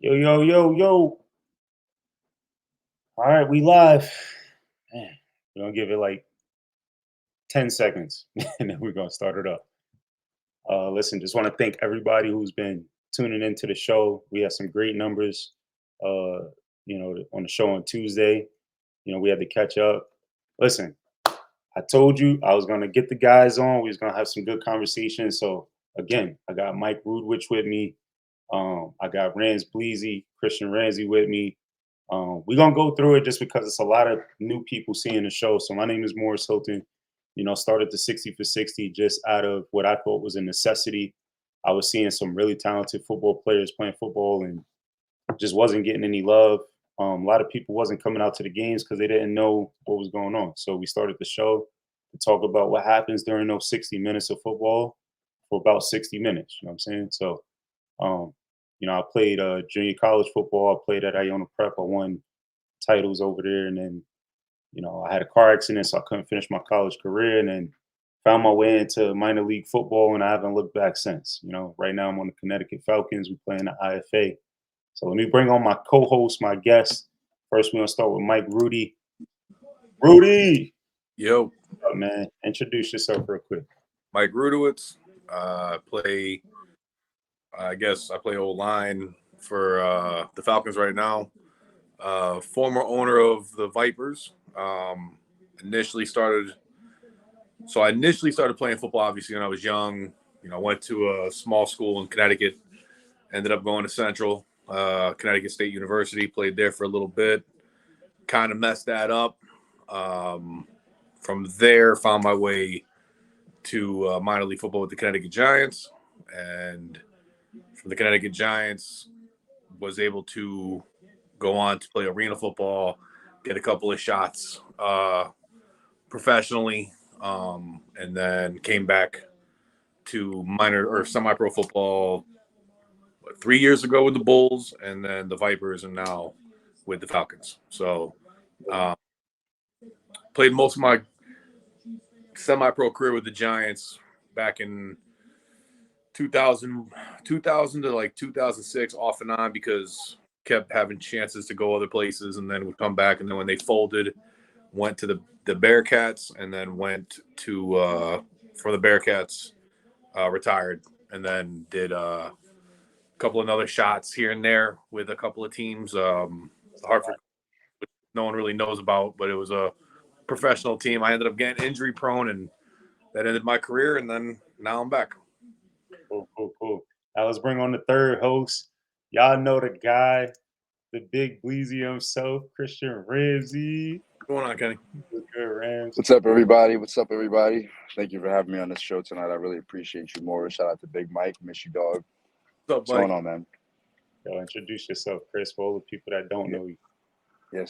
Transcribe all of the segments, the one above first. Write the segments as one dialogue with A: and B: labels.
A: Yo, yo, yo, yo. All right, we live. Man, we're going to give it like 10 seconds and then we're going to start it up. Listen, just want to thank everybody who's been tuning into the show. We have some great numbers, on the show on Tuesday. We had to catch up. Listen, I told you I was going to get the guys on. We was going to have some good conversations. So, again, I got Mike Rudwich with me. I got Rams Bleezy, Christian Ramsey with me. We're gonna go through it just because it's a lot of new people seeing the show. So my name is Morris Hilton. Started the 60 for 60 just out of what I thought was a necessity. I was seeing some really talented football players playing football and just wasn't getting any love. A lot of people wasn't coming out to the games because they didn't know what was going on. So we started the show to talk about what happens during those 60 minutes of football for about 60 minutes. You know what I'm saying? So um, I played junior college football. I played at Iona Prep. I won titles over there. And then, I had a car accident, so I couldn't finish my college career. And then found my way into minor league football, and I haven't looked back since. Right now I'm on the Connecticut Falcons. We play in the IFA. So let me bring on my co-host, my guest. First, we're going to start with Mike Rudy. Rudy!
B: Yo.
A: What's up, man? Introduce yourself real quick.
B: Mike Rudowitz. I play O-line for the Falcons right now. Former owner of the Vipers. I initially started playing football, obviously, when I was young. Went to a small school in Connecticut. Ended up going to Central, Connecticut State University. Played there for a little bit. Kind of messed that up. From there, found my way to minor league football with the Connecticut Giants. And from the Connecticut Giants, was able to go on to play arena football, get a couple of shots professionally, and then came back to minor or semi-pro football 3 years ago with the Bulls, and then the Vipers, and now with the Falcons. So played most of my semi-pro career with the Giants back in 2000 to like 2006, off and on, because kept having chances to go other places, and then would come back. And then when they folded, went to the Bearcats, and then went to for the Bearcats, retired, and then did a couple of other shots here and there with a couple of teams. Hartford, no one really knows about, but it was a professional team. I ended up getting injury prone, and that ended my career. And then now I'm back.
A: Cool. Now let's bring on the third host. Y'all know the guy, the big Bleezy himself, Christian Ramsey.
B: What's going on, Kenny?
A: Good, Rams.
C: What's up, everybody? Thank you for having me on this show tonight. I really appreciate you, Morris. Shout out to Big Mike. Miss you, dog.
B: What's
C: going on, man?
A: Yo, introduce yourself, Chris, for all the people that don't know you.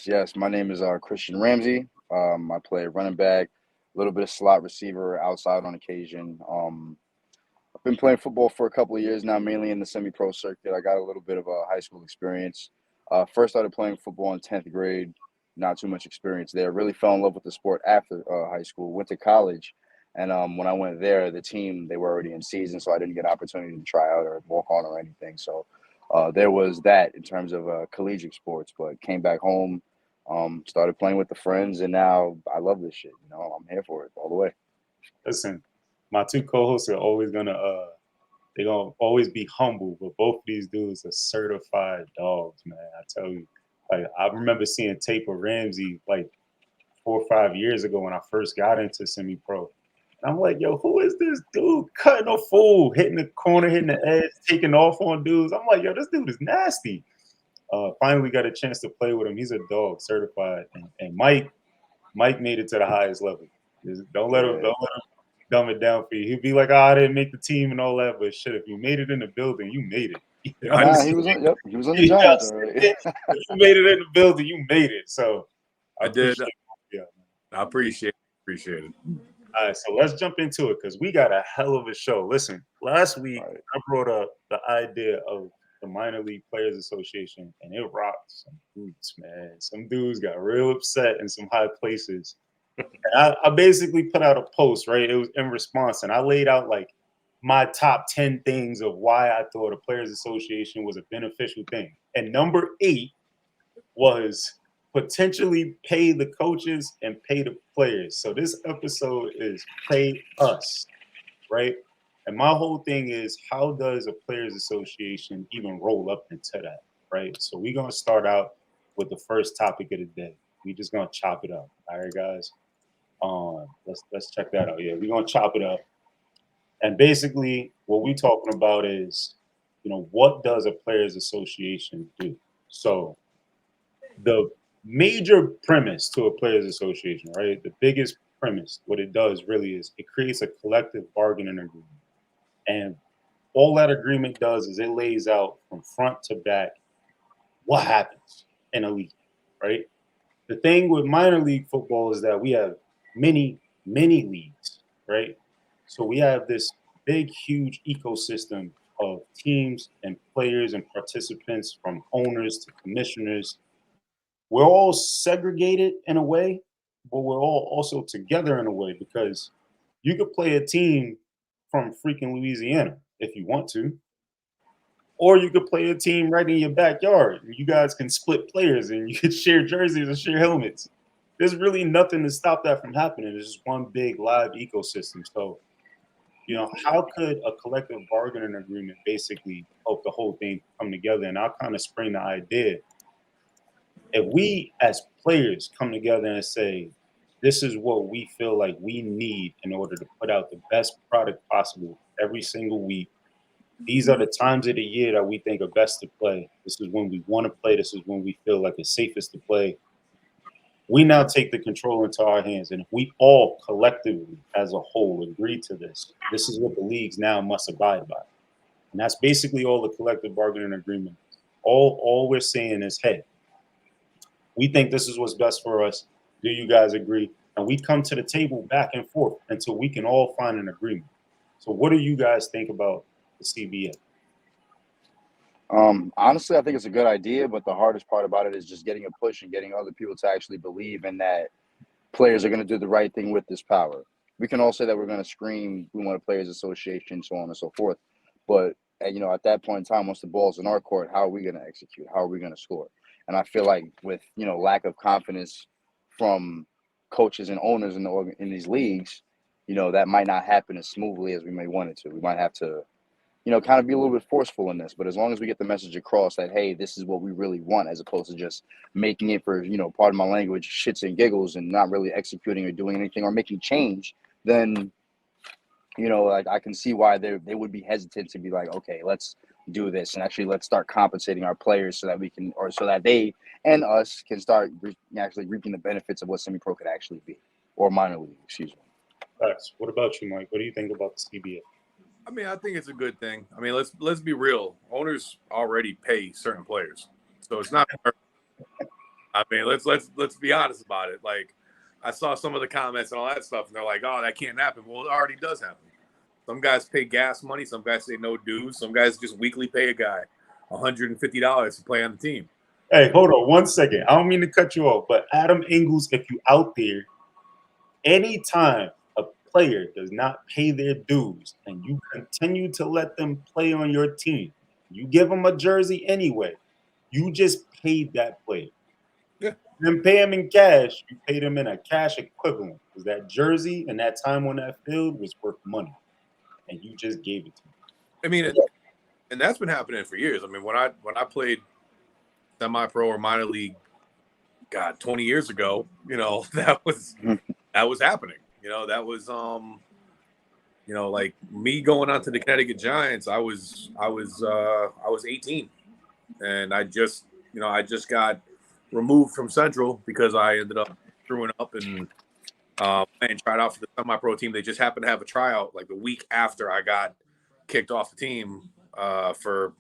C: Yes. My name is Christian Ramsey. I play running back, a little bit of slot receiver, outside on occasion. I've been playing football for a couple of years now, mainly in the semi-pro circuit. I got a little bit of high school experience. First started playing football in 10th grade. Not too much experience there. Really fell in love with the sport after high school. Went to college, and when I went there, the team, they were already in season, so I didn't get an opportunity to try out or walk on or anything. So there was that in terms of collegiate sports. But came back home, started playing with the friends, and now I love this shit. I'm here for it all the way.
A: Listen, my two co-hosts are always gonna always be humble, but both of these dudes are certified dogs, man. I tell you. Like, I remember seeing tape of Ramsey like 4 or 5 years ago when I first got into semi-pro. And I'm like, yo, who is this dude cutting a fool, hitting the corner, hitting the edge, taking off on dudes? I'm like, yo, this dude is nasty. Finally got a chance to play with him. He's a dog, certified. And Mike made it to the highest level. Don't let him dumb it down for you. He'd be like, I didn't make the team and all that, but shit, if you made it in the building, you made it.
C: He was on the Giants already.
A: If you made it in the building, you made it. So
B: I did. I appreciate it.
A: All right, so let's jump into it because we got a hell of a show. Listen, last week I brought up the idea of the Minor League Players Association, and it rocked some boots, man. Some dudes got real upset in some high places. And I basically put out a post, right? It was in response, and I laid out like my top 10 things of why I thought a Players Association was a beneficial thing. And number 8 was potentially pay the coaches and pay the players. So this episode is pay us, right? And my whole thing is, how does a players association even roll up into that, right? So we're gonna start out with the first topic of the day. We just gonna chop it up. All right, guys. Let's check that out. Yeah, we're gonna chop it up. And basically what we're talking about is, what does a players association do? So the major premise to a players association, right? The biggest premise, what it does really is it creates a collective bargaining agreement. And all that agreement does is it lays out from front to back what happens in a league, right? The thing with minor league football is that we have many, many leagues, right? So we have this big, huge ecosystem of teams and players and participants, from owners to commissioners. We're all segregated in a way, but we're all also together in a way, because you could play a team from freaking Louisiana if you want to, or you could play a team right in your backyard. You guys can split players and you could share jerseys and share helmets. There's really nothing to stop that from happening. It's just one big live ecosystem. So, how could a collective bargaining agreement basically help the whole thing come together? And I'll kind of spring the idea. If we as players come together and say, this is what we feel like we need in order to put out the best product possible every single week. These are the times of the year that we think are best to play. This is when we want to play. This is when we feel like it's safest to play. We now take the control into our hands. And if we all collectively as a whole agree to this, this is what the leagues now must abide by. And that's basically all the collective bargaining agreement is. All we're saying is, hey, we think this is what's best for us. Do you guys agree? And we come to the table back and forth until we can all find an agreement. So what do you guys think about the CBA?
C: Honestly, I think it's a good idea, but the hardest part about it is just getting a push and getting other people to actually believe in that players are going to do the right thing with this power. We can all say that we're going to scream, we want a players association, so on and so forth. But at that point in time, once the ball's in our court, how are we going to execute? How are we going to score? And I feel like with lack of confidence from coaches and owners in these leagues, that might not happen as smoothly as we may want it to. We might have to kind of be a little bit forceful in this. But as long as we get the message across that, hey, this is what we really want, as opposed to just making it for, pardon my language, shits and giggles, and not really executing or doing anything or making change, then, like, I can see why they would be hesitant to be like, okay, let's do this. And actually, let's start compensating our players so that we can, or so that they and us can start actually reaping the benefits of what semi-pro could actually be, or minor league, excuse me.
A: Thanks. What about you, Mike? What do you think about the CBA?
B: I mean, I think it's a good thing. I mean, let's be real. Owners already pay certain players, so it's not. I mean, let's be honest about it. Like, I saw some of the comments and all that stuff, and they're like, "Oh, that can't happen." Well, it already does happen. Some guys pay gas money. Some guys say no dues. Some guys just weekly pay a guy $150 to play on the team.
A: Hey, hold on 1 second. I don't mean to cut you off, but Adam Ingles, if you out there, anytime a player does not pay their dues and you continue to let them play on your team, you give them a jersey anyway, you just paid that player.
B: Yeah.
A: You didn't pay him in cash, you paid him in a cash equivalent, because that jersey and that time on that field was worth money, and you just gave it to him.
B: I mean, and that's been happening for years. I mean, when I played semi-pro or minor league, God, 20 years ago, that was happening. That was like me going on to the Connecticut Giants. I was 18, and I just got removed from Central because I ended up screwing up and tried out for the semi-pro team. They just happened to have a tryout like the week after I got kicked off the team for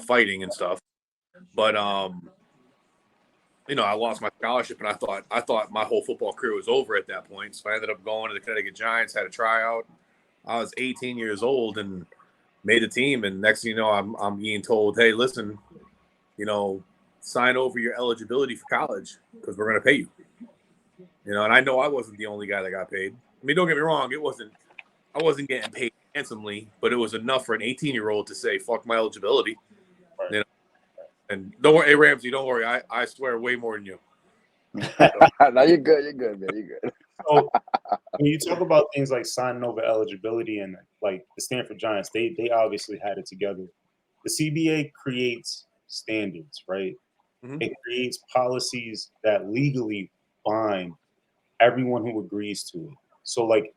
B: fighting and stuff. But I lost my scholarship, and I thought my whole football career was over at that point. So I ended up going to the Connecticut Giants, had a tryout. I was 18 years old and made a team. And next thing you know, I'm being told, hey, listen, sign over your eligibility for college because we're going to pay you. And I know I wasn't the only guy that got paid. I mean, don't get me wrong, I wasn't getting paid handsomely, but it was enough for an 18-year-old to say, fuck my eligibility.
A: Right.
B: And don't worry, hey Ramsey, don't worry. I swear way more than you.
C: No, you're good. You're good, man. You're good.
A: So when you talk about things like signing over eligibility and like the Stanford Giants, they obviously had it together. The CBA creates standards, right?
B: Mhm.
A: It creates policies that legally bind everyone who agrees to it. So like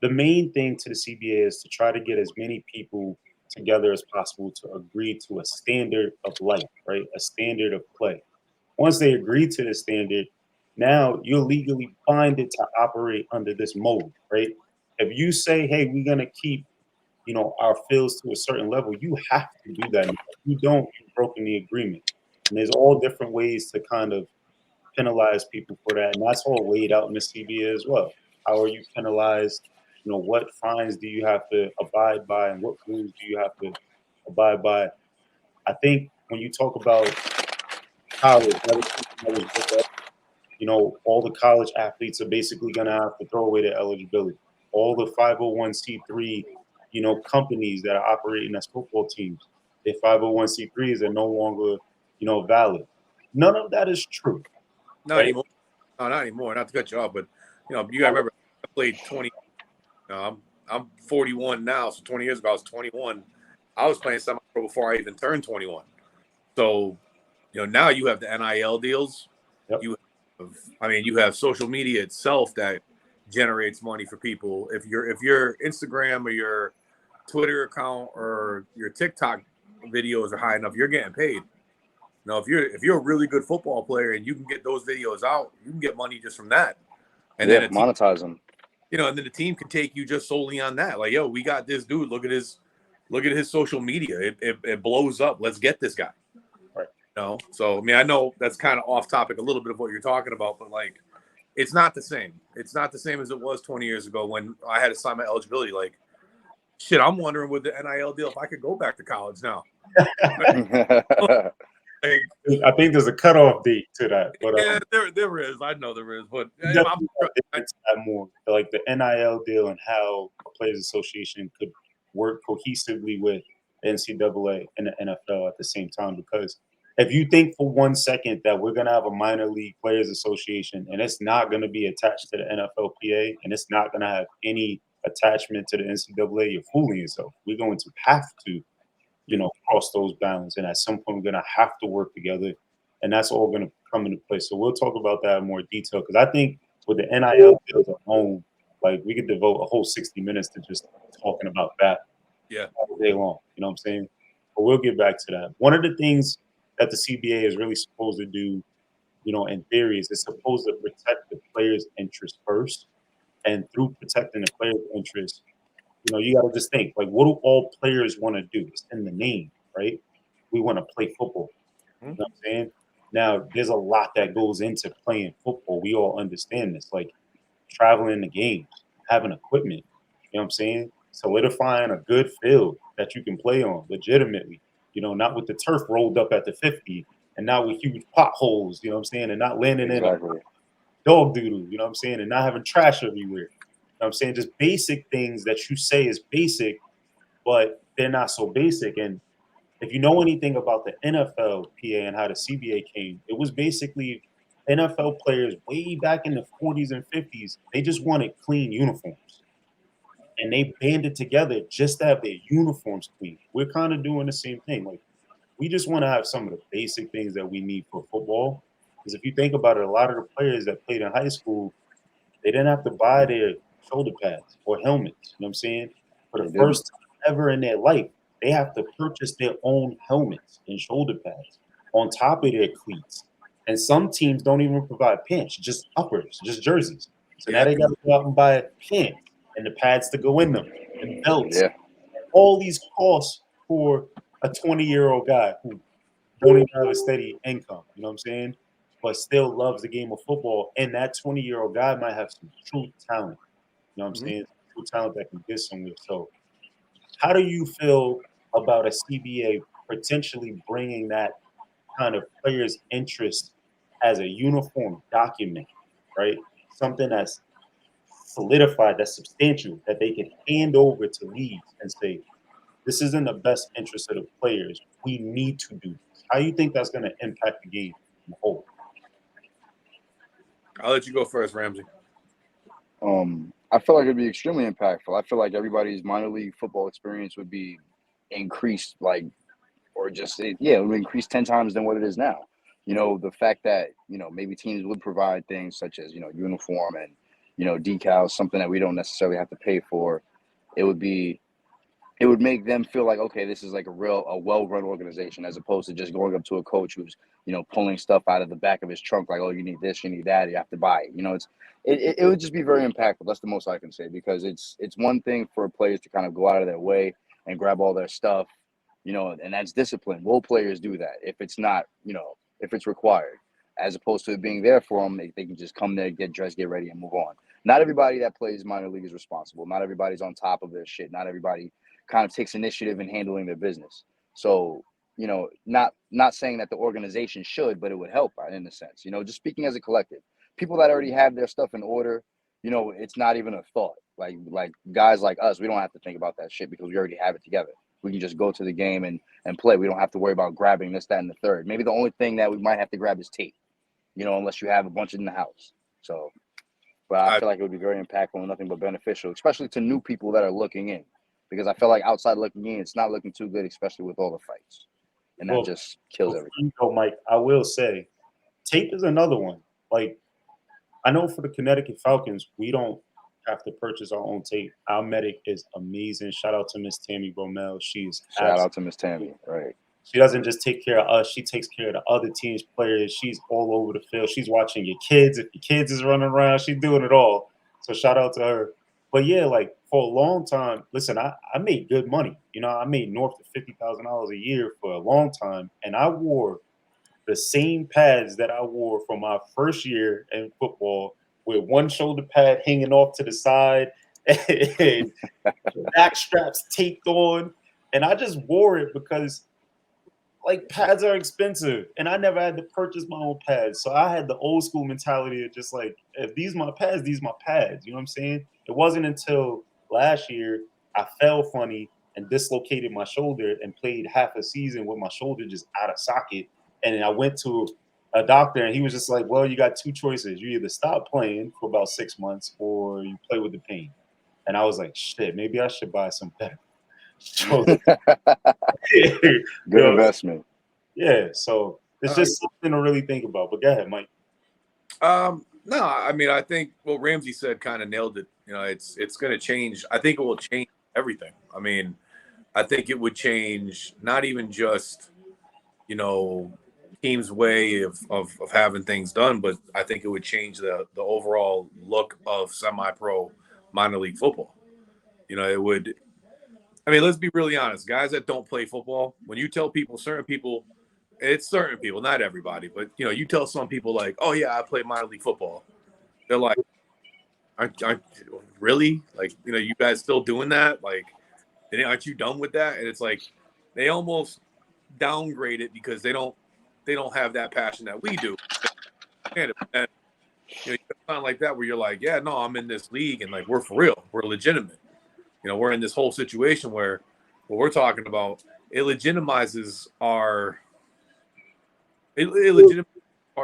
A: the main thing to the CBA is to try to get as many people together as possible to agree to a standard of life, right? A standard of play. Once they agree to the standard, now you're legally binded to operate under this mold, right? If you say, hey, we're gonna keep, our fields to a certain level, you have to do that. If you don't, you've broken the agreement. And there's all different ways to kind of penalize people for that. And that's all laid out in the CBA as well. How are you penalized? What fines do you have to abide by and what rules do you have to abide by? I think when you talk about college, all the college athletes are basically going to have to throw away their eligibility. All the 501c3, companies that are operating as football teams, their 501c3s are no longer, valid. None of that is true,
B: Not
A: right?
B: anymore. No, not anymore. Not to cut you off, but you gotta remember, I played 20. I'm 41 now, so 20 years ago I was 21. I was playing semi-pro before I even turned 21. So, now you have the NIL deals.
A: Yep.
B: You have social media itself that generates money for people. If your Instagram or your Twitter account or your TikTok videos are high enough, you're getting paid. Now, if you're a really good football player and you can get those videos out, you can get money just from that. And
C: Yeah,
B: then
C: monetize them.
B: and then the team can take you just solely on that. Like, yo, we got this dude. Look at his social media. It blows up. Let's get this guy.
A: Right.
B: So I know that's kind of off topic, a little bit of what you're talking about, but like, it's not the same. It's not the same as it was 20 years ago when I had to sign my eligibility. Like, shit, I'm wondering with the NIL deal if I could go back to college now. Like,
A: I think there's a cutoff date to that, but
B: yeah, there is. I know there is, but
A: we definitely gotta dig into that more. Like the NIL deal and how a players association could work cohesively with the NCAA and the NFL at the same time. Because if you think for 1 second that we're gonna have a minor league players association and it's not gonna be attached to the NFLPA and it's not gonna have any attachment to the NCAA, you're fooling yourself. We're going to have to cross those bounds. And at some point, we're going to have to work together. And that's all going to come into place. So we'll talk about that in more detail. Because I think with the NIL deals alone, like we could devote a whole 60 minutes to just talking about that all day long. You know what I'm saying? But we'll get back to that. One of the things that the CBA is really supposed to do, in theory, is it's supposed to protect the player's interest first. And through protecting the player's interest, you got to just think like, what do all players want to do? It's in the name, right? We want to play football. You know what I'm saying? Now, there's a lot that goes into playing football. We all understand this, like traveling the games, having equipment. You know what I'm saying? Solidifying a good field that you can play on legitimately. Not with the turf rolled up at the 50, and not with huge potholes. You know what I'm saying? And not landing in a
C: Exactly.
A: dog doodle. You know what I'm saying? And not having trash everywhere. I'm saying just basic things that you say is basic, but they're not so basic. And if you know anything about the NFLPA and how the CBA came, it was basically NFL players way back in the 40s and 50s. They just wanted clean uniforms. And they banded together just to have their uniforms clean. We're kind of doing the same thing. Like, we just want to have some of the basic things that we need for football. Because if you think about it, a lot of the players that played in high school, they didn't have to buy their shoulder pads or helmets. You know what I'm saying? For
C: They
A: the
C: didn't.
A: first time ever in their life, they have to purchase their own helmets and shoulder pads on top of their cleats. And some teams don't even provide pants, just uppers, just jerseys. So now they got to go out and buy pants and the pads to go in them and belts.
C: Yeah.
A: All these costs for a 20-year-old guy who don't even have a steady income. You know what I'm saying? But still loves the game of football. And that 20-year-old guy might have some true talent. You know what I'm saying? True talent that can get somewhere. So, how do you feel about a CBA potentially bringing that kind of player's interest as a uniform document, right? Something that's solidified, that's substantial, that they can hand over to leagues and say, this is in the best interest of the players. We need to do this. How do you think that's going to impact the game in whole?
B: I'll let you go first, Ramsey.
C: I feel like it'd be extremely impactful. I feel like everybody's minor league football experience would be increased, like, or just it would increase 10 times than what it is now. The fact that maybe teams would provide things such as uniform and decals, something that we don't necessarily have to pay for. It would make them feel like, okay, this is like a well-run organization, as opposed to just going up to a coach who's pulling stuff out of the back of his trunk, like, oh, you need this, you need that, you have to buy it. It would just be very impactful. That's the most I can say, because it's one thing for players to kind of go out of their way and grab all their stuff, and that's discipline. Role players do that if it's not, if it's required, as opposed to it being there for them. They can just come there, get dressed, get ready, and move on. Not everybody that plays minor league is responsible. Not everybody's on top of their shit. Not everybody kind of takes initiative in handling their business. So, not saying that the organization should, but it would help in a sense. Just speaking as a collective. People that already have their stuff in order, it's not even a thought. Like guys like us, we don't have to think about that shit because we already have it together. We can just go to the game and play. We don't have to worry about grabbing this, that, and the third. Maybe the only thing that we might have to grab is tape, unless you have a bunch in the house. So, but I feel like it would be very impactful and nothing but beneficial, especially to new people that are looking in. Because I feel like outside looking in, it's not looking too good, especially with all the fights. And that just kills everything.
A: Mike, I will say, tape is another one. Like, I know for the Connecticut Falcons, we don't have to purchase our own tape. Our medic is amazing. Shout out to Miss Tammy Bromell.
C: Shout out to Miss Tammy, right.
A: She doesn't just take care of us. She takes care of the other team's players. She's all over the field. She's watching your kids. If your kids is running around, she's doing it all. So shout out to her. But yeah, like for a long time, listen, I made good money. I made north of $50,000 a year for a long time. And I wore the same pads that I wore from my first year in football, with one shoulder pad hanging off to the side and back straps taped on. And I just wore it because, like, pads are expensive, and I never had to purchase my own pads. So I had the old school mentality of just like, if these my pads, these my pads. You know what I'm saying? It wasn't until last year I fell funny and dislocated my shoulder and played half a season with my shoulder just out of socket. And then I went to a doctor, and he was just like, well, you got two choices. You either stop playing for about 6 months or you play with the pain. And I was like, shit, maybe I should buy some better shoulder.
C: Good investment.
A: Yeah, so it's just something to really think about. But go ahead, Mike.
B: No, I mean, I think what Ramsey said kind of nailed it. It's going to change. I think it will change everything. I mean, I think it would change not even just, team's way of having things done, but I think it would change the overall look of semi-pro minor league football. It would. I mean, let's be really honest. Guys that don't play football, when you tell people, certain people, it's certain people, not everybody, but you tell some people like, "Oh yeah, I play minor league football." They're like, "Aren't really? Like, you guys still doing that? Like, aren't you done with that?" And it's like they almost downgrade it because they don't have that passion that we do. And you sound like that where you're like, "Yeah, no, I'm in this league and like we're for real, we're legitimate." We're in this whole situation where what we're talking about, it legitimizes part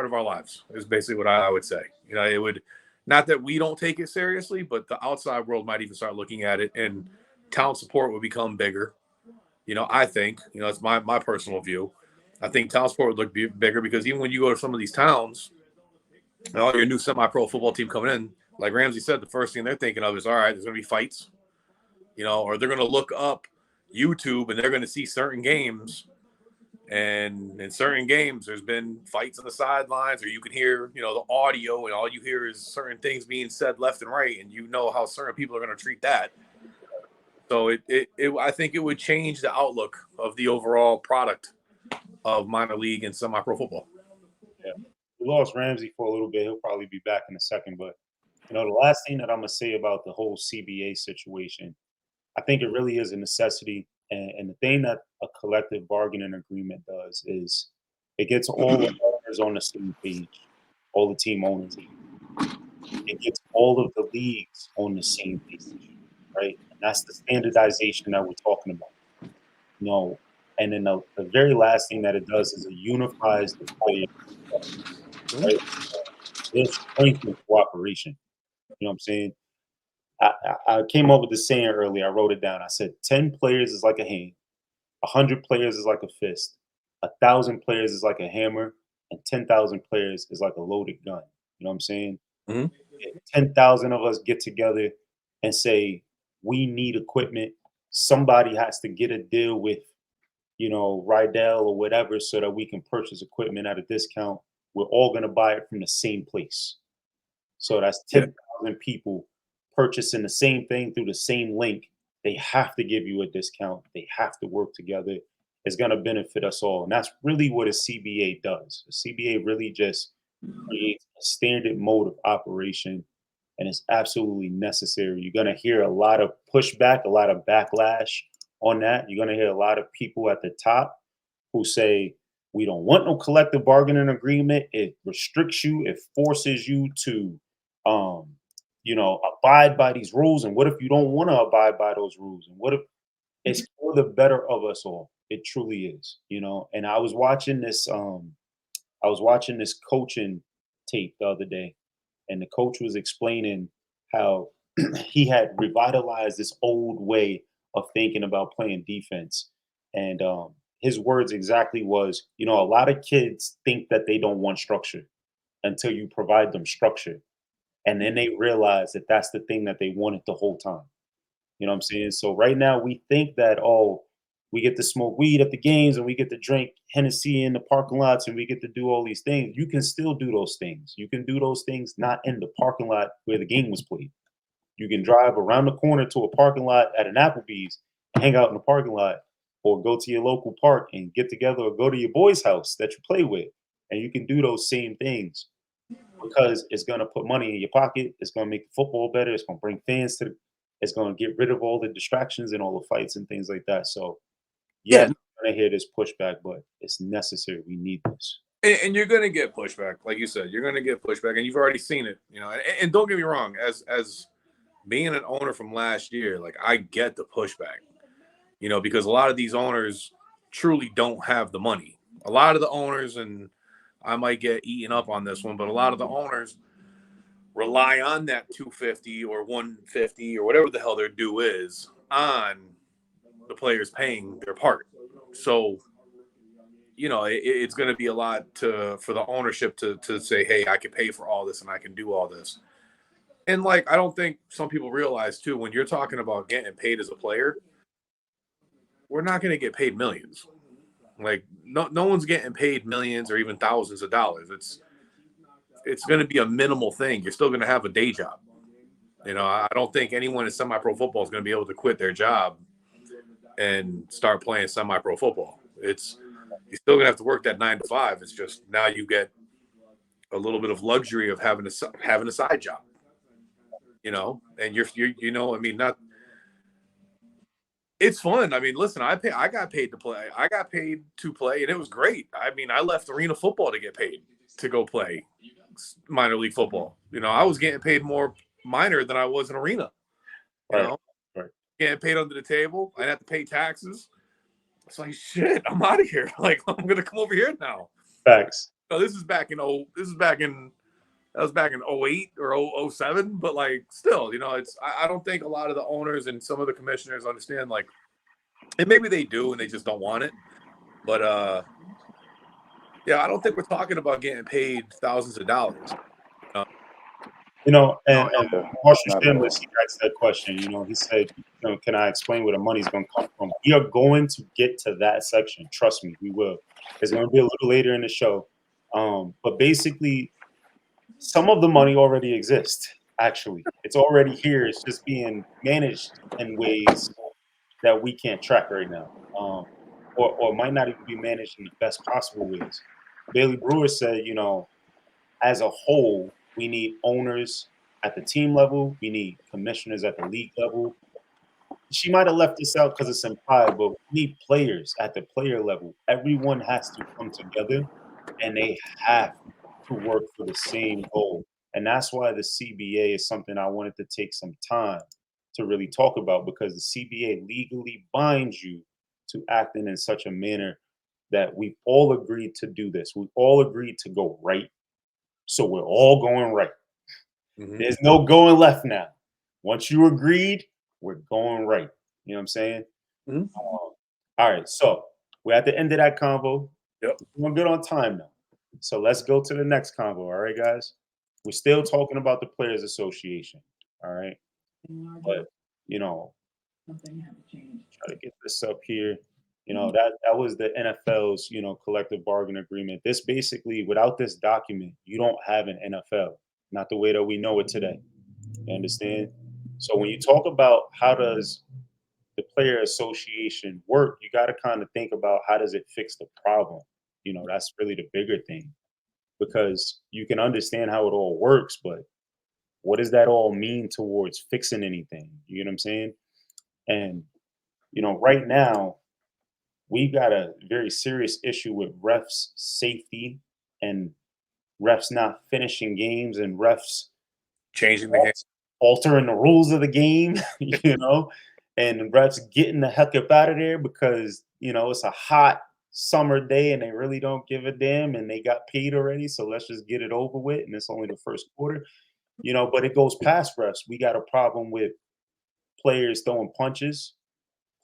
B: of our lives is basically what I would say. It would, not that we don't take it seriously, but the outside world might even start looking at it, and town support would become bigger. I think, it's my personal view. I think town support would look bigger because even when you go to some of these towns, all your new semi-pro football team coming in, like Ramsey said, the first thing they're thinking of is, all right, there's going to be fights, or they're going to look up YouTube and they're going to see certain games. And in certain games, there's been fights on the sidelines, or you can hear, the audio, and all you hear is certain things being said left and right, and how certain people are going to treat that. So I think it would change the outlook of the overall product of minor league and semi-pro football.
A: Yeah, we lost Ramsey for a little bit. He'll probably be back in a second. But the last thing that I'm gonna say about the whole CBA situation, I think it really is a necessity. And the thing that a collective bargaining agreement does is it gets all the owners on the same page, all the team owners. It gets all of the leagues on the same page, right? And that's the standardization that we're talking about. And then the very last thing that it does is it unifies the players, right? There's strength in cooperation. You know what I'm saying? I came up with the saying earlier. I wrote it down. I said 10 players is like a hand, 100 players is like a fist, 1,000 players is like a hammer, and 10,000 players is like a loaded gun. You know what I'm saying?
B: Mhm.
A: 10,000 of us get together and say we need equipment. Somebody has to get a deal with, Rydell or whatever, so that we can purchase equipment at a discount. We're all going to buy it from the same place. So that's
B: Yeah.
A: 10,000 people purchasing the same thing through the same link. They have to give you a discount. They have to work together. It's going to benefit us all. And that's really what a CBA does. A CBA really just creates a standard mode of operation, and it's absolutely necessary. You're going to hear a lot of pushback, a lot of backlash on that. You're going to hear a lot of people at the top who say, we don't want no collective bargaining agreement. It restricts you, it forces you to, abide by these rules. And what if you don't want to abide by those rules? And what if it's for the better of us all? It truly is. And I was watching this coaching tape the other day, and the coach was explaining how he had revitalized this old way of thinking about playing defense. And his words exactly was, a lot of kids think that they don't want structure until you provide them structure. And then they realize that that's the thing that they wanted the whole time. You know what I'm saying? So right now we think that, oh, we get to smoke weed at the games and we get to drink Hennessy in the parking lots and we get to do all these things. You can still do those things. You can do those things not in the parking lot where the game was played. You can drive around the corner to a parking lot at an Applebee's and hang out in the parking lot, or go to your local park and get together, or go to your boy's house that you play with. And you can do those same things because it's going to put money in your pocket. It's going to make the football better. It's going to bring fans it's going to get rid of all the distractions and all the fights and things like that. So,
B: Yeah.
A: yes, I'm going to hear this pushback, but it's necessary. We need this.
B: And you're going to get pushback, like you said. You're going to get pushback, and you've already seen it. And don't get me wrong, as being an owner from last year, like, I get the pushback. Because a lot of these owners truly don't have the money. A lot of the owners, and I might get eaten up on this one, but a lot of the owners rely on that 250 or 150 or whatever the hell their due is on the players paying their part. So, it's going to be a lot for the ownership to say, hey, I can pay for all this and I can do all this. And, like, I don't think some people realize too, when you're talking about getting paid as a player, we're not going to get paid millions. Like, no one's getting paid millions or even thousands of dollars. It's going to be a minimal thing. You're still going to have a day job. I don't think anyone in semi-pro football is going to be able to quit their job and start playing semi-pro football. You're still going to have to work that 9 to 5. It's just now you get a little bit of luxury of having a side job. And not. It's fun. I mean, listen, I got paid to play. I got paid to play, and it was great. I mean, I left arena football to get paid to go play minor league football. I was getting paid more minor than I was in arena.
A: Right.
B: Getting paid under the table. I had to pay taxes. It's like, shit, I'm out of here. Like, I'm gonna come over here now.
A: Facts.
B: No, that was back in 08 or 07, but, like, still, I don't think a lot of the owners and some of the commissioners understand, like, and maybe they do and they just don't want it. But yeah, I don't think we're talking about getting paid thousands of dollars.
A: And Marshall
C: Not at all.
A: Shambliss, he asked that question. He said, can I explain where the money's going to come from? We are going to get to that section. Trust me, we will. It's going to be a little later in the show. But basically, some of the money already exists, actually. It's already here. It's just being managed in ways that we can't track right now, or might not even be managed in the best possible ways. Bailey Brewer said, as a whole, we need owners at the team level. We need commissioners at the league level. She might have left this out because it's implied, but we need players at the player level. Everyone has to come together, and they have to work for the same goal. And that's why the CBA is something I wanted to take some time to really talk about, because the CBA legally binds you to acting in such a manner that we all agreed to do this. We all agreed to go right. So we're all going right. There's no going left now. Once you agreed, we're going right. You know what I'm saying? All right. So we're at the end of that convo.
B: Yep.
A: We're good on time now. So let's go to the next convo. All right, guys. We're still talking about the Players Association. All right. But, try to get this up here. That was the NFL's, collective bargain agreement. This basically, without this document, you don't have an NFL, not the way that we know it today. You understand? So when you talk about how does the player association work, you got to kind of think about how does it fix the problem. That's really the bigger thing, because you can understand how it all works, but what does that all mean towards fixing anything? You know what I'm saying? And right now we've got a very serious issue with refs safety and refs not finishing games and refs
B: Changing the game.
A: altering the rules of the game, and refs getting the heck up out of there because, it's a hot summer day and they really don't give a damn and they got paid already. So let's just get it over with. And it's only the first quarter, but it goes past refs. We got a problem with players throwing punches,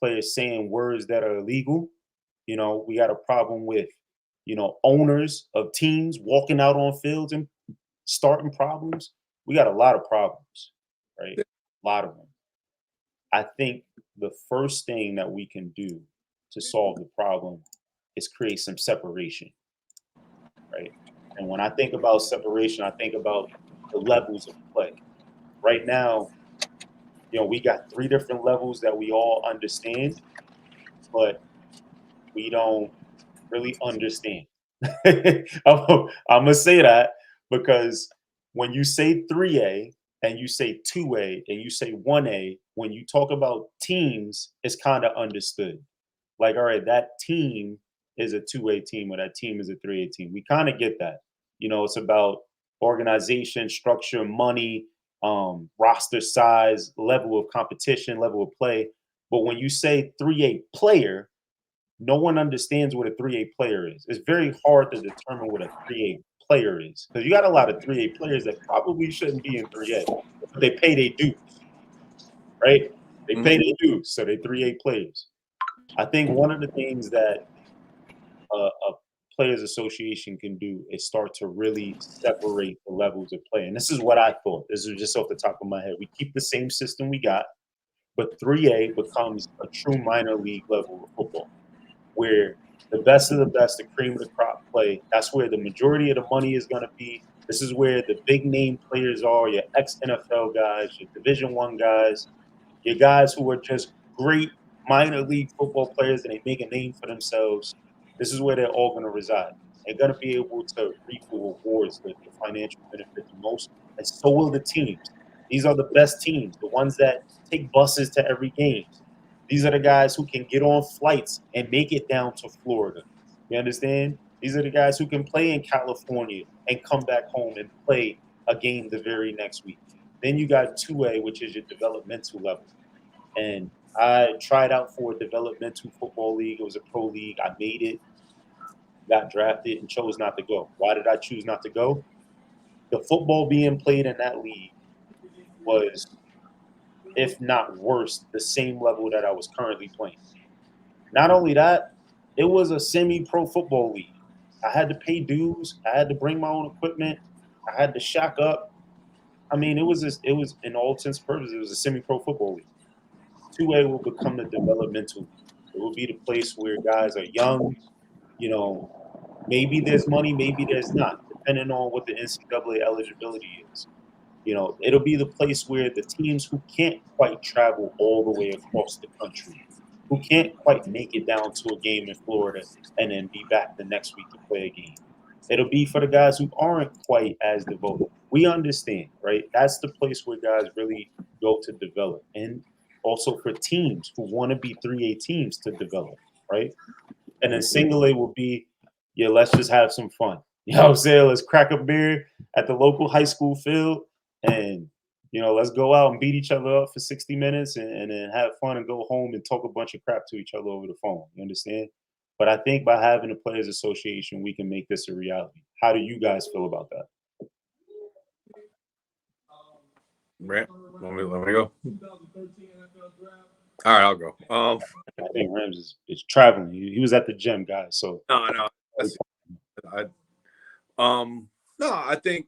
A: players saying words that are illegal. We got a problem with, owners of teams walking out on fields and starting problems. We got a lot of problems, right? A lot of them. I think the first thing that we can do to solve the problem is create some separation, right? And when I think about separation, I think about the levels of play. Right now, we got 3 different levels that we all understand, but we don't really understand. I'm gonna say that because when you say 3A and you say 2A and you say 1A, when you talk about teams, it's kind of understood. Like, all right, that team is a 2A team or that team is a 3A team. We kind of get that. It's about organization, structure, money, roster size, level of competition, level of play. But when you say 3A player, no one understands what a 3A player is. It's very hard to determine what a 3A player is because you got a lot of 3A players that probably shouldn't be in 3A, but they pay their dues, right? They pay their dues, so they're 3A players. I think one of the things that a players association can do is start to really separate the levels of play. And this is what I thought. This is just off the top of my head. We keep the same system we got, but 3A becomes a true minor league level of football, where the best of the best, the cream of the crop play. That's where the majority of the money is going to be. This is where the big name players are, your ex-NFL guys, your Division I guys, your guys who are just great minor league football players and they make a name for themselves. This is where they're all going to reside. They're going to be able to reap the rewards, the financial benefit the most, and so will the teams. These are the best teams, the ones that take buses to every game. These are the guys who can get on flights and make it down to Florida. You understand? These are the guys who can play in California and come back home and play a game the very next week. Then you got 2A, which is your developmental level. And I tried out for a developmental football league. It was a pro league. I made it, got drafted, and chose not to go. Why did I choose not to go? The football being played in that league was, if not worse, the same level that I was currently playing. Not only that, it was a semi-pro football league. I had to pay dues. I had to bring my own equipment. I had to shack up. I mean, it was in all intents and purposes, it was a semi-pro football league. 2A will become the developmental league. It will be the place where guys are young. Maybe there's money, maybe there's not, depending on what the NCAA eligibility is. It'll be the place where the teams who can't quite travel all the way across the country, who can't quite make it down to a game in Florida and then be back the next week to play a game. It'll be for the guys who aren't quite as devoted. We understand, right? That's the place where guys really go to develop. And also for teams who want to be 3A teams to develop, right? And then single A will be, yeah, let's just have some fun. You know what I'm saying? Let's crack a beer at the local high school field and let's go out and beat each other up for 60 minutes and then have fun and go home and talk a bunch of crap to each other over the phone. You understand? But I think by having a players association, we can make this a reality. How do you guys feel about that?
B: Right. Let me go. All right, I'll go.
A: I think Rams is traveling. He was at the gym, guys. So
B: no, no, I think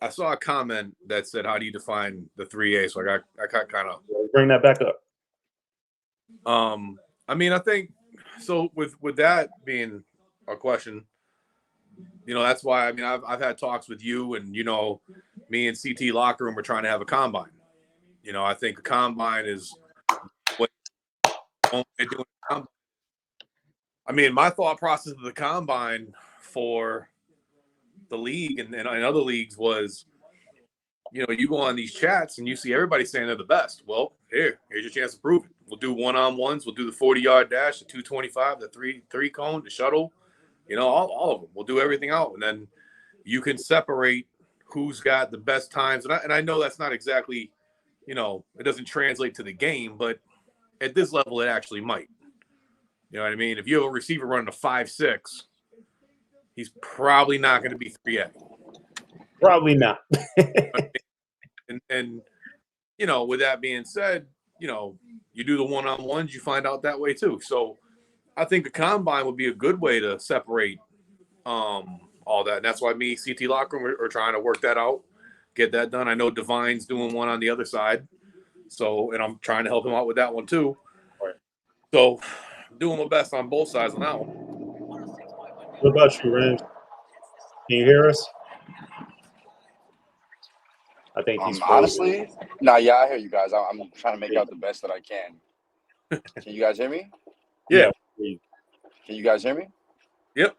B: I saw a comment that said, "How do you define the 3A?" So I got kind of
A: bring that back up.
B: I mean, I think so. With that being a question, that's why. I mean, I've had talks with you, and me and CT locker room. We're trying to have a combine. I think a combine is what they're doing. I mean, my thought process of the combine for the league and other leagues was, you go on these chats and you see everybody saying they're the best. Well, here's your chance to prove it. We'll do one-on-ones. We'll do the 40-yard dash, the 225, the three cone, the shuttle, all of them. We'll do everything out. And then you can separate who's got the best times. And I know that's not exactly, it doesn't translate to the game, but at this level, it actually might. You know what I mean? If you have a receiver running a 5.6, he's probably not going to be 3A.
A: Probably not.
B: and with that being said, you do the one-on-ones, you find out that way too. So I think the combine would be a good way to separate all that. And that's why me, CT Locker Room, are trying to work that out, get that done. I know Divine's doing one on the other side. So, and I'm trying to help him out with that one too.
A: Right.
B: So doing my best on both sides on that one.
A: What about you, Rams? Can you hear us? I think he's
C: honestly, I hear you guys. I'm trying to make out the best that I can. Can you guys hear me?
B: Yeah.
C: Can you guys hear me?
B: Yep.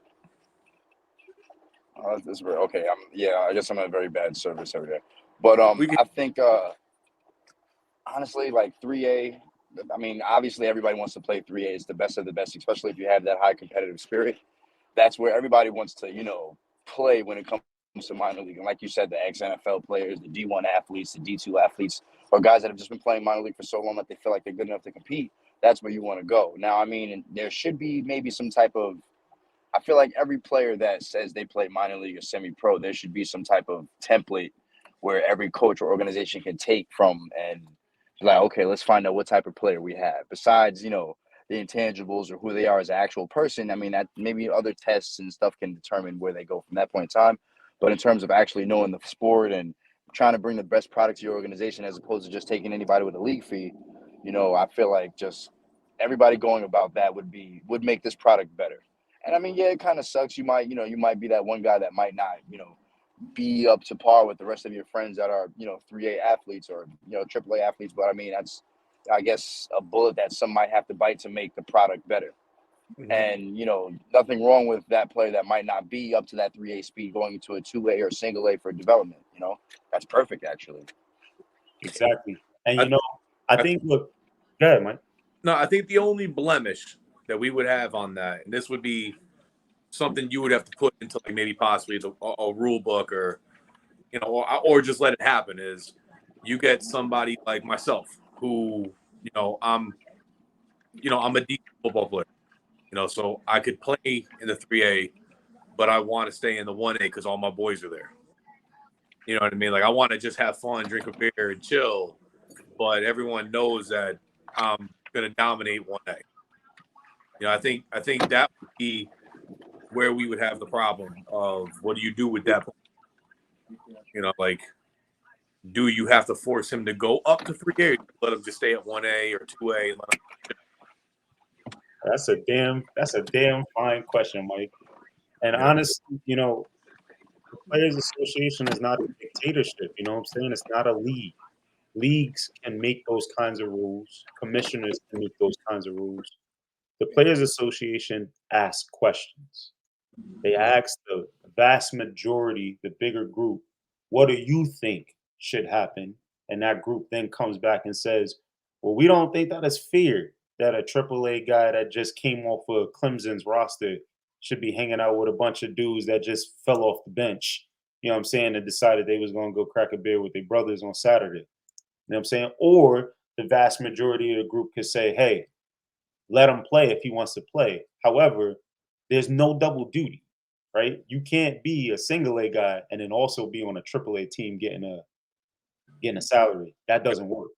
C: That's very okay. I guess I'm in a very bad service every day. But I think honestly, like 3A. I mean, obviously everybody wants to play 3A. It's the best of the best, especially if you have that high competitive spirit. That's where everybody wants to, play when it comes to minor league. And like you said, the ex-NFL players, the D1 athletes, the D2 athletes, or guys that have just been playing minor league for so long that they feel like they're good enough to compete. That's where you want to go. Now, I mean, there should be maybe some type of – I feel like every player that says they play minor league or semi-pro, there should be some type of template where every coach or organization can take from and be like, okay, let's find out what type of player we have. Besides, the intangibles or who they are as an actual person. I mean, that maybe other tests and stuff can determine where they go from that point in time. But in terms of actually knowing the sport and trying to bring the best product to your organization as opposed to just taking anybody with a league fee, I feel like just everybody going about that would make this product better. And I mean, yeah, it kind of sucks. You might be that one guy that might not, be up to par with the rest of your friends that are, 3A athletes or, AAA athletes. But I mean, that's, I guess, a bullet that some might have to bite to make the product better. Mm-hmm. And, nothing wrong with that player that might not be up to that 3A speed going into a 2A or single A for development. That's perfect, actually.
A: Exactly. And, I think, look, go ahead, Mike.
B: No, I think the only blemish that we would have on that, and this would be something you would have to put into like maybe possibly a rule book or, or just let it happen, is you get somebody like myself who, I'm a decent football player, so I could play in the 3A, but I want to stay in the 1A because all my boys are there. You know what I mean? Like I want to just have fun, drink a beer and chill, but everyone knows that I'm going to dominate 1A. I think that would be where we would have the problem of what do you do with that? Like, do you have to force him to go up to 3A or let him just stay at 1A or 2A?
A: That's a damn fine question, Mike. And honestly, the Players Association is not a dictatorship. You know what I'm saying? It's not a league. Leagues can make those kinds of rules. Commissioners can make those kinds of rules. The Players Association asks questions. They ask the vast majority, the bigger group, what do you think should happen? And that group then comes back and says, well, we don't think that is fair that a AAA guy that just came off of Clemson's roster should be hanging out with a bunch of dudes that just fell off the bench you know what I'm saying, and decided they was going to go crack a beer with their brothers on Saturday. You know what I'm saying? Or the vast majority of the group could say, hey, let him play if he wants to play. However, there's no double duty, right? You can't be a single A guy and then also be on a triple A team getting a salary. That doesn't work.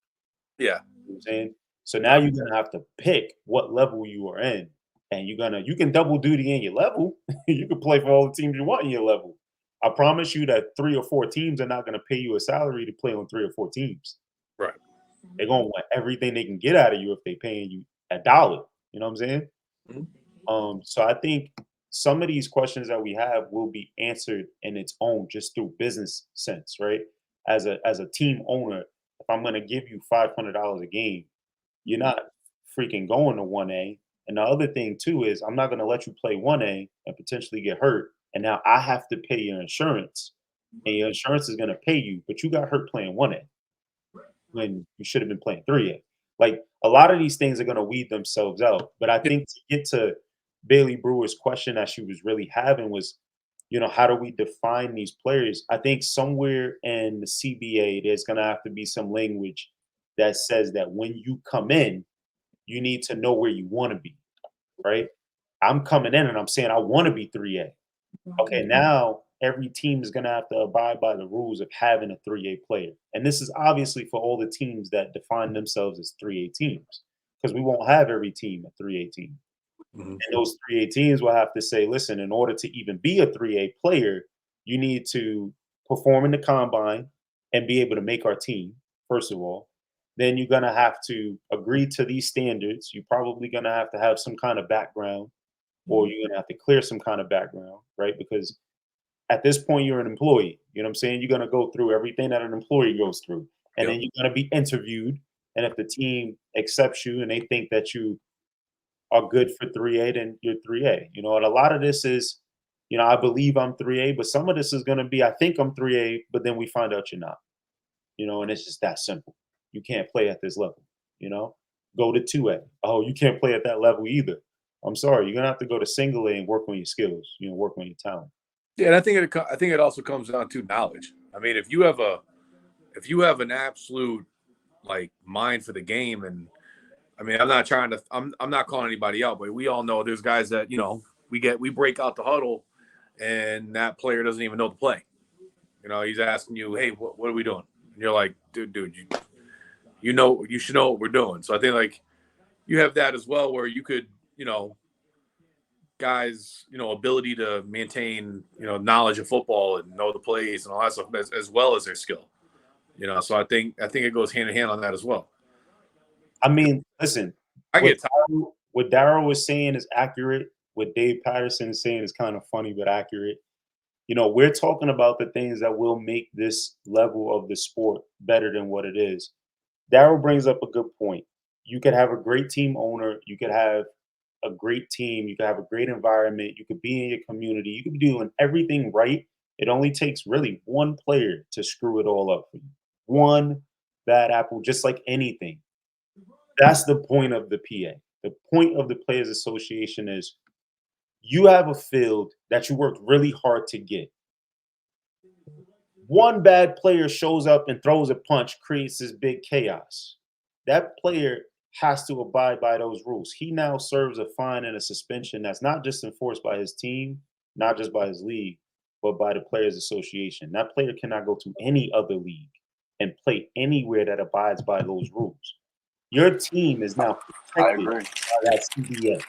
B: Yeah.
A: You know what I'm saying? So now you're gonna have to pick what level you are in. And you can double duty in your level. You can play for all the teams you want in your level. I promise you that 3 or 4 teams are not gonna pay you a salary to play on 3 or 4 teams.
B: Right.
A: They're gonna want everything they can get out of you if they paying you a dollar. You know what I'm saying? So I think some of these questions that we have will be answered in its own just through business sense, right? As a team owner, if I'm gonna give you $500 a game, you're not freaking going to 1A. And the other thing too is I'm not gonna let you play 1A and potentially get hurt. And now I have to pay your insurance. And your insurance is gonna pay you, but you got hurt playing 1A when you should have been playing 3A. Like a lot of these things are going to weed themselves out. But I think to get to Bailey Brewer's question that she was really having was, how do we define these players? I think somewhere in the CBA, there's going to have to be some language that says that when you come in, you need to know where you want to be, right? I'm coming in and I'm saying I want to be 3A. Okay, now every team is going to have to abide by the rules of having a 3A player. And this is obviously for all the teams that define themselves as 3A teams, because we won't have every team a 3A team. And those 3A teams will have to say, listen, in order to even be a 3A player, you need to perform in the combine and be able to make our team, first of all. Then you're going to have to agree to these standards. You're probably going to have some kind of background, or you're going to have to clear some kind of background, right? Because at this point, you're an employee. You know what I'm saying? You're going to go through everything that an employee goes through. And then you're going to be interviewed. And if the team accepts you and they think that you are good for 3A, then you're 3A. And a lot of this is, I believe I'm 3A, but some of this is going to be, I think I'm 3A, but then we find out you're not. And it's just that simple. You can't play at this level, Go to 2A. Oh, you can't play at that level either. I'm sorry. You're going to have to go to single A and work on your skills, work on your talent.
B: Yeah, and I think it also comes down to knowledge. I mean, if you have an absolute mind for the game, and I mean, I'm not calling anybody out, but we all know there's guys that we break out the huddle, and that player doesn't even know the play. He's asking you, hey, what are we doing? And you're like, dude, you should know what we're doing. So I think you have that as well, where you could guys ability to maintain knowledge of football and know the plays and all that stuff as well as their skill. So I think it goes hand in hand on that as well.
A: I mean, listen, what Darryl was saying is accurate. What Dave Patterson is saying is kind of funny but accurate. We're talking about the things that will make this level of the sport better than what it is. Darryl brings up a good point. You could have a great team owner. You could have a great team. You could have a great environment. You could be in your community. You could be doing everything right. It only takes really one player to screw it all up for you. One bad apple, just like anything. That's the point of the PA. The point of the Players Association is you have a field that you worked really hard to get. One bad player shows up and throws a punch, creates this big chaos. That player has to abide by those rules. He now serves a fine and a suspension that's not just enforced by his team, not just by his league, but by the Players Association. That player cannot go to any other league and play anywhere that abides by those rules. Your team is now protected by that CBA.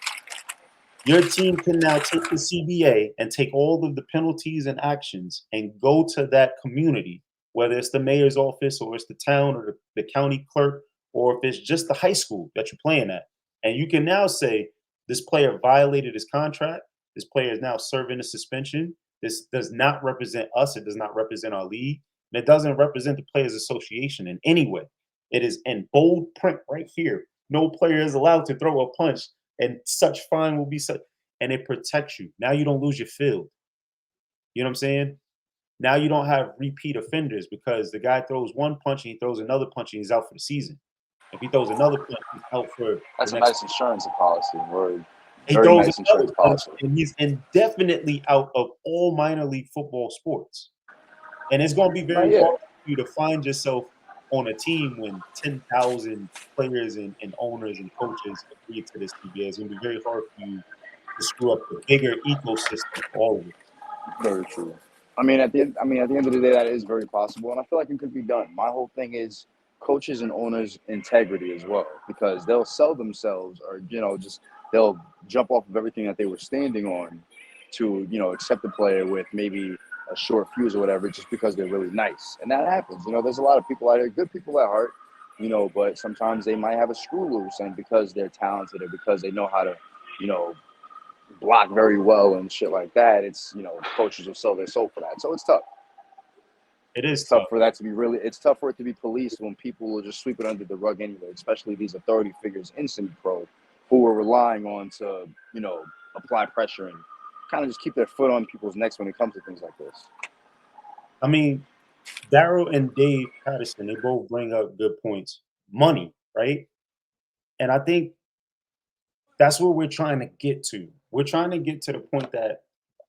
A: Your team can now take the CBA and take all of the penalties and actions and go to that community, whether it's the mayor's office or it's the town or the county clerk, or if it's just the high school that you're playing at. And you can now say, this player violated his contract. This player is now serving a suspension. This does not represent us. It does not represent our league. And it doesn't represent the Players Association in any way. It is in bold print right here. No player is allowed to throw a punch, and such fine will be such, and it protects you. Now you don't lose your field. You know what I'm saying? Now you don't have repeat offenders because the guy throws one punch and he throws another punch and he's out for the season. If he throws another punch, he's out for
C: that's a nice insurance policy.
A: He throws another punch and he's indefinitely out of all minor league football sports. And it's going to be
C: Not
A: very
C: yet.
A: hard for you to find yourself on a team when 10,000 players and owners and coaches agree to this CBA. It's going to be very hard for you to screw up the bigger ecosystem for all of it.
C: Very true. At the end of the day, that is very possible, and I feel like it could be done. My whole thing is coaches and owners' integrity as well, because they'll sell themselves, or just they'll jump off of everything that they were standing on to accept a player with maybe a short fuse or whatever, just because they're really nice, and that happens. There's a lot of people out there, good people at heart, but sometimes they might have a screw loose, and because they're talented or because they know how to, you know, block very well and shit like that, it's coaches will sell their soul for that. So it's tough.
A: It is
C: It's tough
A: tough.
C: for that to be really. It's tough for it to be policed when people will just sweep it under the rug anyway. Especially these authority figures in semi-pro, who are relying on to apply pressure and kind of just keep their foot on people's necks when it comes to things like this.
A: I mean, Daryl and Dave Patterson, they both bring up good points. Money, right? And I think that's where we're trying to get to. We're trying to get to the point that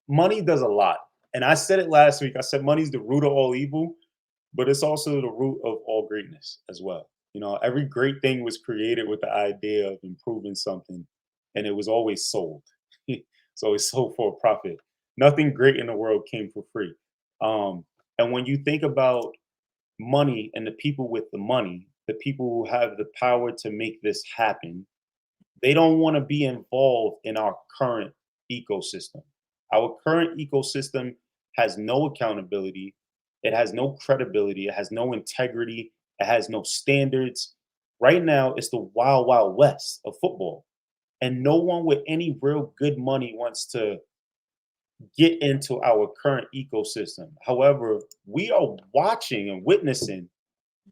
A: money does a lot. And I said it last week. I said money's the root of all evil, but it's also the root of all greatness as well. Every great thing was created with the idea of improving something, and it was always sold. It's always sold for a profit. Nothing great in the world came for free. And when you think about money and the people with the money, the people who have the power to make this happen, they don't want to be involved in our current ecosystem. Our current ecosystem has no accountability, it has no credibility, it has no integrity, it has no standards. Right now, it's the wild, wild west of football. And no one with any real good money wants to get into our current ecosystem. However, we are watching and witnessing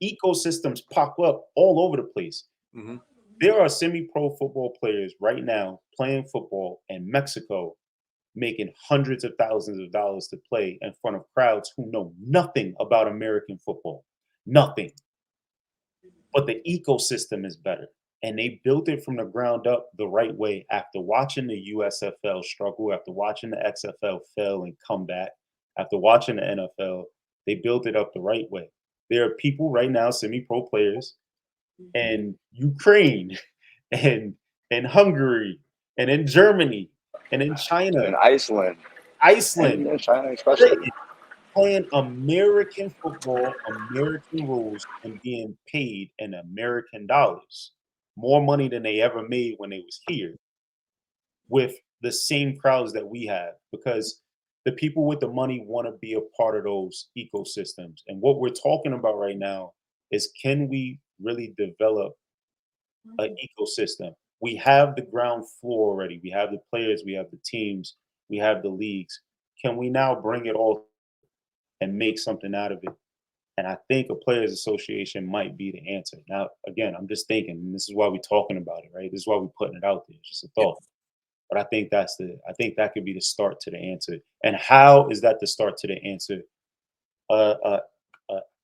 A: ecosystems pop up all over the place.
B: Mm-hmm.
A: There are semi-pro football players right now playing football in Mexico, making hundreds of thousands of dollars to play in front of crowds who know nothing about American football. Nothing. But the ecosystem is better. And they built it from the ground up the right way after watching the USFL struggle, after watching the XFL fail and come back, after watching the NFL. They built it up the right way. There are people right now, semi-pro players, in Ukraine and in Hungary and in Germany and in China,
C: In Iceland
A: Iceland,
C: and China especially.
A: Britain, playing American football, American rules, and being paid in American dollars. More money than they ever made when they was here, with the same crowds that we have, because the people with the money want to be a part of those ecosystems. And what we're talking about right now is, can we really develop an ecosystem? We have the ground floor already. We have the players, we have the teams, we have the leagues. Can we now bring it all and make something out of it? And I think a players association might be the answer. Now, again, I'm just thinking, and this is why we're talking about it, right? This is why we're putting it out there. It's just a
B: Yeah.
A: thought. But I think that could be the start to the answer. And how is that the start to the answer? Uh, uh,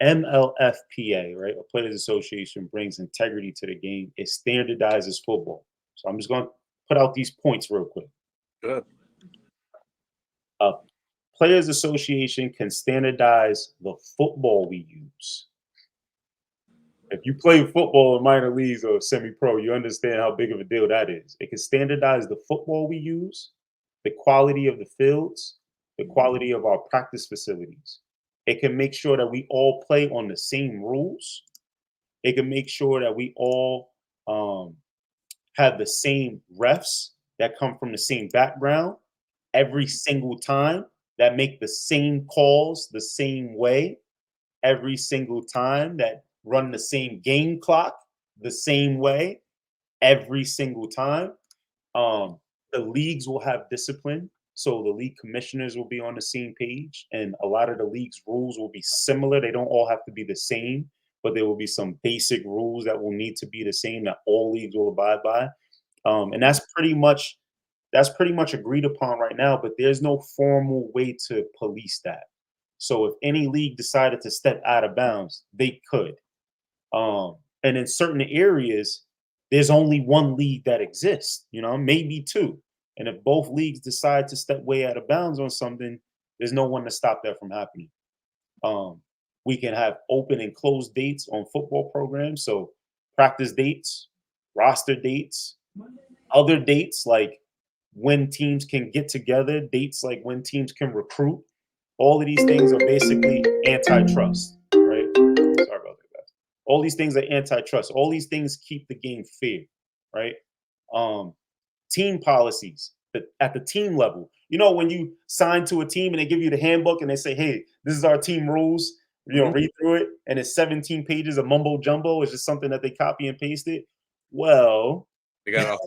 A: MLFPA, right? A players association brings integrity to the game. It standardizes football. So I'm just going to put out these points real quick.
B: Good.
A: A players association can standardize the football we use. If you play football in minor leagues or semi-pro, you understand how big of a deal that is. It can standardize the football we use, the quality of the fields, the quality of our practice facilities. It can make sure that we all play on the same rules. It can make sure that we all have the same refs that come from the same background every single time, that make the same calls the same way every single time, that run the same game clock the same way every single time. The leagues will have discipline, so the league commissioners will be on the same page, and a lot of the league's rules will be similar. They don't all have to be the same, but there will be some basic rules that will need to be the same that all leagues will abide by. And that's pretty much agreed upon right now, but there's no formal way to police that. So if any league decided to step out of bounds, they could. And in certain areas, there's only one league that exists, maybe two. And if both leagues decide to step way out of bounds on something, there's no one to stop that from happening. We can have open and closed dates on football programs. So practice dates, roster dates, other dates like when teams can get together, dates like when teams can recruit. All of these things are basically antitrust, right? Sorry about that, guys. All these things are antitrust. All these things keep the game fair, right? Um, Team policies at the team level. When you sign to a team and they give you the handbook and they say, "Hey, this is our team rules." Read through it, and it's 17 pages of mumbo jumbo. It's just something that they copy and pasted. Well,
B: They got off.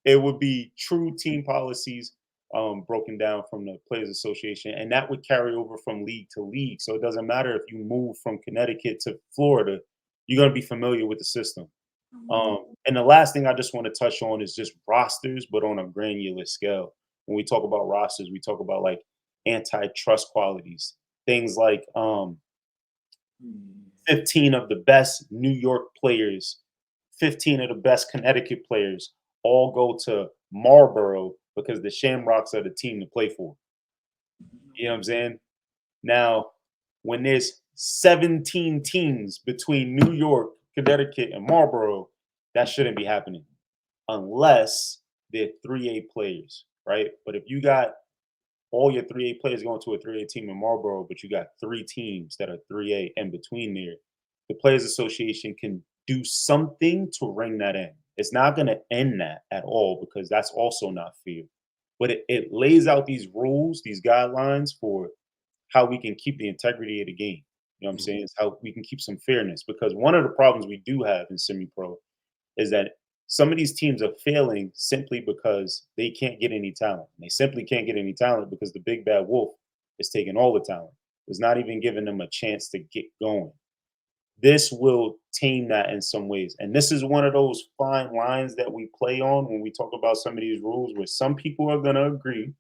A: it would be true team policies broken down from the Players Association, and that would carry over from league to league. So it doesn't matter if you move from Connecticut to Florida, you're going to be familiar with the system. And the last thing I just want to touch on is just rosters, but on a granular scale. When we talk about rosters, we talk about like antitrust qualities, things like 15 of the best New York players, 15 of the best Connecticut players all go to Marlboro because the Shamrocks are the team to play for. You know what I'm saying? Now, when there's 17 teams between New York, Connecticut, and Marlboro, that shouldn't be happening unless they're 3A players, right? But if you got all your 3A players going to a 3A team in Marlboro, but you got 3 teams that are 3A in between there, the Players Association can do something to ring that in. It's not going to end that at all because that's also not fair. But it lays out these rules, these guidelines for how we can keep the integrity of the game. You know what I'm saying? It's how we can keep some fairness because one of the problems we do have in semi-pro is that some of these teams are failing simply because they can't get any talent. They simply can't get any talent because the big bad wolf is taking all the talent. It's not even giving them a chance to get going. This will tame that in some ways. And this is one of those fine lines that we play on when we talk about some of these rules where some people are going to agree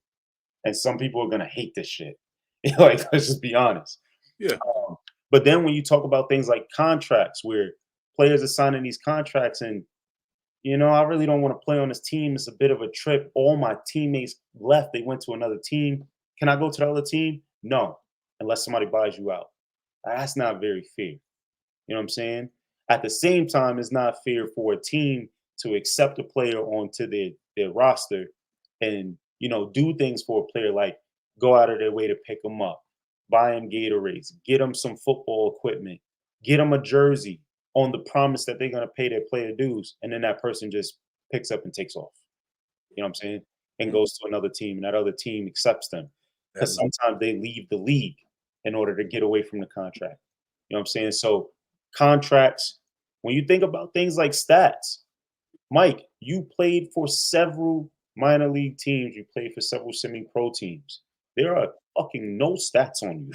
A: and some people are going to hate this shit. Like, let's just be honest.
B: Yeah.
A: But then when you talk about things like contracts where players are signing these contracts and I really don't want to play on this team. It's a bit of a trip. All my teammates left. They went to another team. Can I go to the other team? No, unless somebody buys you out. That's not very fair. You know what I'm saying? At the same time, it's not fair for a team to accept a player onto their roster and, do things for a player like go out of their way to pick them up, buy them Gatorades, get them some football equipment, get them a jersey on the promise that they're going to pay their player dues. And then that person just picks up and takes off. You know what I'm saying? And goes to another team and that other team accepts them because sometimes they leave the league in order to get away from the contract. You know what I'm saying? So contracts, when you think about things like stats, Mike, you played for several minor league teams. You played for several semi-pro teams. There are fucking no stats on you.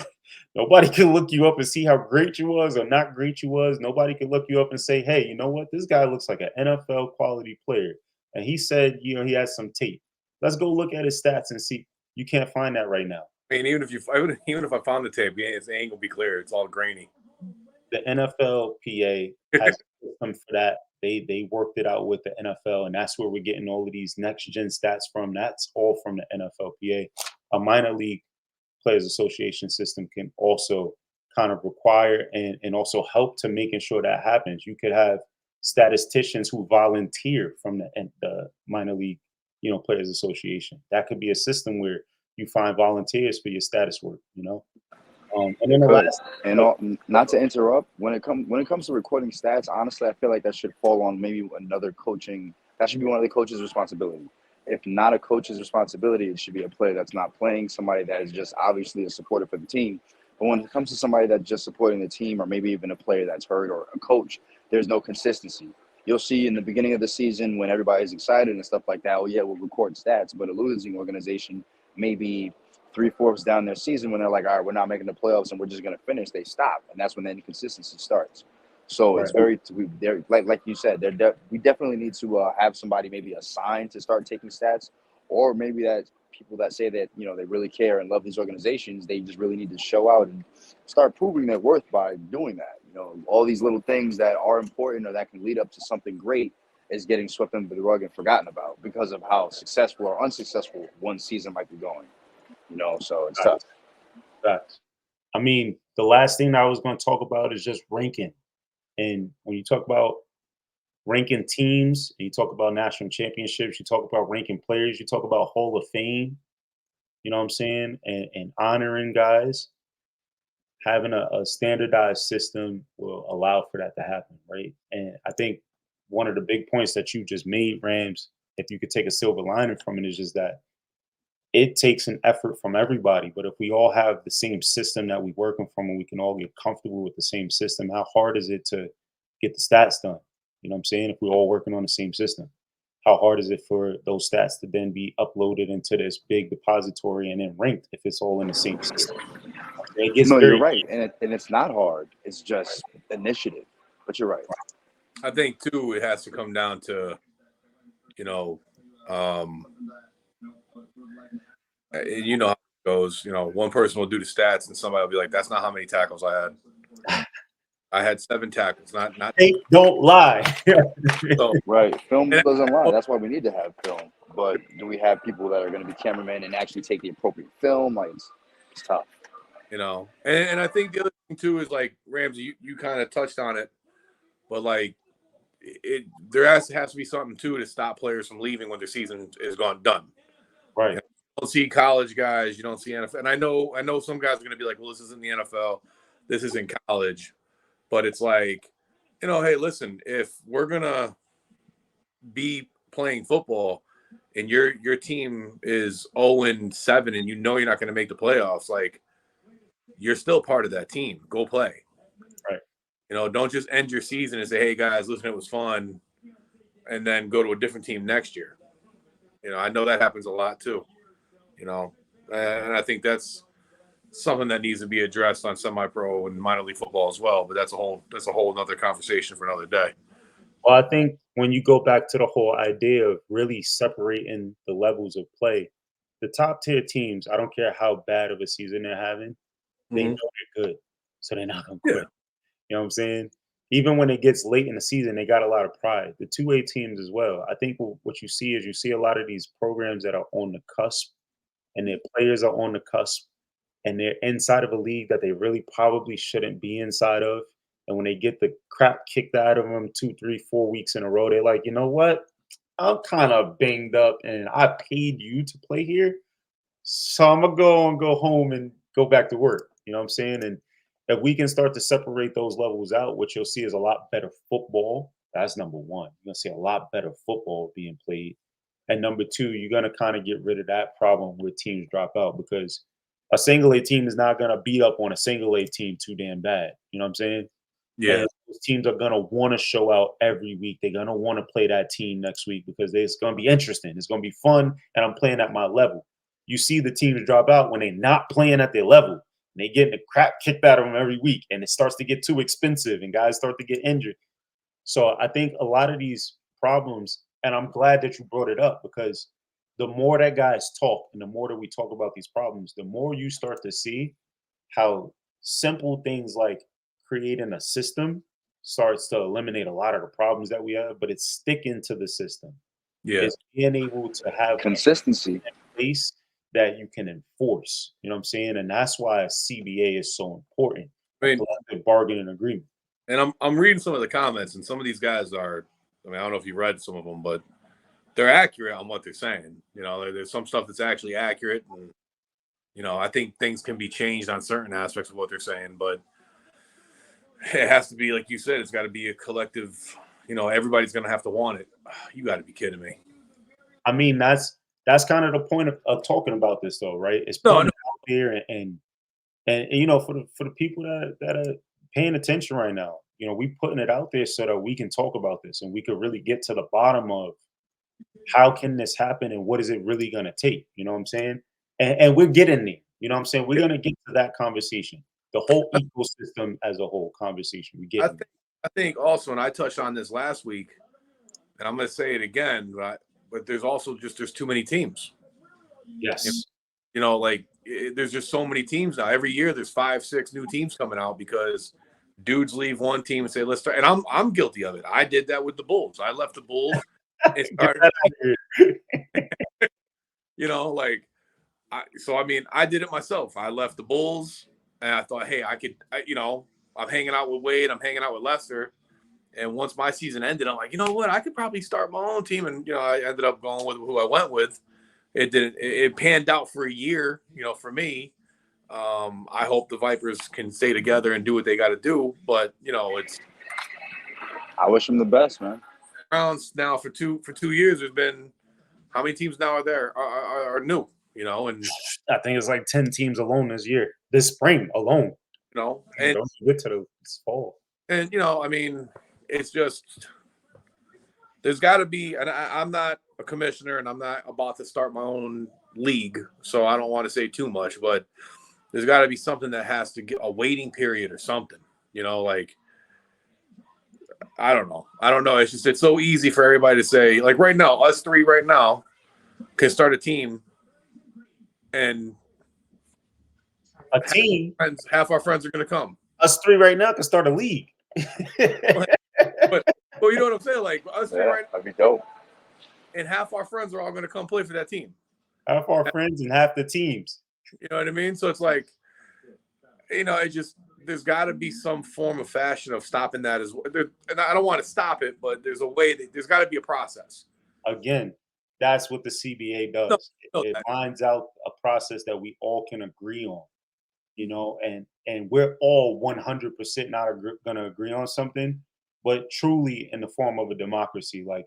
A: Nobody can look you up and see how great you was or not great you was. Nobody can look you up and say, hey, you know what? This guy looks like an NFL quality player. And he said, he has some tape. Let's go look at his stats and see. You can't find that right now.
B: I mean, even if I found the tape, yeah, it ain't gonna be clear. It's all grainy.
A: The NFLPA has a system for that. They worked it out with the NFL, and that's where we're getting all of these next gen stats from. That's all from the NFLPA. A minor league Players Association system can also kind of require and also help to making sure that happens. You could have statisticians who volunteer from the minor league, Players Association. That could be a system where you find volunteers for your status work. And then the last,
C: not to interrupt, when it comes to recording stats, honestly, I feel like that should fall on maybe another coaching. That should be one of the coach's responsibility. If not a coach's responsibility, it should be a player that's not playing, somebody that is just obviously a supporter for the team. But when it comes to somebody that's just supporting the team, or maybe even a player that's hurt or a coach, there's no consistency. You'll see in the beginning of the season when everybody's excited and stuff like that, oh yeah, we'll record stats, but a losing organization maybe 3/4 down their season when they're like, all right, we're not making the playoffs and we're just going to finish, they stop. And that's when the inconsistency starts. So it's very, like you said, we definitely need to have somebody maybe assigned to start taking stats, or maybe that people that say that, they really care and love these organizations, they just really need to show out and start proving their worth by doing that. All these little things that are important or that can lead up to something great is getting swept under the rug and forgotten about because of how successful or unsuccessful one season might be going. So it's tough.
A: Facts. I mean, the last thing that I was going to talk about is just ranking. And when you talk about ranking teams, and you talk about national championships, you talk about ranking players, you talk about Hall of Fame, you know what I'm saying? And honoring guys, having a standardized system will allow for that to happen, right? And I think one of the big points that you just made, Rams, if you could take a silver lining from it, is just that it takes an effort from everybody. But if we all have the same system that we're working from and we can all get comfortable with the same system, how hard is it to get the stats done? You know what I'm saying? If we're all working on the same system, how hard is it for those stats to then be uploaded into this big depository and then ranked if it's all in the same system? It gets
C: No, you're
A: very
C: right, and it's not hard. It's just initiative. But you're right.
B: I think too, it has to come down to, you know, um, you know how it goes. You know, one person will do the stats, and somebody will be like, "That's not how many tackles I had. I had 7 tackles, not."
A: They don't lie.
B: So,
C: Right. Film
B: and,
C: doesn't lie. That's why we need to have film. But do we have people that are going to be cameramen and actually take the appropriate film? Like, it's tough.
B: you know, and I think the other thing too is like Ramsey, you kind of touched on it, but like there has to be something too to stop players from leaving when their season is done.
A: Right.
B: You don't see college guys, you don't see NFL, and I know some guys are going to be like, well, this isn't the NFL, this is in college, but it's like, you know, hey, listen, if we're gonna be playing football and your team is 0-7 and you know you're not going to make the playoffs, like you're still part of that team. Go play.
A: Right.
B: You know, don't just end your season and say, hey guys, listen, it was fun, and then go to a different team next year. You know, I know that happens a lot too. You know, and I think that's something that needs to be addressed on semi-pro and minor league football as well. But that's a whole another conversation for another day.
A: Well, I think when you go back to the whole idea of really separating the levels of play, the top tier teams, I don't care how bad of a season they're having, they know they're good. So they're not going to
B: Yeah.
A: quit. You know what I'm saying? Even when it gets late in the season, they got a lot of pride. The 2A teams as well. I think what you see is you see a lot of these programs that are on the cusp and their players are on the cusp and they're inside of a league that they really probably shouldn't be inside of. And when they get the crap kicked out of them 2, 3, 4 weeks in a row, they're like, you know what? I'm kind of banged up and I paid you to play here. So I'm gonna go home and go back to work. You know what I'm saying? And if we can start to separate those levels out, what you'll see is a lot better football. That's number one. You're gonna see a lot better football being played. And number two, you're gonna kind of get rid of that problem where teams drop out because a single A team is not gonna beat up on a single A team too damn bad. You know what I'm saying?
B: Yeah.
A: And those teams are gonna want to show out every week. They're gonna want to play that team next week because it's gonna be interesting. It's gonna be fun, and I'm playing at my level. You see the teams drop out when they're not playing at their level. And they getting the crap kicked out of them every week, and it starts to get too expensive, and guys start to get injured. So I think a lot of these problems, and I'm glad that you brought it up because the more that guys talk and the more that we talk about these problems, the more you start to see how simple things like creating a system starts to eliminate a lot of the problems that we have, but it's sticking to the system.
B: Yeah.
A: It's being able to have
C: Consistency.
A: a place that you can enforce. You know what I'm saying? And that's why a CBA is so important.
B: I mean,
A: Collective bargaining agreement.
B: and I'm reading some of the comments, and some of these guys are. I mean, I don't know if you read some of them, but they're accurate on what they're saying. You know, there's some stuff that's actually accurate, and you know, I think things can be changed on certain aspects of what they're saying, but it has to be, like you said, it's got to be a collective. You know, everybody's going to have to want it. You got to be kidding me.
A: I mean, that's kind of the point of talking about this, though, right? It's
B: No,
A: putting
B: no.
A: it out there, and you know, for the people that are paying attention right now, you know, we putting it out there so that we can talk about this and we could really get to the bottom of how can this happen and what is it really going to take. You know what I'm saying? And we're getting there. You know what I'm saying? We're going to get to that conversation, the whole ecosystem as a whole conversation. We get.
B: I think also, and I touched on this last week, and I'm going to say it again, but there's also there's too many teams.
A: Yes.
B: You know, like there's just so many teams now. Every year there's 5, 6 new teams coming out because dudes leave one team and say, let's start. And I'm guilty of it. I did that with the Bulls. I left the Bulls and started, you know, like, I mean, I did it myself. I left the Bulls And I thought, hey, I'm hanging out with Wade, I'm hanging out with Lester. And once my season ended, I'm like, you know what? I could probably start my own team. And, I ended up going with who I went with. It panned out for a year, for me. I hope the Vipers can stay together and do what they got to do. But, it's
C: I wish him the best, man.
B: rounds now for 2 years. There's been how many teams now are new, and
A: I think it's like 10 teams alone this spring alone.
B: and
A: Don't get to this fall.
B: And I mean, it's just there's got to be, and I'm not a commissioner, and I'm not about to start my own league, so I don't want to say too much, but there's got to be something that has to get a waiting period or something. Like I don't know. It's so easy for everybody to say, like right now, us three right now can start a team, and half our friends are going to come.
A: Us three right now can start a league.
B: but you know what I'm saying? Like us three right now,
C: that'd be dope.
B: And half our friends are all going to come play for that team. Half
A: our friends and half the teams.
B: You know what I mean? So it's like, there's got to be some form of fashion of stopping that as well. And I don't want to stop it, but there's a way there's got to be a process.
A: Again, that's what the CBA does. It finds out a process that we all can agree on, and we're all 100% not going to agree on something, but truly in the form of a democracy. Like,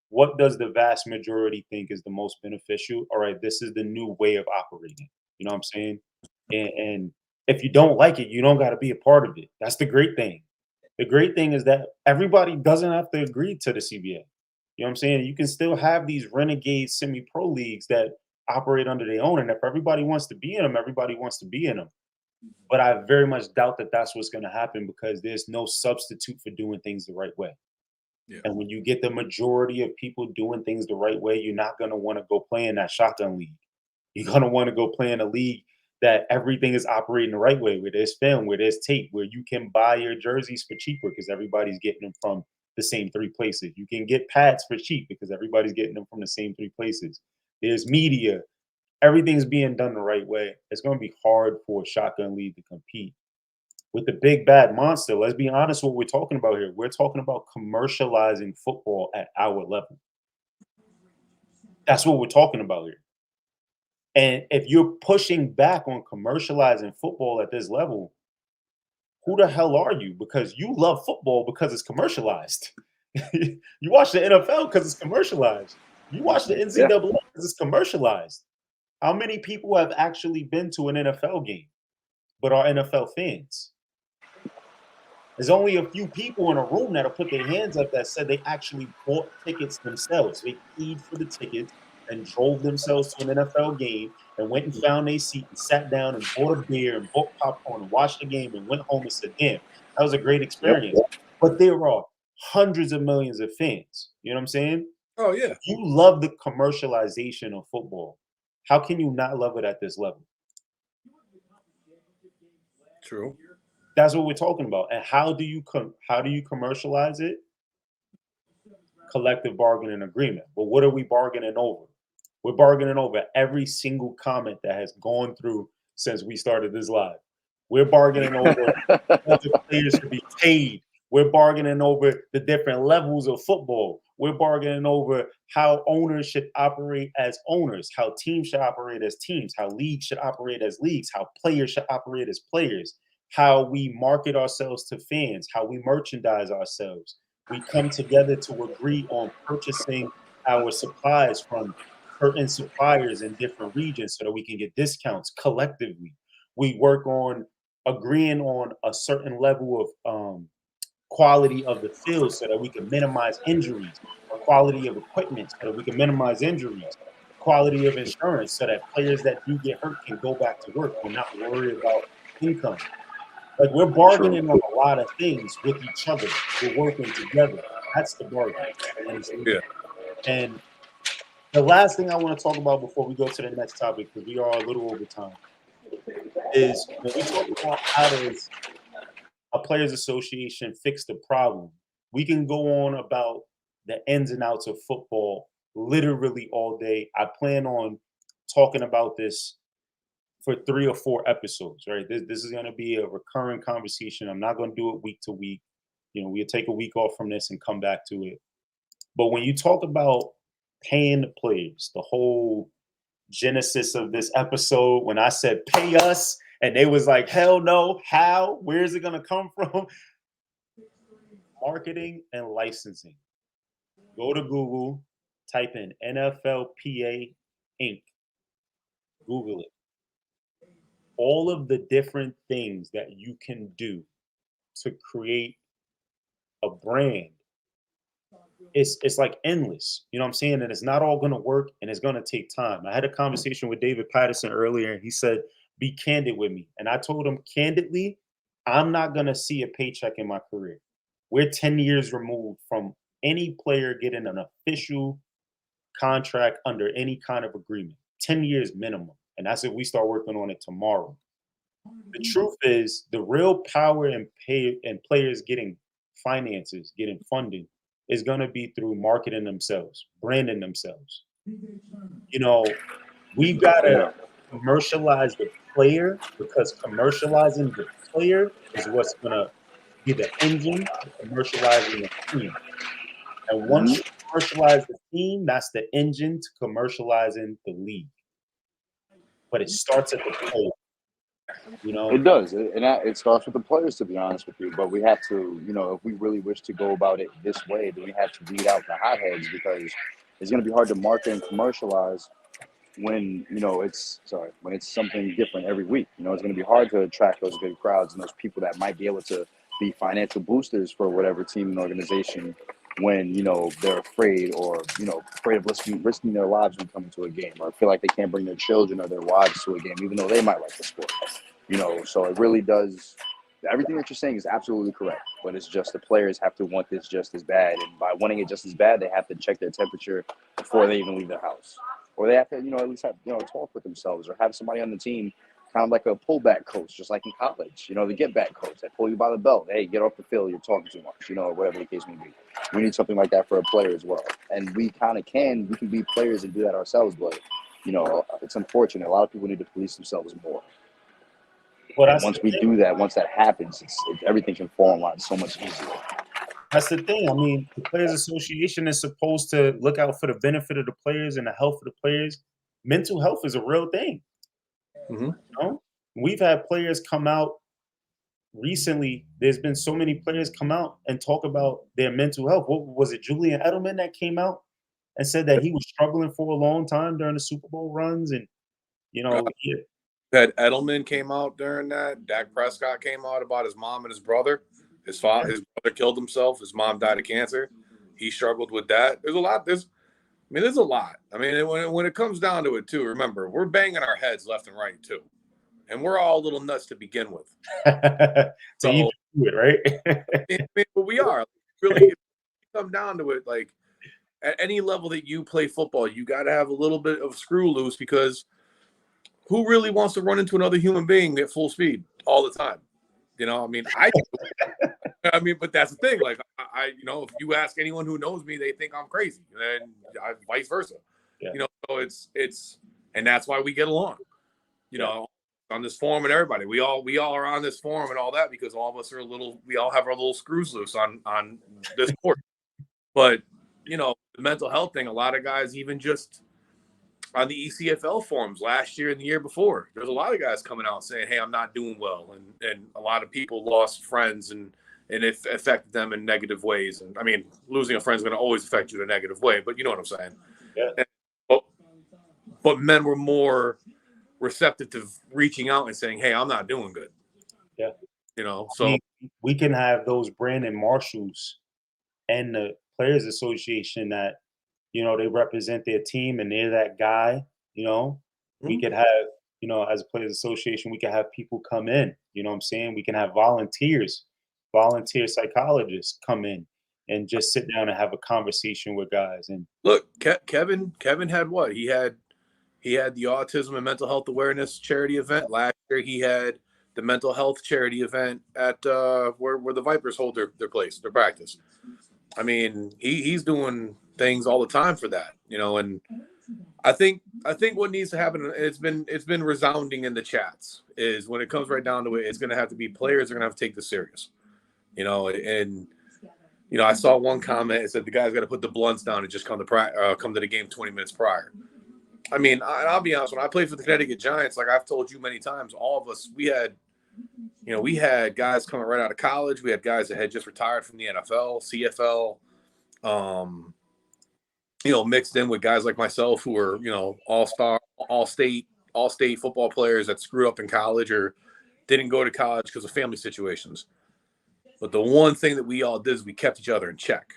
A: what does the vast majority think is the most beneficial? All right, this is the new way of operating. You know what I'm saying? And if you don't like it, you don't got to be a part of it. That's the great thing. The great thing is that everybody doesn't have to agree to the CBA. You know what I'm saying? You can still have these renegade semi-pro leagues that operate under their own. And if everybody wants to be in them, everybody wants to be in them. But I very much doubt that that's what's going to happen, because there's no substitute for doing things the right way.
B: Yeah.
A: And when you get the majority of people doing things the right way, you're not going to want to go play in that shotgun league. You're going to want to go play in a league that everything is operating the right way, where there's film, where there's tape, where you can buy your jerseys for cheaper because everybody's getting them from the same three places. You can get pads for cheap because everybody's getting them from the same three places. There's media. Everything's being done the right way. It's going to be hard for a shotgun league to compete with the big bad monster. Let's be honest what we're talking about here. We're talking about commercializing football at our level. That's what we're talking about here. And if you're pushing back on commercializing football at this level, who the hell are you? Because you love football because it's commercialized. You watch the NFL because it's commercialized. You watch the NCAA because it's commercialized. How many people have actually been to an NFL game but are NFL fans? There's only a few people in a room that'll put their hands up that said they actually bought tickets themselves. They paid for the tickets and drove themselves to an NFL game and went and found a seat and sat down and bought a beer and bought popcorn and watched the game and went home and said, damn, that was a great experience. Yep. But there are hundreds of millions of fans. You know what I'm saying?
B: Oh, yeah.
A: If you love the commercialization of football, how can you not love it at this level?
B: True.
A: That's what we're talking about. And how do you commercialize it? Collective bargaining agreement. But what are we bargaining over? We're bargaining over every single comment that has gone through since we started this live. We're bargaining over what the players should be paid. We're bargaining over the different levels of football. We're bargaining over how owners should operate as owners, how teams should operate as teams, how leagues should operate as leagues, how players should operate as players, how we market ourselves to fans, how we merchandise ourselves. We come together to agree on purchasing our supplies from certain suppliers in different regions so that we can get discounts collectively. We work on agreeing on a certain level of quality of the field so that we can minimize injuries, or quality of equipment so that we can minimize injuries, quality of insurance so that players that do get hurt can go back to work. We're not worried about income. Like, we're bargaining on a lot of things with each other. We're working together. That's the bargain.
B: Yeah.
A: And the last thing I want to talk about before we go to the next topic, because we are a little over time, is when we talk about how does a players association fix the problem, we can go on about the ins and outs of football literally all day. I plan on talking about this for 3 or 4 episodes, right? This is going to be a recurring conversation. I'm not going to do it week to week. We'll take a week off from this and come back to it. But when you talk about paying the players, the whole genesis of this episode, when I said pay us, and they was like, hell no, how? Where is it going to come from? Marketing and licensing. Go to Google, type in NFLPA Inc. Google it. All of the different things that you can do to create a brand, it's like endless. You know what I'm saying? And it's not all going to work, and it's going to take time. I had a conversation with David Patterson earlier, and he said, be candid with me. And I told him candidly, I'm not going to see a paycheck in my career. We're 10 years removed from any player getting an official contract under any kind of agreement. 10 years minimum. And that's if we start working on it tomorrow. The truth is, the real power in players getting finances, getting funding, is going to be through marketing themselves, branding themselves. We've got to commercialize the player, because commercializing the player is what's going to be the engine to commercializing the team. And once you commercialize the team, that's the engine to commercializing the league. But it starts at the player.
C: It does, it starts with the players, to be honest with you. But we have to, if we really wish to go about it this way, then we have to weed out the hotheads, because it's going to be hard to market and commercialize when when it's something different every week. It's going to be hard to attract those good crowds and those people that might be able to be financial boosters for whatever team and organization when they're afraid, or afraid of risking their lives when coming to a game, or feel like they can't bring their children or their wives to a game even though they might like the sport. So it really does. Everything that you're saying is absolutely correct, but it's just the players have to want this just as bad, and by wanting it just as bad, they have to check their temperature before they even leave their house, or they have to at least have talk with themselves, or have somebody on the team, kind of like a pullback coach, just like in college, the get back coach that pull you by the belt. Hey, get off the field, you're talking too much, or whatever the case may be. We need something like that for a player as well, and we can be players and do that ourselves, but it's unfortunate. A lot of people need to police themselves more.
A: Well,
C: and once we do that, once that happens, everything can fall in line so much easier.
A: That's the thing. I mean, the Players Association is supposed to look out for the benefit of the players and the health of the players. Mental health is a real thing. We've had players come out recently. There's been so many players come out and talk about their mental health. What was it, Julian Edelman, that came out and said that he was struggling for a long time during the Super Bowl runs? And
B: that Edelman came out during that. Dak Prescott came out about his mom and his brother. His brother killed himself. His mom died of cancer. He struggled with that. There's a lot. There's a lot. I mean, when it comes down to it, too, remember, we're banging our heads left and right, too. And we're all a little nuts to begin with.
A: So you do it, right?
B: But we are. Really, if you come down to it, like, at any level that you play football, you got to have a little bit of screw loose, because who really wants to run into another human being at full speed all the time? But that's the thing. Like, if you ask anyone who knows me, they think I'm crazy, and vice versa.
A: Yeah.
B: So it's and that's why we get along. On this forum, and everybody, we all are on this forum and all that, because all of us are we all have our little screws loose on this court. But the mental health thing, a lot of guys, even just on the ECFL forums last year and the year before, there's a lot of guys coming out saying, hey, I'm not doing well. And a lot of people lost friends, and it affected them in negative ways. And I mean, losing a friend is going to always affect you in a negative way, but you know what I'm saying?
A: Yeah.
B: But men were more receptive to reaching out and saying, hey, I'm not doing good.
A: Yeah.
B: So
A: we can have those Brandon Marshalls and the Players Association that, they represent their team and they're that guy. We could have, as a Players Association, we could have people come in, you know what I'm saying? We can have volunteer psychologists come in and just sit down and have a conversation with guys. And
B: look, Kevin had what? He had the Autism and Mental Health Awareness charity event. Last year he had the mental health charity event at where the Vipers hold their practice. I mean, he's doing things all the time for that, and I think what needs to happen, and it's been resounding in the chats, is when it comes right down to it, it's going to have to be players are going to have to take this serious, and I saw one comment. It said the guy's got to put the blunts down and just come to the game 20 minutes prior. I mean, I'll be honest. When I played for the Connecticut Giants, like I've told you many times, all of us, we had guys coming right out of college. We had guys that had just retired from the NFL, CFL, mixed in with guys like myself who were, all-star, all-state football players that screwed up in college or didn't go to college because of family situations. But the one thing that we all did is we kept each other in check.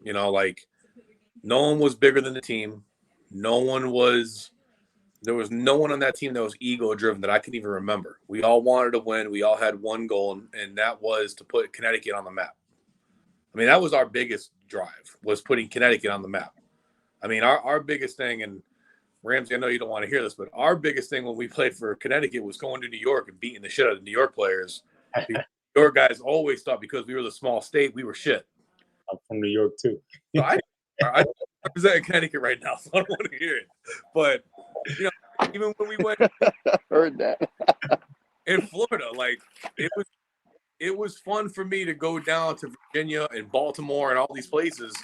B: Like no one was bigger than the team. There was no one on that team that was ego driven that I can even remember. We all wanted to win. We all had one goal, and that was to put Connecticut on the map. I mean, that was our biggest drive, was putting Connecticut on the map. I mean, our biggest thing, and Ramsey, I know you don't want to hear this, but our biggest thing when we played for Connecticut was going to New York and beating the shit out of the New York players. New York guys always thought because we were the small state, we were shit.
A: I'm from New York too.
B: So I represent Connecticut right now, so I don't want to hear it. But even when we went
C: heard that
B: in Florida, like it was fun for me to go down to Virginia and Baltimore and all these places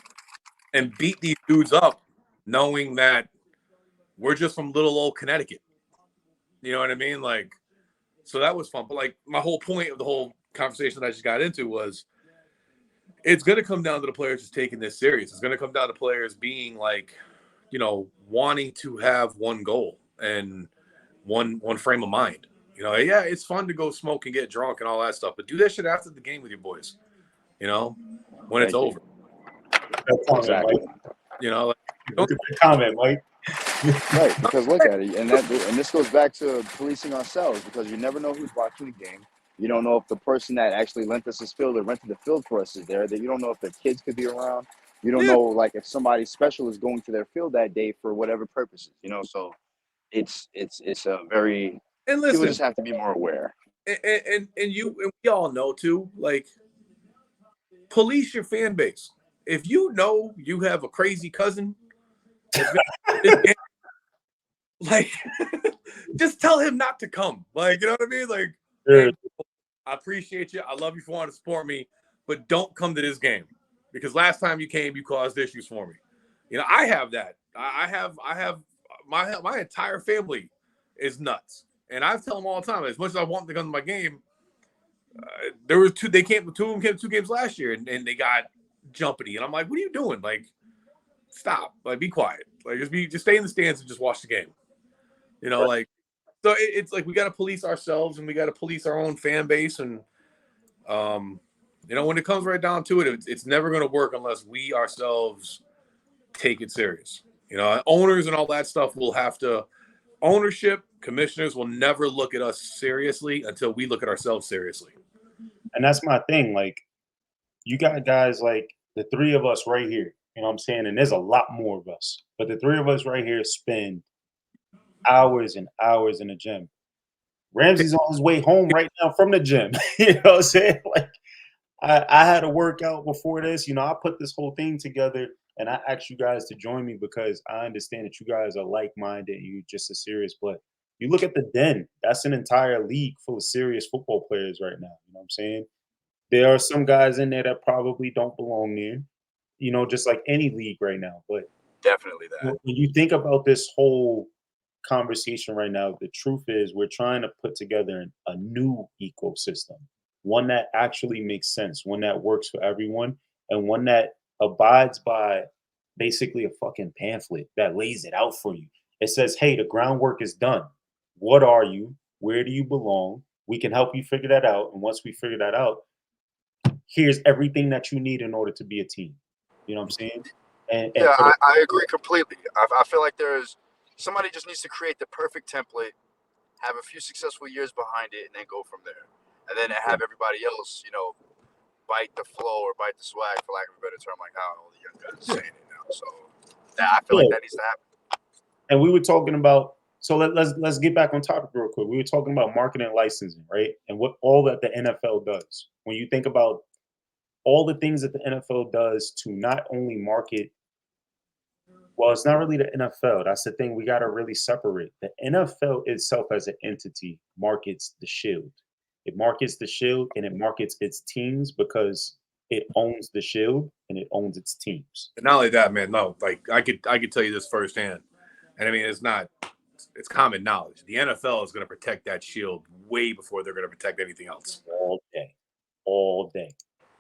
B: and beat these dudes up, knowing that we're just from little old Connecticut. You know what I mean? Like, so that was fun. But like my whole point of the whole conversation that I just got into was it's going to come down to the players just taking this serious. It's going to come down to players being like, wanting to have one goal and one frame of mind. Yeah, it's fun to go smoke and get drunk and all that stuff, but do that shit after the game with your boys, when it's over.
C: Exactly.
A: Look at the comment, Mike.
C: Right, because look at it, and this goes back to policing ourselves, because you never know who's watching the game. You don't know if the person that actually lent us his field or rented the field for us is there. That you don't know if their kids could be around. You don't know, like, if somebody special is going to their field that day for whatever purposes. So it's a very,
B: and listen,
C: people just have to be more aware.
B: And we all know too, like, police your fan base. If you know you have a crazy cousin, like, just tell him not to come. Like, you know what I mean? Like, hey, I appreciate you. I love you for wanting to support me, but don't come to this game because last time you came, you caused issues for me. I have that. I have my entire family is nuts, and I tell them all the time. As much as I want them to come to my game, there was two. Two of them came to 2 games last year, and they got jumpity, and I'm like, "What are you doing? Like, stop! Like, be quiet! Like, just stay in the stands and just watch the game." Like, so it's like we got to police ourselves and we got to police our own fan base, and when it comes right down to it, it's never going to work unless we ourselves take it serious. Owners and all that stuff will have to. Ownership, commissioners will never look at us seriously until we look at ourselves seriously.
A: And that's my thing. Like, you got guys like the 3 of us right here. You know what I'm saying? And there's a lot more of us. But the 3 of us right here spend hours and hours in the gym. Ramsey's on his way home right now from the gym. You know what I'm saying? Like, I had a workout before this. I put this whole thing together, and I asked you guys to join me because I understand that you guys are like-minded and you're just as serious. But you look at the Den, that's an entire league full of serious football players right now. You know what I'm saying? There are some guys in there that probably don't belong there, just like any league right now. But
C: Definitely that.
A: when you think about this whole conversation right now, the truth is we're trying to put together a new ecosystem, one that actually makes sense, one that works for everyone, and one that abides by basically a fucking pamphlet that lays it out for you. It says, hey, the groundwork is done. What are you? Where do you belong? We can help you figure that out. And once we figure that out, here's everything that you need in order to be a team. You know what I'm saying? And
C: yeah, I agree completely. I feel like somebody just needs to create the perfect template, have a few successful years behind it, and then go from there. And then have everybody else, bite the flow or bite the swag, for lack of a better term, like how all the young guys are saying it now. So I feel like that needs to happen.
A: And we were talking about, so let's get back on topic real quick. We were talking about marketing and licensing, right? And what all that the NFL does. When you think about all the things that the NFL does to not only market Well, it's not really the NFL. That's the thing we got to really separate. The NFL itself as an entity markets the Shield. It markets the Shield and it markets its teams because it owns the Shield and it owns its teams.
B: And not only that, man. No, like I could tell you this firsthand, and I mean it's common knowledge. The NFL is going to protect that Shield way before they're going to protect anything else.
A: All day. All day.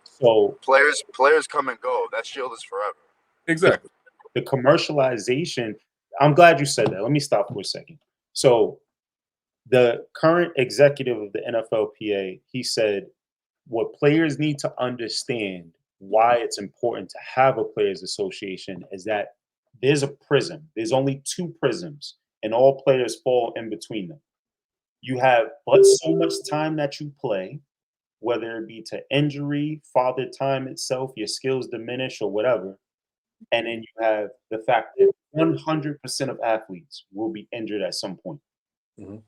A: So
C: Players come and go. That shield is forever.
B: Exactly.
A: the commercialization, I'm glad you said that. Let me stop for a second. So the current executive of the NFLPA, he said what players need to understand why it's important to have a players association is that there's a prism. There's only two prisms, and all players fall in between them. You have but so much time that you play, whether it be to injury, father time itself, your skills diminish, or whatever. And then you have the fact that 100% of athletes will be injured at some point.
B: Mhm.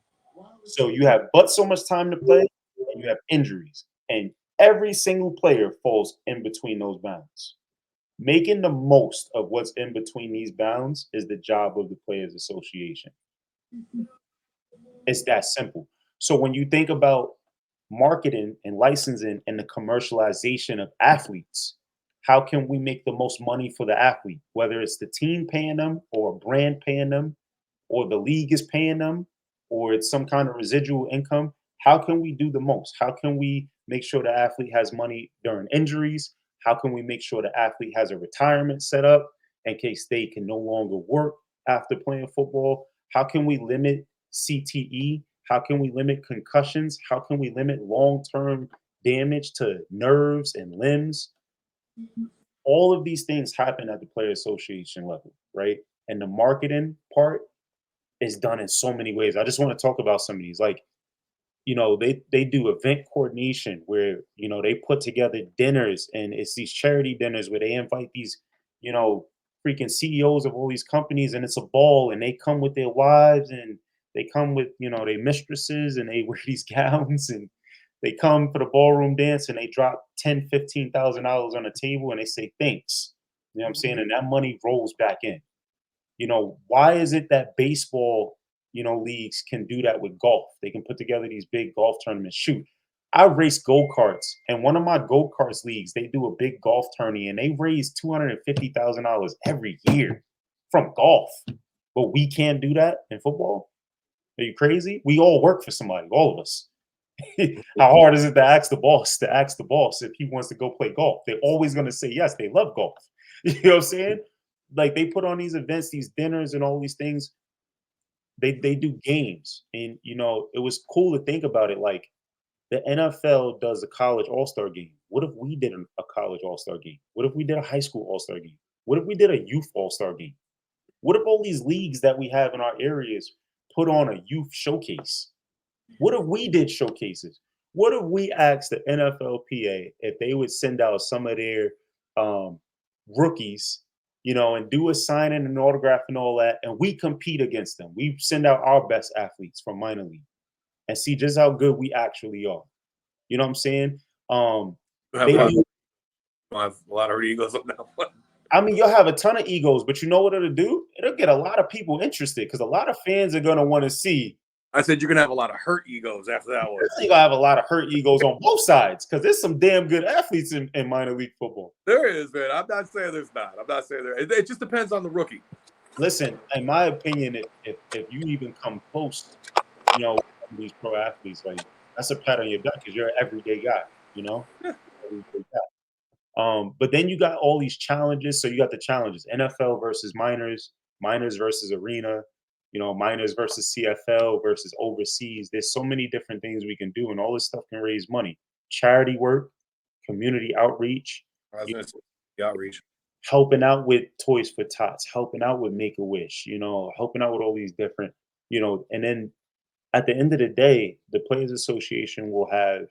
A: So you have but so much time to play, and you have injuries. And every single player falls in between those bounds. Making the most of what's in between these bounds is the job of the Players Association. It's that simple. So when you think about marketing and licensing and the commercialization of athletes, how can we make the most money for the athlete? Whether it's the team paying them or a brand paying them or the league is paying them or it's some kind of residual income, how can we do the most? How can we make sure the athlete has money during injuries? How can we make sure the athlete has a retirement set up in case they can no longer work after playing football? How can we limit CTE? How can we limit concussions? How can we limit long-term damage to nerves and limbs? All of these things happen at the player association level, right? And the marketing part is done in so many ways. I just want to talk about some of these. Like, they do event coordination where, they put together dinners and it's these charity dinners where they invite these, you know, freaking CEOs of all these companies and it's a ball and they come with their wives and they come with, their mistresses and they wear these gowns and they come for the ballroom dance and they drop $10,000, $15,000 on the table and they say thanks. You know what I'm saying? And that money rolls back in. Why is it that baseball, leagues can do that with golf? They can put together these big golf tournaments. Shoot, I race go-karts, and one of my go-karts leagues, they do a big golf tourney, and they raise $250,000 every year from golf. But we can't do that in football? Are you crazy? We all work for somebody, all of us. How hard is it to ask the boss if he wants to go play golf? They're always going to say yes. They love golf. You know what I'm saying? Like they put on these events, these dinners, and all these things. They do games, and it was cool to think about it. Like the NFL does a college All Star game. What if we did a college All Star game? What if we did a high school All Star game? What if we did a youth All Star game? What if all these leagues that we have in our areas put on a youth showcase? What if we did showcases? What if we asked the NFLPA if they would send out some of their um, rookies, and do a signing and autograph and all that, and we compete against them? We send out our best athletes from minor league and see just how good we actually are. You know what I'm saying? They do.
B: I have a lot of egos on that one.
A: I mean, you'll have a ton of egos, but you know what it'll do? It'll get a lot of people interested because a lot of fans are gonna want to see.
B: I said you're gonna have a lot of hurt egos after that one.
A: You're gonna have a lot of hurt egos on both sides because there's some damn good athletes in minor league football.
B: There is, man. I'm not saying there's not. I'm not saying there. It just depends on the rookie.
A: Listen, in my opinion, if you even come close, these pro athletes, like that's a pat on your back because you're an everyday guy, Everyday guy. But then you got all these challenges. So you got the challenges: NFL versus minors, minors versus arena, minors versus CFL versus overseas. There's so many different things we can do, and all this stuff can raise money. Charity work, community outreach,
B: I was gonna say the outreach.
A: helping out with Toys for Tots, helping out with Make a Wish, helping out with all these different, and then at the end of the day, the Players Association will have,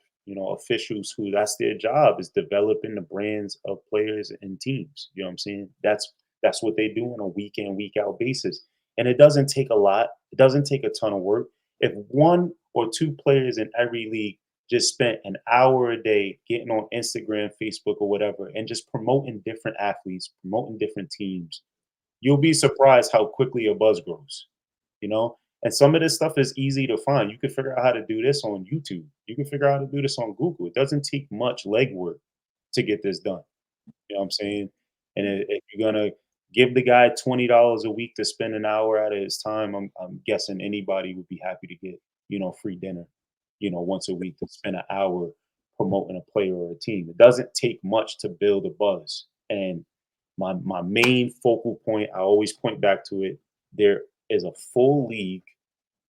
A: officials who that's their job is developing the brands of players and teams. You know what I'm saying? That's what they do on a week in, week out basis. And it doesn't take a lot. It doesn't take a ton of work. If one or two players in every league just spent an hour a day getting on Instagram, Facebook, or whatever, and just promoting different athletes, promoting different teams, you'll be surprised how quickly a buzz grows, you know? And some of this stuff is easy to find. You can figure out how to do this on YouTube. You can figure out how to do this on Google. It doesn't take much legwork to get this done. You know what I'm saying? And if you're gonna give the guy $20 a week to spend an hour out of his time, I'm guessing anybody would be happy to get, free dinner, once a week to spend an hour promoting a player or a team. It doesn't take much to build a buzz. And my main focal point, I always point back to it. There is a full league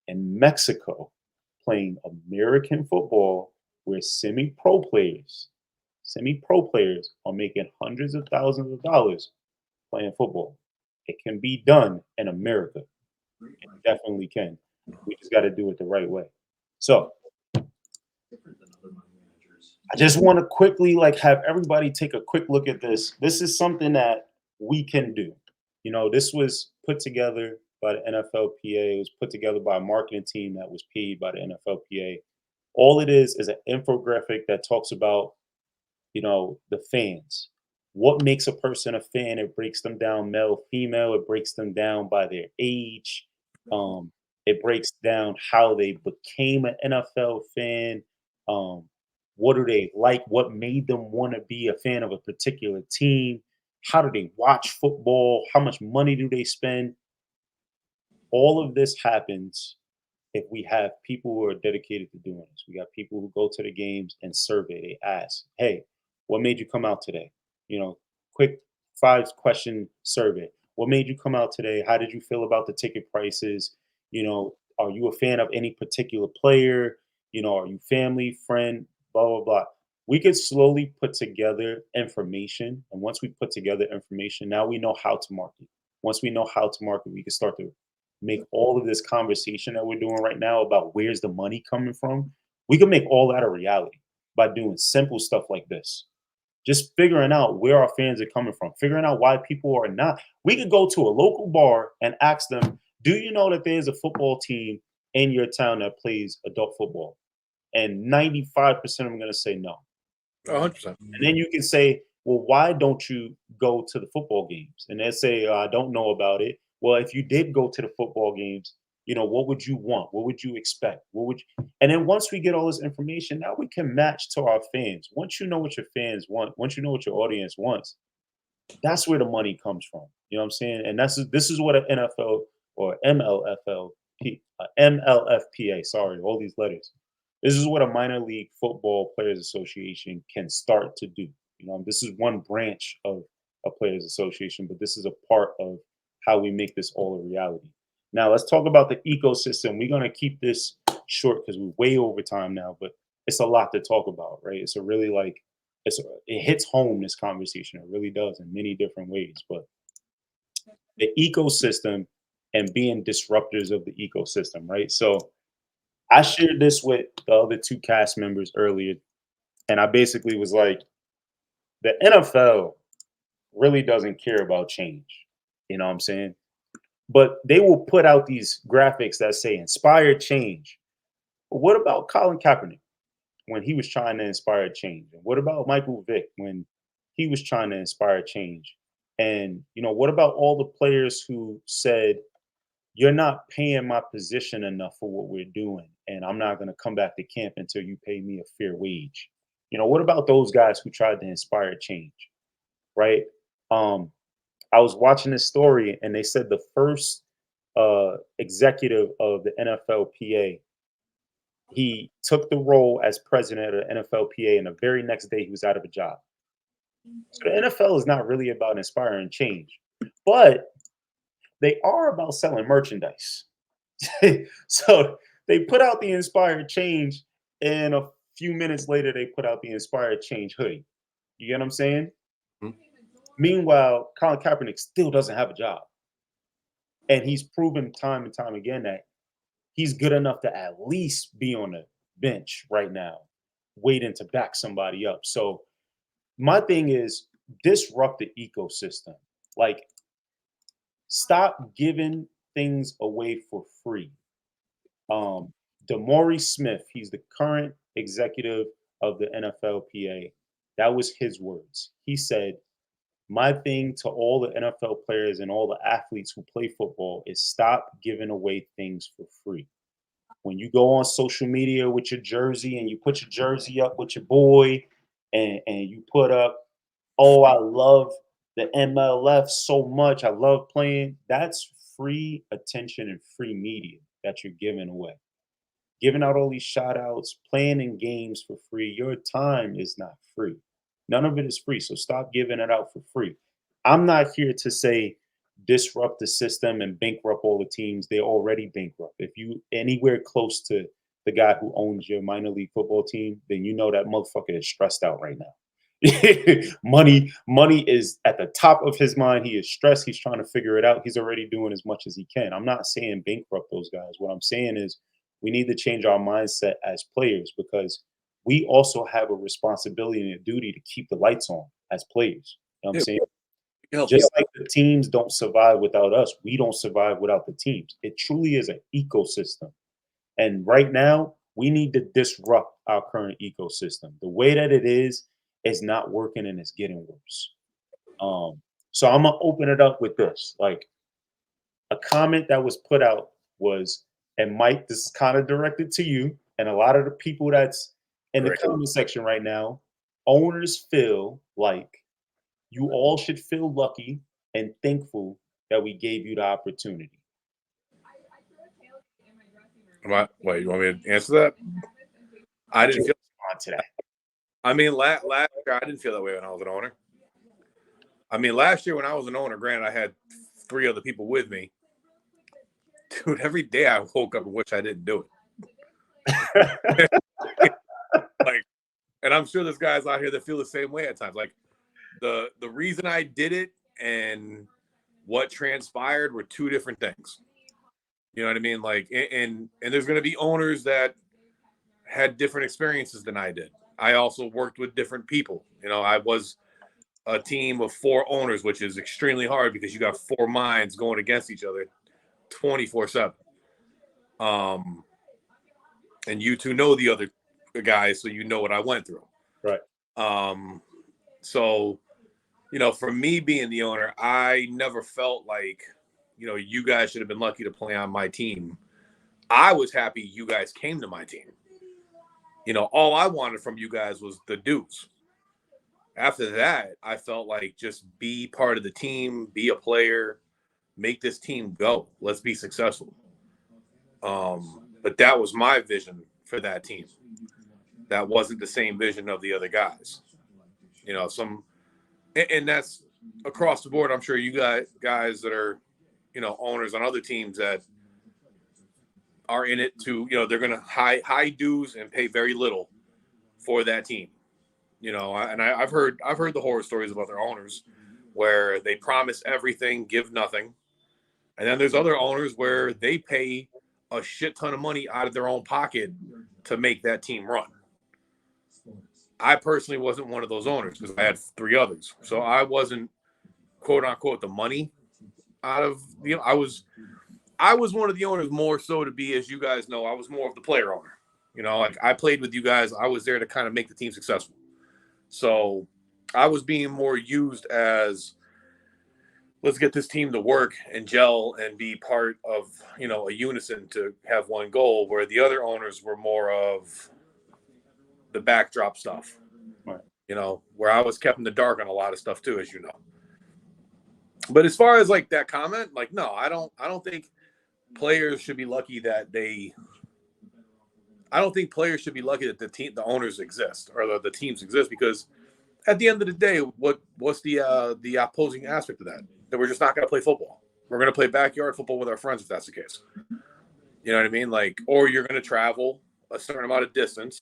A: in Mexico playing American football where semi-pro players are making hundreds of thousands of dollars playing football. It can be done in America. It definitely can. We just got to do it the right way. So I just want to quickly have everybody take a quick look at this. This is something that we can do. This was put together by the NFLPA. It was put together by a marketing team that was paid by the NFLPA. All it is an infographic that talks about the fans. What makes a person a fan? It breaks them down male, female. It breaks them down by their age. It breaks down how they became an NFL fan. What do they like? What made them want to be a fan of a particular team? How do they watch football? How much money do they spend? All of this happens if we have people who are dedicated to doing this. We got people who go to the games and survey. They ask, "Hey, what made you come out today?" Quick 5-question survey. What made you come out today? How did you feel about the ticket prices? Are you a fan of any particular player? Are you family, friend, blah, blah, blah. We could slowly put together information. And once we put together information, now we know how to market. Once we know how to market, we can start to make all of this conversation that we're doing right now about where's the money coming from. We can make all that a reality by doing simple stuff like this. Just figuring out where our fans are coming from, figuring out why people are not. We could go to a local bar and ask them, do you know that there's a football team in your town that plays adult football? And 95% of them are going to say no.
B: 100%.
A: And then you can say, well, why don't you go to the football games? And they say, I don't know about it. Well, if you did go to the football games, what would you want? What would you expect? And then once we get all this information, now we can match to our fans. Once you know what your fans want, once you know what your audience wants, that's where the money comes from. You know what I'm saying? And this is what an NFL or MLFPA, sorry, all these letters. This is what a minor league football players association can start to do. This is one branch of a players association, but this is a part of how we make this all a reality. Now let's talk about the ecosystem. We're gonna keep this short because we're way over time now, but it's a lot to talk about, right? It's a really it hits home, this conversation. It really does in many different ways. But the ecosystem and being disruptors of the ecosystem, right? So I shared this with the other 2 cast members earlier, and I basically was like, the NFL really doesn't care about change. You know what I'm saying? But they will put out these graphics that say inspire change. But what about Colin Kaepernick when he was trying to inspire change? And what about Michael Vick when he was trying to inspire change? And what about all the players who said, you're not paying my position enough for what we're doing, and I'm not going to come back to camp until you pay me a fair wage? What about those guys who tried to inspire change, right? I was watching this story, and they said the first executive of the NFLPA, he took the role as president of the NFLPA, and the very next day he was out of a job. So the NFL is not really about inspiring change, but they are about selling merchandise. So they put out the inspired change, and a few minutes later they put out the inspired change hoodie. You get what I'm saying?
B: Mhm.
A: Meanwhile, Colin Kaepernick still doesn't have a job, and he's proven time and time again that he's good enough to at least be on the bench right now, waiting to back somebody up. So my thing is disrupt the ecosystem. Like, stop giving things away for free. Damari Smith, he's the current executive of the NFLPA. That was his words. He said, My thing to all the NFL players and all the athletes who play football is stop giving away things for free. When you go on social media with your jersey and you put your jersey up with your boy and you put up, oh, I love the MLF so much. I love playing. That's free attention and free media that you're giving away. Giving out all these shout outs, playing in games for free. Your time is not free. None of it is free. So stop giving it out for free. I'm not here to say disrupt the system and bankrupt all the teams. They're already bankrupt. If you anywhere close to the guy who owns your minor league football team, then you know that motherfucker is stressed out right now. Money is at the top of his mind. He is stressed. He's trying to figure it out. He's already doing as much as he can. I'm not saying bankrupt those guys. What I'm saying is we need to change our mindset as players because we also have a responsibility and a duty to keep the lights on as players. You know what I'm saying? Just like the teams don't survive without us, we don't survive without the teams. It truly is an ecosystem. And right now, we need to disrupt our current ecosystem. The way that it is not working and it's getting worse. So I'm gonna open it up with this. Like a comment that was put out was, and Mike, this is kind of directed to you and a lot of the people that's in the comment section right now. Owners feel like you all should feel lucky and thankful that we gave you the opportunity.
B: Wait, you want me to answer that? I didn't feel
A: on to that.
B: I mean, last year I didn't feel that way when I was an owner. I mean, last year when I was an owner, granted, I had 3 other people with me. Dude, every day I woke up and wished I didn't do it. Like, and I'm sure there's guys out here that feel the same way at times. Like, the reason I did it and what transpired were 2 different things. You know what I mean? Like, and there's going to be owners that had different experiences than I did. I also worked with different people. You know, I was a team of 4 owners, which is extremely hard because you got 4 minds going against each other 24/7. And you 2 know the other guys, so you know what I went through.
A: Right.
B: So, you know, for me being the owner, I never felt like, you know, you guys should have been lucky to play on my team. I was happy you guys came to my team. You know, all I wanted from you guys was the dues. After that, I felt like just be part of the team, be a player, make this team go. Let's be successful. But that was my vision for that team. That wasn't the same vision of the other guys. You know, and that's across the board. I'm sure you guys that are, you know, owners on other teams that are in it to, you know, they're going to high dues and pay very little for that team. You know, I've heard the horror stories about their owners where they promise everything, give nothing. And then there's other owners where they pay a shit ton of money out of their own pocket to make that team run. I personally wasn't one of those owners because I had 3 others. So I wasn't, quote unquote, the money out of, you know, I was one of the owners more so to be, as you guys know, I was more of the player owner. You know, like I played with you guys. I was there to kind of make the team successful. So I was being more used as, let's get this team to work and gel and be part of, you know, a unison to have one goal, where the other owners were more of the backdrop stuff,
A: right.
B: You know, where I was kept in the dark on a lot of stuff too, as you know. But as far as like that comment, like, no, I don't think players should be lucky that I don't think players should be lucky that the owners exist or the teams exist, because at the end of the day, what's the opposing aspect of that? That we're just not going to play football. We're going to play backyard football with our friends if that's the case. You know what I mean? Like, or you're going to travel a certain amount of distance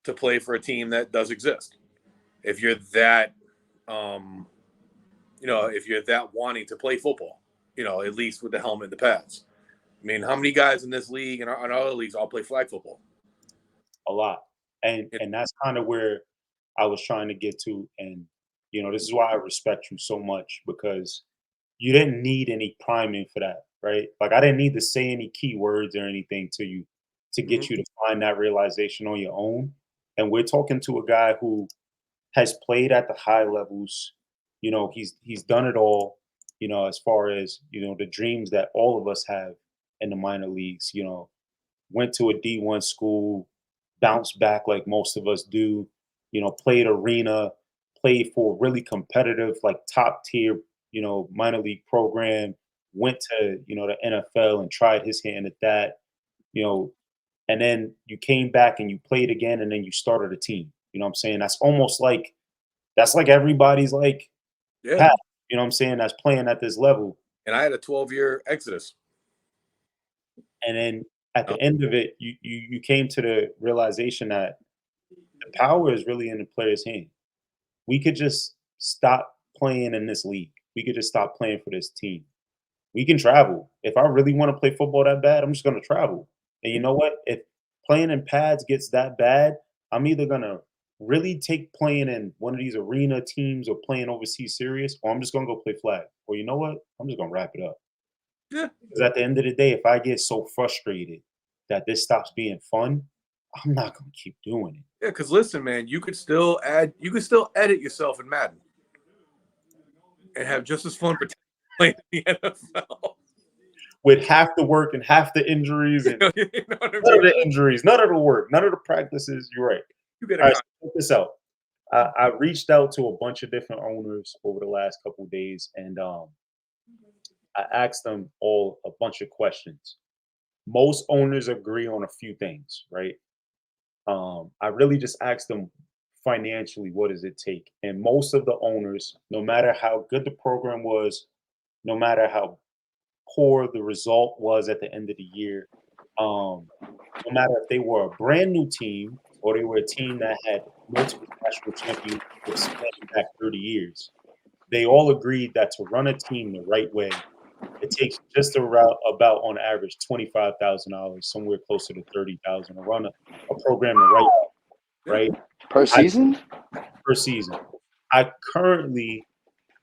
B: to play for a team that does exist. If you're that, you know, if you're that wanting to play football, you know, at least with the helmet and the pads. I mean, how many guys in this league and our other leagues all play flag football?
A: A lot. And that's kind of where I was trying to get to. And, you know, this is why I respect you so much, because you didn't need any priming for that, right? Like I didn't need to say any keywords or anything to you to get you to find that realization on your own. And we're talking to a guy who has played at the high levels, he's done it all, as far as, the dreams that all of us have in the minor leagues, went to a D1 school, bounced back like most of us do, played arena, played for really competitive, like top tier, minor league program, went to, the NFL and tried his hand at that, you know, and then you came back and you played again and then you started a team. You know what I'm saying? That's like everybody's like
B: Yeah.
A: path, what I'm saying, that's playing at this level.
B: And I had a 12-year exodus.
A: And then at the end of it, you came to the realization that the power is really in the player's hand. We could just stop playing in this league. We could just stop playing for this team. We can travel. If I really want to play football that bad, I'm just going to travel. And you know what? If playing in pads gets that bad, I'm either going to really take playing in one of these arena teams or playing overseas serious, or I'm just going to go play flag. Or you know what? I'm just going to wrap it up.
B: Yeah.
A: Because at the end of the day, if I get so frustrated that this stops being fun, I'm not going to keep doing it.
B: Yeah, because listen, man, you could still edit yourself in Madden and have just as fun playing in the NFL.
A: With half the work and half the injuries and
B: You know what I
A: none of
B: mean?
A: the injuries, none of the work, none of the practices. You're right.
B: You get
A: All right,
B: a
A: so check this out. I reached out to a bunch of different owners over the last couple of days, and I asked them all a bunch of questions. Most owners agree on a few things, right? I really just asked them financially, what does it take? And most of the owners, no matter how good the program was, no matter how poor the result was at the end of the year, no matter if they were a brand new team or they were a team that had multiple national championships spanning back 30 years, they all agreed that to run a team the right way, it takes just about on average $25,000, somewhere closer to 30,000, to run a program the right way, right?
C: Per
A: I
C: season?
A: per season. I currently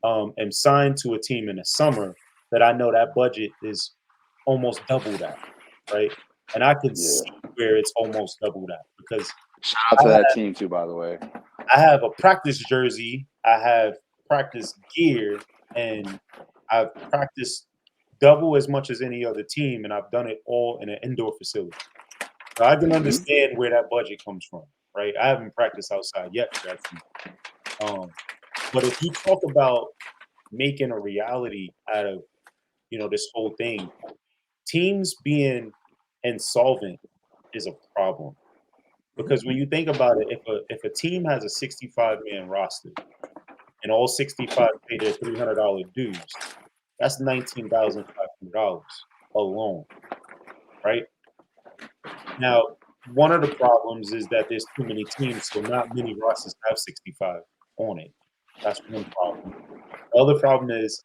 A: am signed to a team in the summer that I know that budget is almost double that, right? And I can
C: Yeah.
A: see where it's almost double that because
C: Shout out to that team too, by the way.
A: I have a practice jersey, I have practice gear, and I've practiced double as much as any other team, and I've done it all in an indoor facility. So I can understand where that budget comes from, right? I haven't practiced outside yet for that season. But if you talk about making a reality out of this whole thing, teams being insolvent is a problem. Because when you think about it, if a team has a 65-man roster and all 65 pay their $300 dues, that's $19,500 alone, right? Now, one of the problems is that there's too many teams, so not many rosters have 65 on it. That's one problem. The other problem is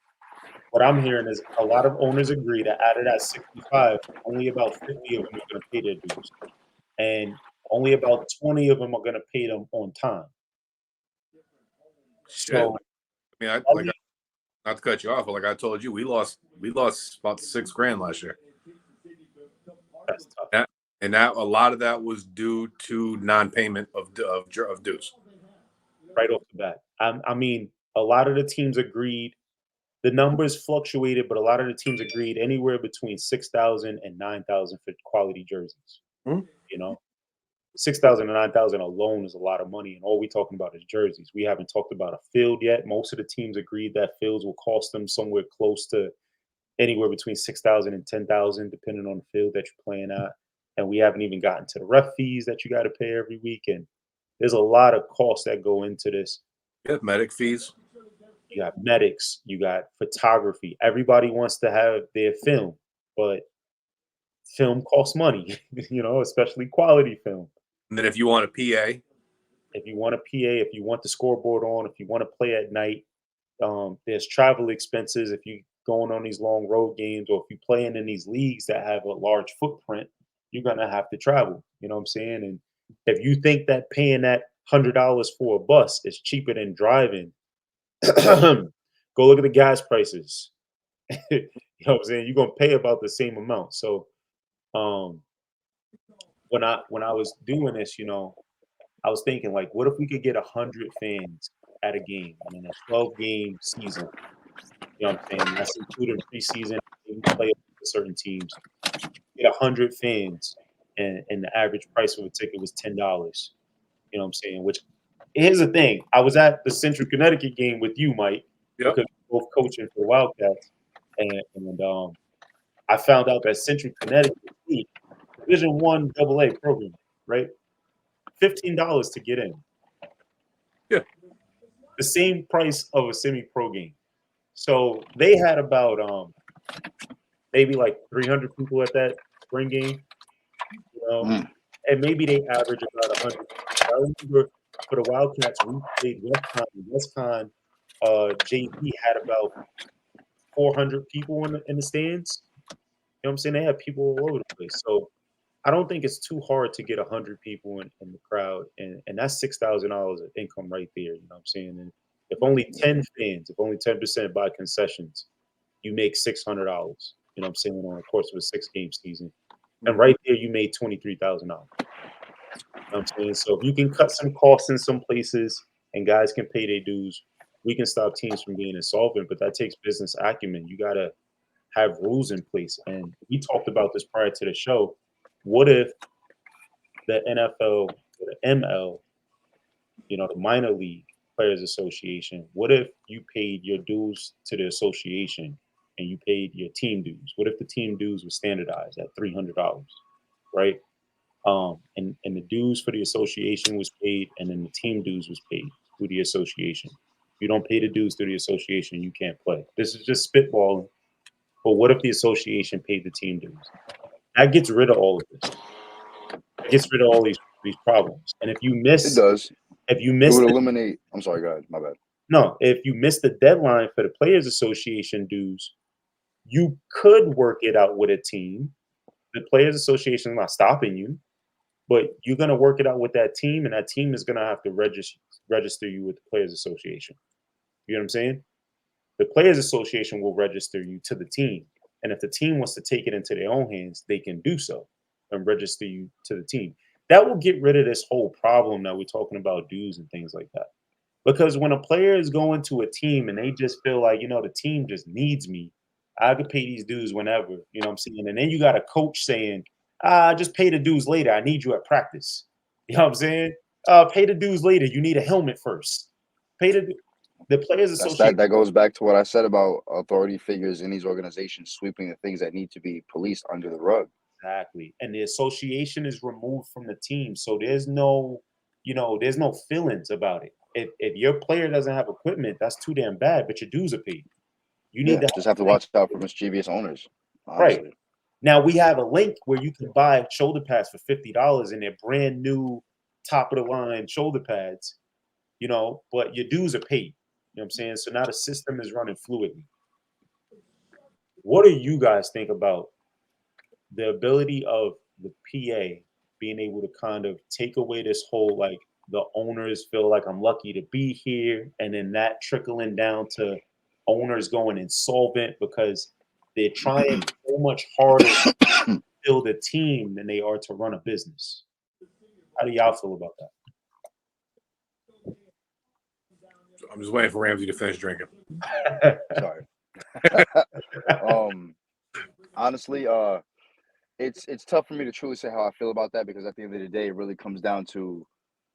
A: what I'm hearing is a lot of owners agree that out of that 65, only about 50 of them are going to pay their dues, and only about 20 of them are going to pay them on time.
B: shit.
A: So,
B: I mean, not to cut you off, but like I told you, we lost about $6,000 last year.
A: that's tough.
B: And that a lot of that was due to non-payment of dues.
A: Right off the bat. I mean, a lot of the teams agreed. The numbers fluctuated, but a lot of the teams agreed anywhere between 6,000 and 9,000 for quality jerseys.
B: Mhm.
A: You know, 6,000 and 9,000 alone is a lot of money, and all we talking about is jerseys. We haven't talked about a field yet. Most of the teams agreed that fields will cost them somewhere close to anywhere between 6,000 and 10,000, depending on the field that you're playing at. And we haven't even gotten to the ref fees that you got to pay every week. And there's a lot of costs that go into this.
B: Yeah, medic fees.
A: You got medics, you got photography. Everybody wants to have their film, but film costs money, especially quality film.
B: And then if you want a PA,
A: If you want a PA, if you want the scoreboard on, if you want to play at night, there's travel expenses. If you're going on these long road games or if you're playing in these leagues that have a large footprint, you're going to have to travel. You know what I'm saying? And if you think that paying that $100 for a bus is cheaper than driving, go look at the gas prices. You know what I'm saying? You're gonna pay about the same amount. So um when I was doing this, I was thinking like, what if we could get 100 fans at a game. And in a 12-game season, you know what I'm saying? That's including preseason, maybe play for certain teams. Get 100 fans, and the average price of a ticket was $10. You know what I'm saying? Which here's the thing: I was at the Central Connecticut game with you, Mike,
B: Yep.
A: because we're both coaching for the Wildcats, and I found out that Central Connecticut State, Division One AA program, right? $15 to get in.
B: Yeah.
A: The same price of a semi-pro game. So they had about maybe like 300 people at that spring game, you know, and maybe they average about 100. I remember for the Wildcats, we played WestCon. WestCon, JV had about 400 people in the stands. You know what I'm saying? They had people all over the place. So I don't think it's too hard to get 100 people in the crowd, and that's $6,000 of income right there. You know what I'm saying? And if only 10 fans, if only 10% buy concessions, you make $600. You know what I'm saying, on the course of a 6-game season, and right there you made $23,000. You know what I'm saying? So if you can cut some costs in some places and guys can pay their dues, we can stop teams from being insolvent. But that takes business acumen. You gotta have rules in place. And we talked about this prior to the show. What if the NFL, the ML, the minor league players association, what if you paid your dues to the association and you paid your team dues? What if the team dues were standardized at $300, right? And the dues for the association was paid, and then the team dues was paid through the association. If you don't pay the dues through the association, you can't play. This is just spitballing. But what if the association paid the team dues? That gets rid of all of this. It gets rid of all these problems. And
C: It does.
A: if you
C: It
A: miss
C: would
A: the,
C: eliminate. I'm sorry, go ahead. My bad.
A: no, if you miss the deadline for the Players Association dues, you could work it out with a team. The Players Association is not stopping you, but you're gonna work it out with that team, and that team is gonna have to register you with the Players Association. You know what I'm saying? The Players Association will register you to the team, and if the team wants to take it into their own hands, they can do so and register you to the team. That will get rid of this whole problem that we're talking about dues and things like that. Because when a player is going to a team and they just feel like, the team just needs me, I could pay these dues whenever, you know what I'm saying? And then you got a coach saying, just pay the dues later. I need you at practice. You know what I'm saying? Pay the dues later. You need a helmet first. Pay the Players Association.
C: That goes back to what I said about authority figures in these organizations sweeping the things that need to be policed under the rug.
A: Exactly. And the association is removed from the team. So there's there's no feelings about it. If your player doesn't have equipment, that's too damn bad, but your dues are paid. You need to
C: just have to watch out for mischievous owners. Honestly.
A: Right. Now we have a link where you can buy shoulder pads for $50 and they're brand new, top of the line shoulder pads, but your dues are paid. You know what I'm saying? So now the system is running fluidly. What do you guys think about the ability of the PA being able to kind of take away this whole, like, the owners feel like I'm lucky to be here, and then that trickling down to owners going insolvent because they're trying so much harder to build a team than they are to run a business? How do y'all feel about
B: I'm just waiting for Ramsey to finish drinking.
C: Sorry. Honestly, it's tough for me to truly say how I feel about that, because at the end of the day, it really comes down to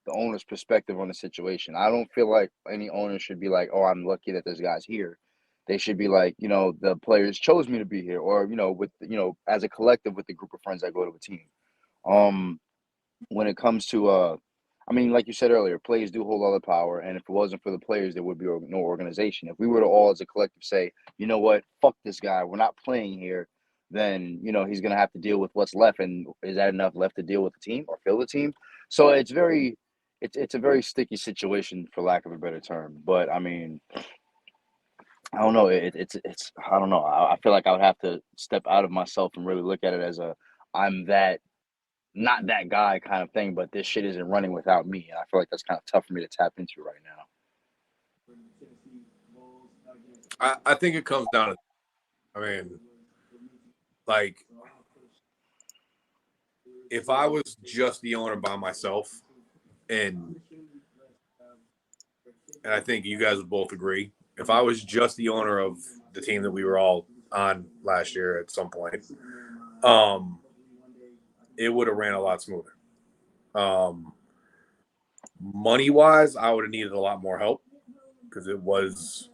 C: the owner's perspective on the situation. I don't feel like any owner should be like, "Oh, I'm lucky that this guy's here." They should be like, the players chose me to be here, or with as a collective with the group of friends that go to a team. When it comes to I mean, like you said earlier, players do hold all the power, and if it wasn't for the players, there would be no organization. If we were to all as a collective say, you know what, fuck this guy, we're not playing here, then he's gonna have to deal with what's left, and is that enough left to deal with the team or fill the team? So it's a very sticky situation, for lack of a better term. But I mean, I don't know. It's I don't know. I feel like I would have to step out of myself and really look at it as I'm that not that guy kind of thing, but this shit isn't running without me. And I feel like that's kind of tough for me to tap into right now.
B: I think it comes down to, I mean, like, if I was just the owner by myself and and I think you guys would both agree, if I was just the owner of the team that we were all on last year at some point, it would have ran a lot smoother. Money-wise, I would have needed a lot more help because it was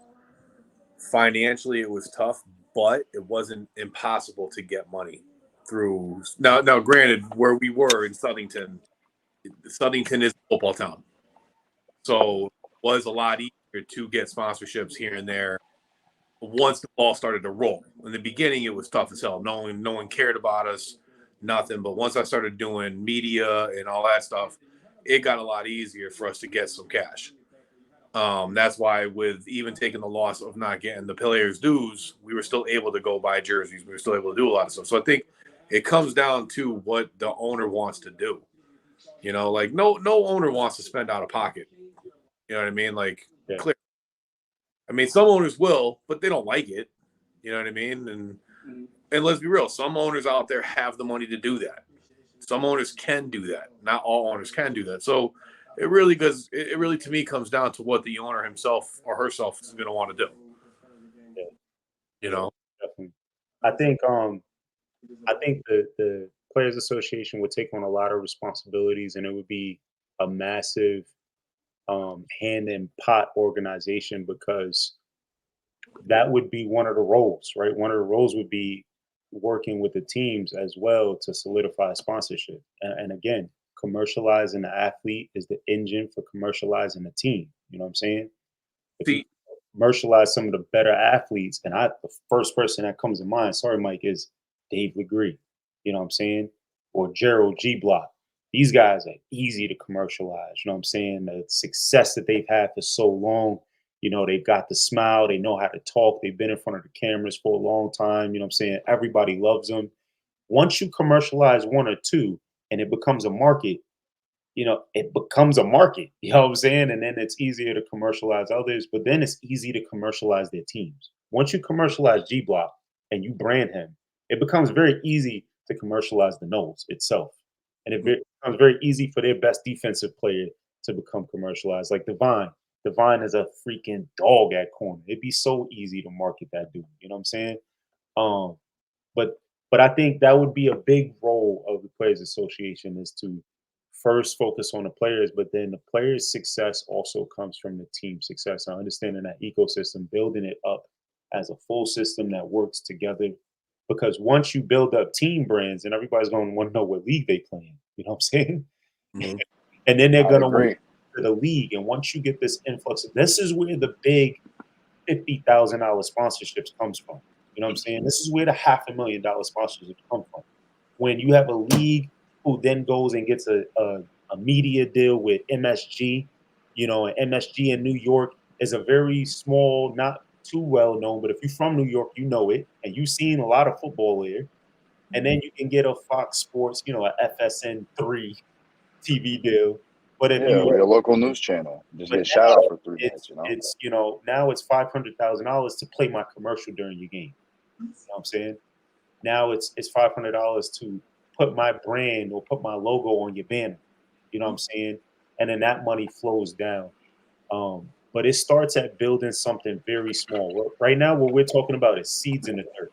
B: financially it was tough, but it wasn't impossible to get money through. Now, granted, where we were in Southington is a football town, so it was a lot easier to get sponsorships here and there once the ball started to roll. In the beginning, it was tough as hell. No one cared about us, nothing. But once I started doing media and all that stuff, it got a lot easier for us to get some cash. That's why, with even taking the loss of not getting the players' dues, we were still able to go buy jerseys. We were still able to do a lot of stuff. So I think it comes down to what the owner wants to do. You know, like no owner wants to spend out of pocket. You know what I mean? Like,
A: Yeah.
B: clear. I mean, some owners will, but they don't like it. You know what I mean? And let's be real, some owners out there have the money to do that. Some owners can do that. Not all owners can do that. So it really to me comes down to what the owner himself or herself is going to want to do.
A: Yeah.
B: You know?
A: Definitely. I think the Players Association would take on a lot of responsibilities, and it would be a massive hand and pot organization, because that would be one of the roles, right? One of the roles would be working with the teams as well to solidify sponsorship. And again, commercializing the athlete is the engine for commercializing the team. You know what I'm saying? If you
B: See,
A: commercialize some of the better athletes, and the first person that comes to mind, sorry, Mike, is Dave Legree. You know what I'm saying? Or Gerald G. Block. These guys are easy to commercialize. You know what I'm saying? The success that they've had for so long. You know, they've got the smile. They know how to talk. They've been in front of the cameras for a long time. You know what I'm saying? Everybody loves them. Once you commercialize one or two and it becomes a market, it becomes a market. You know what I'm saying? And then it's easier to commercialize others, but then it's easy to commercialize their teams. Once you commercialize G Block and you brand him, it becomes very easy to commercialize the Knowles itself. And becomes very easy for their best defensive player to become commercialized. Like Divine. Divine is a freaking dog at corner. It'd be so easy to market that dude. You know what I'm saying? Um, but I think that would be a big role of the Players Association, is to first focus on the players, but then the players' success also comes from the team success. I understand in that ecosystem, building it up as a full system that works together. Because once you build up team brands, and everybody's going to want to know what league they play in. You know what I'm saying?
B: mm-hmm.
A: And then they're
C: I
A: going to want
C: agree.
A: to the league. And once you get this influx, this is where the big $50,000 sponsorships comes from. You know what I'm saying? This is where the $500,000 sponsorships come from. When you have a league who then goes and gets a media deal with MSG, and MSG in New York is a very small, not too well known, but if you're from New York, you know it, and you've seen a lot of football there. And then you can get a Fox Sports, a FSN3 TV deal. But if
C: Yeah, or
A: you
C: your local news channel. Just
A: but
C: get a shout out for 3 minutes,
A: it's now it's $500,000 to play my commercial during your game. You know what I'm saying? Now it's $500 to put my brand or put my logo on your banner. You know what I'm saying? And then that money flows down. But it starts at building something very small. Right now, what we're talking about is seeds in the dirt.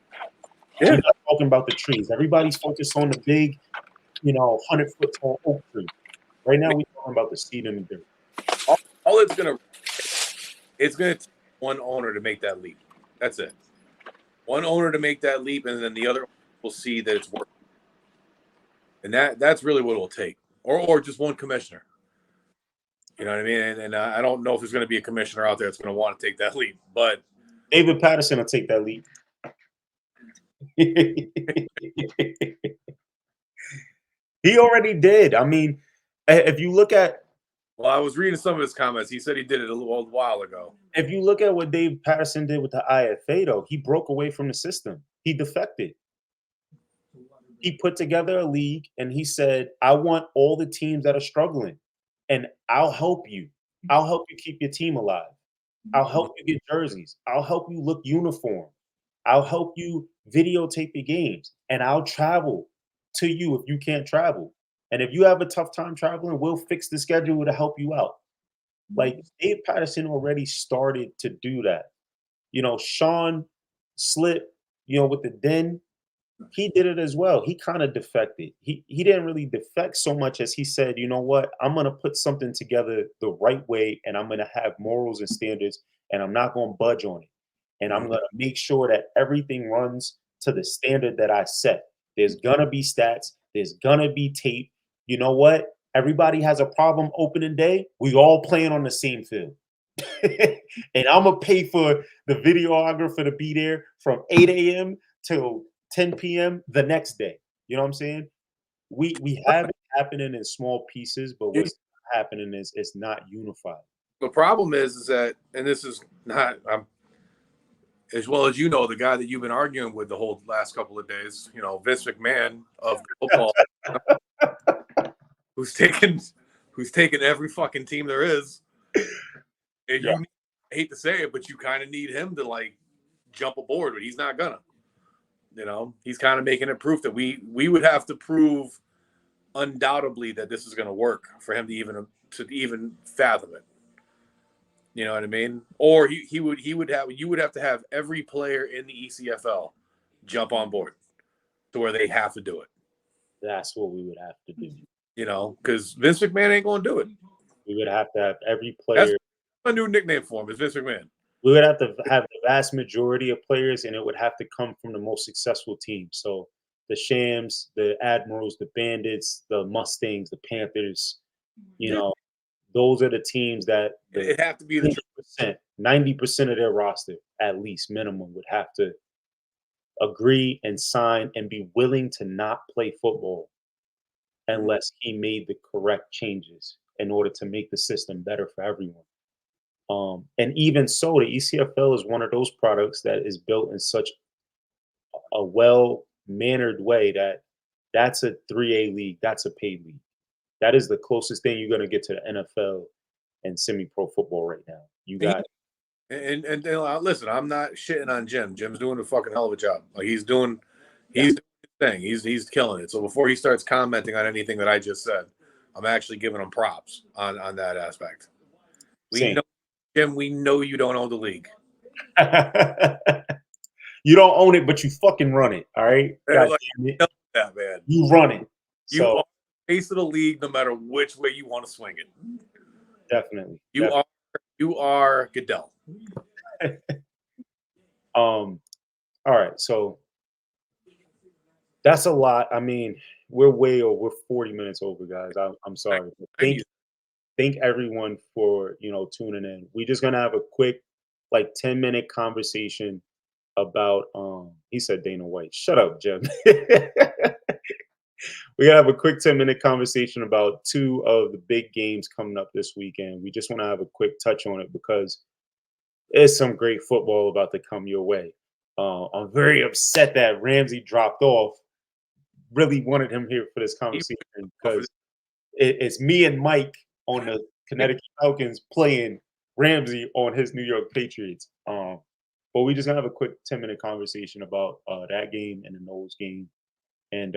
B: Yeah.
A: We're not talking about the trees. Everybody's focused on the big, 100-foot tall oak tree. Right now, we're talking about the seed in the dirt.
B: All it's gonna take one owner to make that leap. That's it. One owner to make that leap, and then the other will see that it's working. And that's really what it will take, or just one commissioner. You know what I mean? And I don't know if there's going to be a commissioner out there that's going to want to take that leap, but
A: David Patterson will take that leap. He already did. I mean, if you look at
B: I was reading some of his comments. He said he did it a little while ago.
A: if you look at what Dave Patterson did with the IFA, though, he broke away from the system. He defected. He put together a league and he said, I want all the teams that are struggling, and I'll help you. I'll help you keep your team alive. I'll help you get jerseys. I'll help you look uniform. I'll help you videotape your games, and I'll travel to you if you can't travel. And if you have a tough time traveling, we'll fix the schedule to help you out. Like Dave Patterson already started to do that. Sean Slip, with the Den, he did it as well. He kind of defected. He didn't really defect so much as he said, you know what, I'm gonna put something together the right way, and I'm gonna have morals and standards, and I'm not gonna budge on it. And I'm gonna make sure that everything runs to the standard that I set. There's gonna be stats, there's gonna be tape. You know what? Everybody has a problem opening day. We all playing on the same field. And I'm gonna pay for the videographer to be there from 8 a.m. till 10 p.m. the next day. You know what I'm saying? We have it happening in small pieces, but what's happening is it's not unified.
B: The problem is that, and this is not, as well as the guy that you've been arguing with the whole last couple of days, Vince McMahon of football, who's taken every fucking team there is. And
A: Yeah.
B: I hate to say it, but you kind of need him to like jump aboard, but he's not gonna. He's kind of making it proof that we would have to prove undoubtedly that this is going to work for him to even fathom it. You know what I mean? Or you would have to have every player in the ECFL jump on board to where they have to do it.
A: That's what we would have to do.
B: Because Vince McMahon ain't going to do it.
A: We would have to have every player.
B: That's a new nickname for him is Vince McMahon.
A: We would have to have the vast majority of players, and it would have to come from the most successful teams. So the Shams, the Admirals, the Bandits, the Mustangs, the Panthers, those are the teams that
B: It have to be the
A: 90% of their roster, at least minimum, would have to agree and sign and be willing to not play football unless he made the correct changes in order to make the system better for everyone. And even so, the ECFL is one of those products that is built in such a well-mannered way that that's a 3A league, that's a paid league. That is the closest thing you're going to get to the NFL and semi-pro football right now. You got
B: and listen, I'm not shitting on Jim. Jim's doing a fucking hell of a job. Like he's doing his thing. He's killing it. So before he starts commenting on anything that I just said, I'm actually giving him props on that aspect. Jim, we know you don't own the league.
A: You don't own it, but you fucking run it. All right, God damn it.
B: That man,
A: you run it.
B: You are the face of the league, no matter which way you want to swing it.
A: Definitely.
B: You are Goodell.
A: All right, so that's a lot. I mean, we're 40 minutes over, guys. I'm sorry. Thank everyone for tuning in. We're just gonna have a quick 10-minute conversation about he said Dana White. Shut up, Jim. We're gonna have a quick 10-minute conversation about two of the big games coming up this weekend. We just want to have a quick touch on it because there's some great football about to come your way. I'm very upset that Ramsey dropped off. Really wanted him here for this conversation because it's me and Mike on the Connecticut Falcons playing Ramsey on his New York Patriots. But we just gonna have a quick 10-minute conversation about that game and the Knowles game. And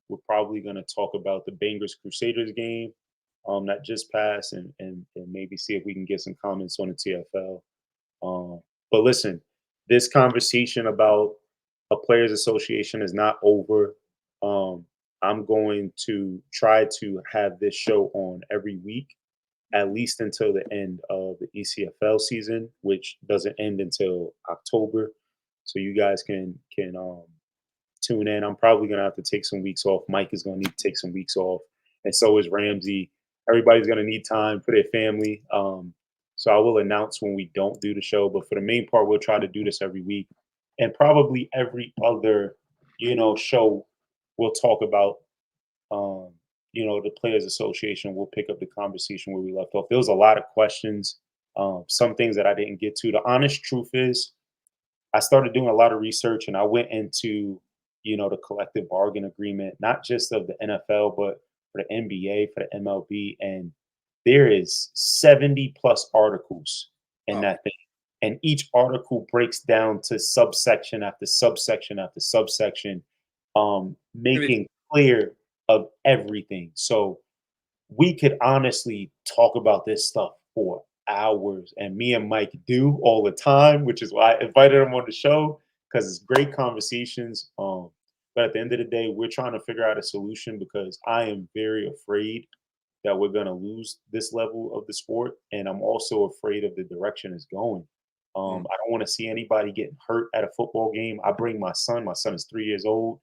A: we're probably gonna talk about the Bengals Crusaders game that just passed and maybe see if we can get some comments on the TFL. But listen, this conversation about a players association is not over. I'm going to try to have this show on every week, at least until the end of the ECFL season, which doesn't end until October. So you guys can tune in. I'm probably gonna have to take some weeks off. Mike is gonna need to take some weeks off, and so is Ramsey. Everybody's gonna need time for their family. So I will announce when we don't do the show, but for the main part, we'll try to do this every week, and probably every other show we'll talk about the Players Association. We'll pick up the conversation where we left off. There was a lot of questions, some things that I didn't get to. The honest truth is, I started doing a lot of research, and I went into, the collective bargain agreement, not just of the NFL, but for the NBA, for the MLB, and there is 70 plus articles in that thing. And each article breaks down to subsection after subsection after subsection, making clear of everything. So we could honestly talk about this stuff for hours, and me and Mike do all the time, which is why I invited him on the show because it's great conversations. But at the end of the day, we're trying to figure out a solution because I am very afraid that we're going to lose this level of the sport, and I'm also afraid of the direction it's going. I don't want to see anybody getting hurt at a football game. I bring my son. My son is 3 years old.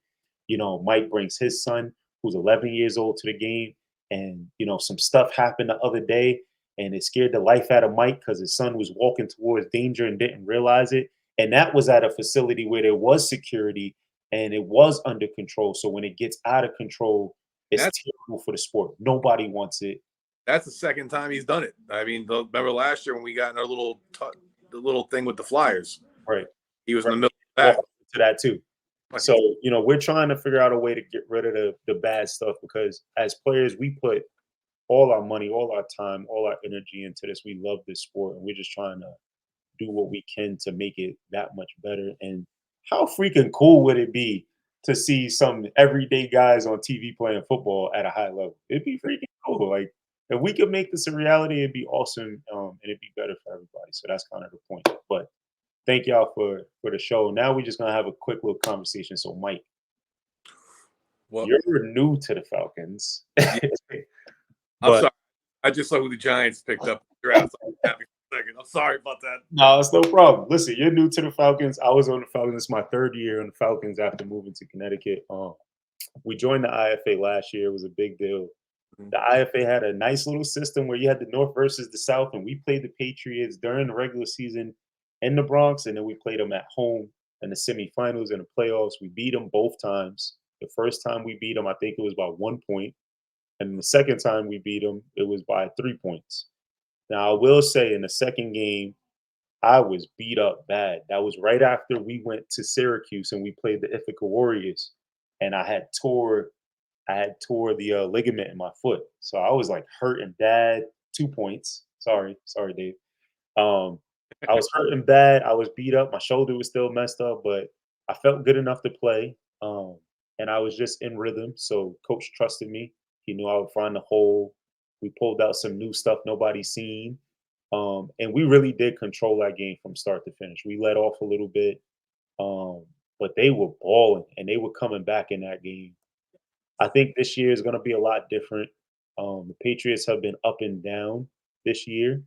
A: Mike brings his son, who's 11 years old, to the game. And, some stuff happened the other day, and it scared the life out of Mike because his son was walking towards danger and didn't realize it. And that was at a facility where there was security and it was under control. So when it gets out of control, it's
B: That's
A: terrible for the sport. Nobody wants it.
B: that's the second time he's done it. I mean, remember last year when we got in our the little thing with the Flyers?
A: Right.
B: He was in
A: Right.
B: the middle of that.
A: Walk to that too.
B: Like,
A: So, we're trying to figure out a way to get rid of the bad stuff because as players, we put all our money, all our time, all our energy into this. We love this sport and we're just trying to do what we can to make it that much better. And how freaking cool would it be to see some everyday guys on TV playing football at a high level? It'd be freaking cool. Like if we could make this a reality, it'd be awesome. And it'd be better for everybody. So that's kind of the point. But thank y'all for the show. Now we're just gonna have a quick little conversation. So Mike,
B: well,
A: you're new to the Falcons.
B: I'm
A: But
B: sorry. I just saw who the Giants picked up. Draft. Happy for a second. I'm sorry about that.
A: no, it's no problem. Listen, you're new to the Falcons. I was on the Falcons. It's my third year on the Falcons after moving to Connecticut. We joined the IFA last year. It was a big deal. The IFA had a nice little system where you had the North versus the South, and we played the Patriots during the regular season in the Bronx, and then we played them at home in the semifinals and the playoffs. We beat them both times. The first time we beat them, I think it was by 1 point. And the second time we beat them, it was by 3 points. Now, I will say in the second game, I was beat up bad. That was right after we went to Syracuse and we played the Ithaca Warriors. And I had tore the ligament in my foot. So I was like hurting bad. 2 points. Sorry, Dave. Um, I was hurting bad. I was beat up. My shoulder was still messed up, but I felt good enough to play. And I was just in rhythm. So coach trusted me. He knew I would find the hole. We pulled out some new stuff nobody's seen. And we really did control that game from start to finish. We let off a little bit, but they were balling and they were coming back in that game. I think this year is going to be a lot different. The Patriots have been up and down this year,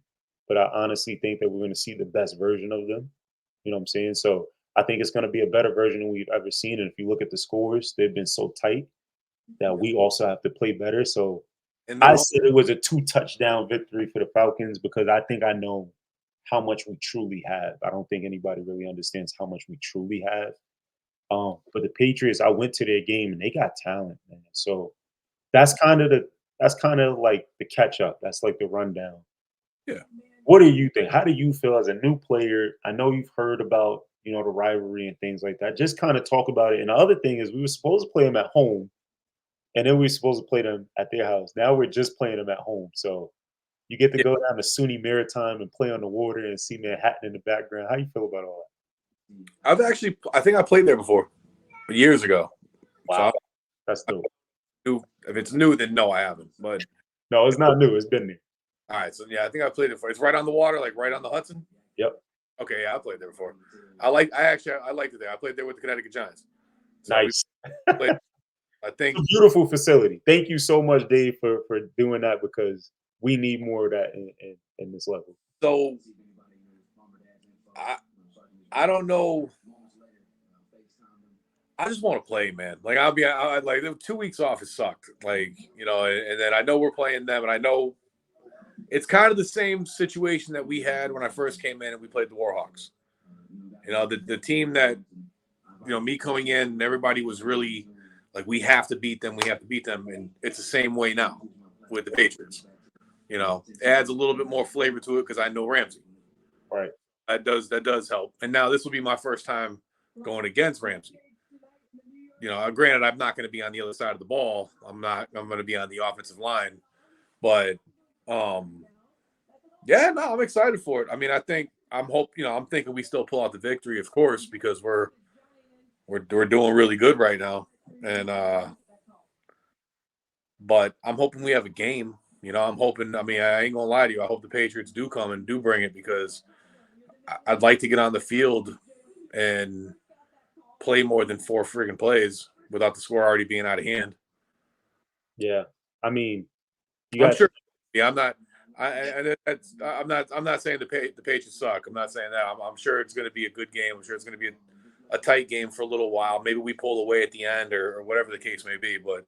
A: but I honestly think that we're going to see the best version of them. You know what I'm saying? So I think it's going to be a better version than we've ever seen. And if you look at the scores, they've been so tight that we also have to play better. So
B: And
A: I
B: they're
A: said it was a 2 touchdown victory for the Falcons because I think I know how much we truly have. I don't think anybody really understands how much we truly have. But the Patriots, I went to their game and they got talent, man. So that's kind of like the catch up. That's like the rundown.
B: yeah.
A: What do you think? How do you feel as a new player? I know you've heard about, the rivalry and things like that. Just kind of talk about it. And the other thing is we were supposed to play them at home and then we were supposed to play them at their house. Now we're just playing them at home. So you get to
B: Yeah.
A: go down to SUNY Maritime and play on the water and see Manhattan in the background. How you feel about all
B: I think I played there before years ago.
A: that?
B: So
A: Wow. That's dope.
B: if it's new, then no, I haven't. But
A: No, it's not new. It's been there.
B: all right, so yeah, I think I played it before. It's right on the water, like right on the Hudson.
A: Yep.
B: Okay, yeah, I played there before. I liked it there. I played there with the Connecticut Giants. So
A: Nice.
B: we played, I think
A: It's a beautiful facility. Thank you so much, Dave, for doing that because we need more of that in this level.
B: so. I don't know. I just want to play, man. Like I like 2 weeks off. It sucked. Like and then I know we're playing them, and I know it's kind of the same situation that we had when I first came in and we played the Warhawks. The team that me coming in and everybody was really like, we have to beat them. We have to beat them, and it's the same way now with the Patriots. It adds a little bit more flavor to it because I know Ramsey.
A: Right.
B: That does help. And now this will be my first time going against Ramsey. Granted, I'm not going to be on the other side of the ball. I'm going to be on the offensive line. But, yeah, no, I'm excited for it. I mean, I'm thinking we still pull out the victory, of course, because we're doing really good right now. And, but I'm hoping we have a game. You know, I'm hoping. I mean, I ain't gonna lie to you. I hope the Patriots do come and do bring it because I'd like to get on the field and play more than 4 friggin' plays without the score already being out of hand.
A: Yeah, I mean, you
B: I'm
A: got
B: sure. Yeah, I'm not. I'm not saying the Patriots suck. I'm not saying that. I'm sure it's going to be a good game. I'm sure it's going to be a tight game for a little while. Maybe we pull away at the end or whatever the case may be. But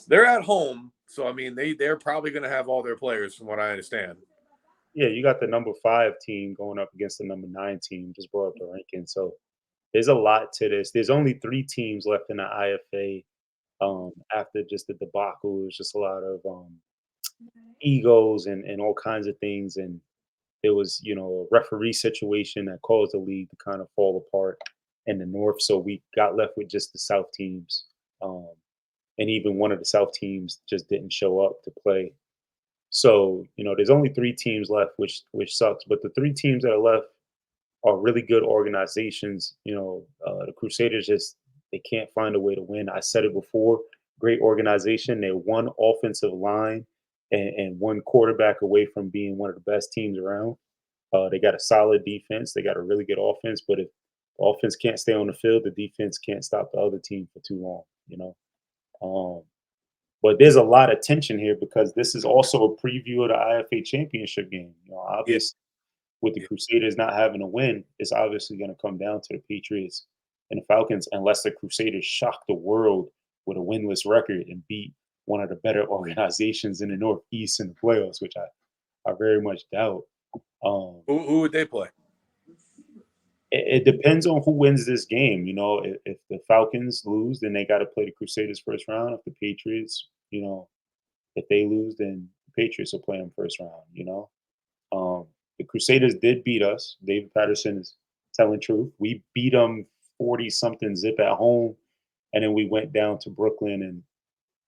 B: they're at home, so I mean they're probably going to have all their players, from what I understand.
A: yeah, you got the number 5 team going up against the number 9 team. Just brought up the ranking, so there's a lot to this. There's only 3 teams left in the IFA after just the debacle. It was just a lot of egos and all kinds of things, and there was a referee situation that caused the league to kind of fall apart in the North. So we got left with just the South teams, um, and even one of the South teams just didn't show up to play. So there's only 3 teams left, which sucks. But the 3 teams that are left are really good organizations. The Crusaders just they can't find a way to win. I said it before. Great organization. They're one offensive line and one quarterback away from being one of the best teams around. They got a solid defense. They got a really good offense. But if the offense can't stay on the field, the defense can't stop the other team for too long. But there's a lot of tension here because this is also a preview of the IFA championship game.
B: Yeah,
A: Obviously, with the
B: yeah.
A: Crusaders not having a win, it's obviously going to come down to the Patriots and the Falcons, unless the Crusaders shock the world with a winless record and beat one of the better organizations in the Northeast in the playoffs, which I very much doubt. Um,
B: Who would they play?
A: it depends on who wins this game. If the Falcons lose, then they got to play the Crusaders first round. If the Patriots, if they lose, then the Patriots will play them first round. The Crusaders did beat us. David Patterson is telling truth. We beat them 40 something zip at home, and then we went down to Brooklyn. And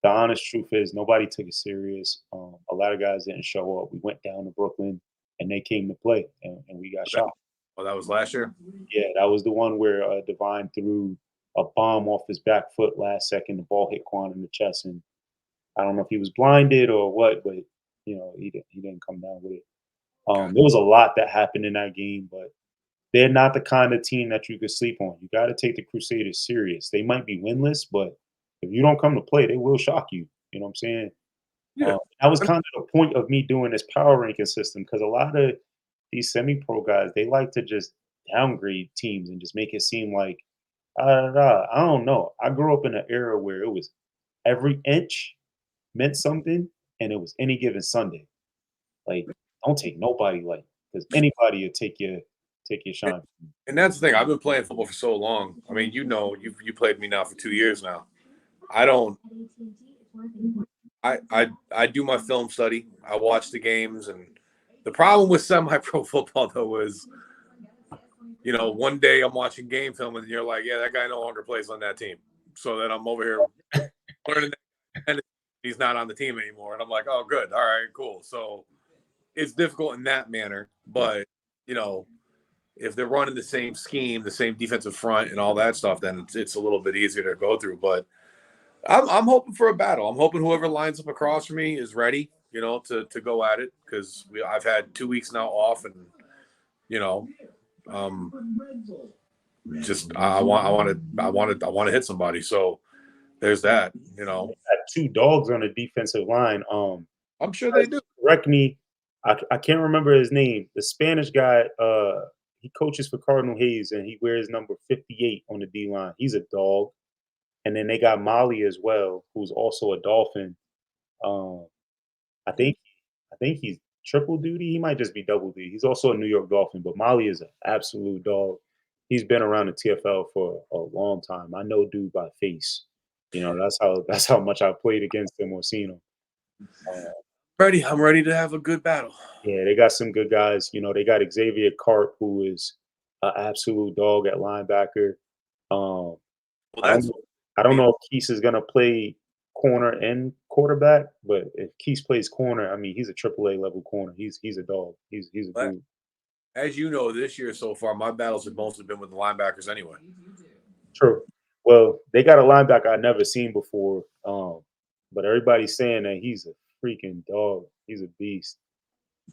A: the honest truth is, nobody took it serious. A lot of guys didn't show up. We went down to Brooklyn, and they came to play, and we got shot.
B: That was last year.
A: Yeah, that was the one where Divine threw a bomb off his back foot last second. The ball hit Quan in the chest, and I don't know if he was blinded or what, but he didn't come down with it. There was a lot that happened in that game, but they're not the kind of team that you could sleep on. You got to take the Crusaders serious. They might be winless, but if you don't come to play, they will shock you. You know what I'm saying?
B: Yeah.
A: That was kind of the point of me doing this power ranking system because a lot of these semi-pro guys, they like to just downgrade teams and just make it seem like I don't know. I grew up in an era where it was every inch meant something, and it was any given Sunday. Like, don't take nobody because anybody will take your shine.
B: And that's the thing. I've been playing football for so long. I mean, you played me now for 2 years now. I don't. I do my film study. I watch the games, and the problem with semi-pro football though is, one day I'm watching game film, and you're like, yeah, that guy no longer plays on that team. So then I'm over here learning that, and he's not on the team anymore, and I'm like, oh, good, all right, cool. So it's difficult in that manner, but if they're running the same scheme, the same defensive front, and all that stuff, then it's a little bit easier to go through. But I'm hoping for a battle. I'm hoping whoever lines up across from me is ready, to go at it because I've had 2 weeks now off, and um, just I want to hit somebody. So there's that.
A: Had 2 dogs on the defensive line.
B: I'm sure they do.
A: Correct me. I can't remember his name. The Spanish guy. He coaches for Cardinal Hayes, and he wears number 58 on the D line. He's a dog. And then they got Molly as well, who's also a Dolphin. Um, I think he's triple duty. He might just be double duty. He's also a New York Dolphin, but Molly is an absolute dog. He's been around the TFL for a long time. I know dude by face. That's how much I played against him or seen him.
B: I'm ready to have a good battle.
A: Yeah, they got some good guys. They got Xavier Carp, who is an absolute dog at linebacker.
B: Well,
A: I don't know if Keese is gonna play corner and quarterback, but if Keese plays corner, I mean he's a AAA level corner. He's a dog. He's a dude.
B: As you know, this year so far, my battles have mostly been with the linebackers anyway.
A: True. Well, they got a linebacker I've never seen before, but everybody's saying that he's a freaking dog. He's a beast.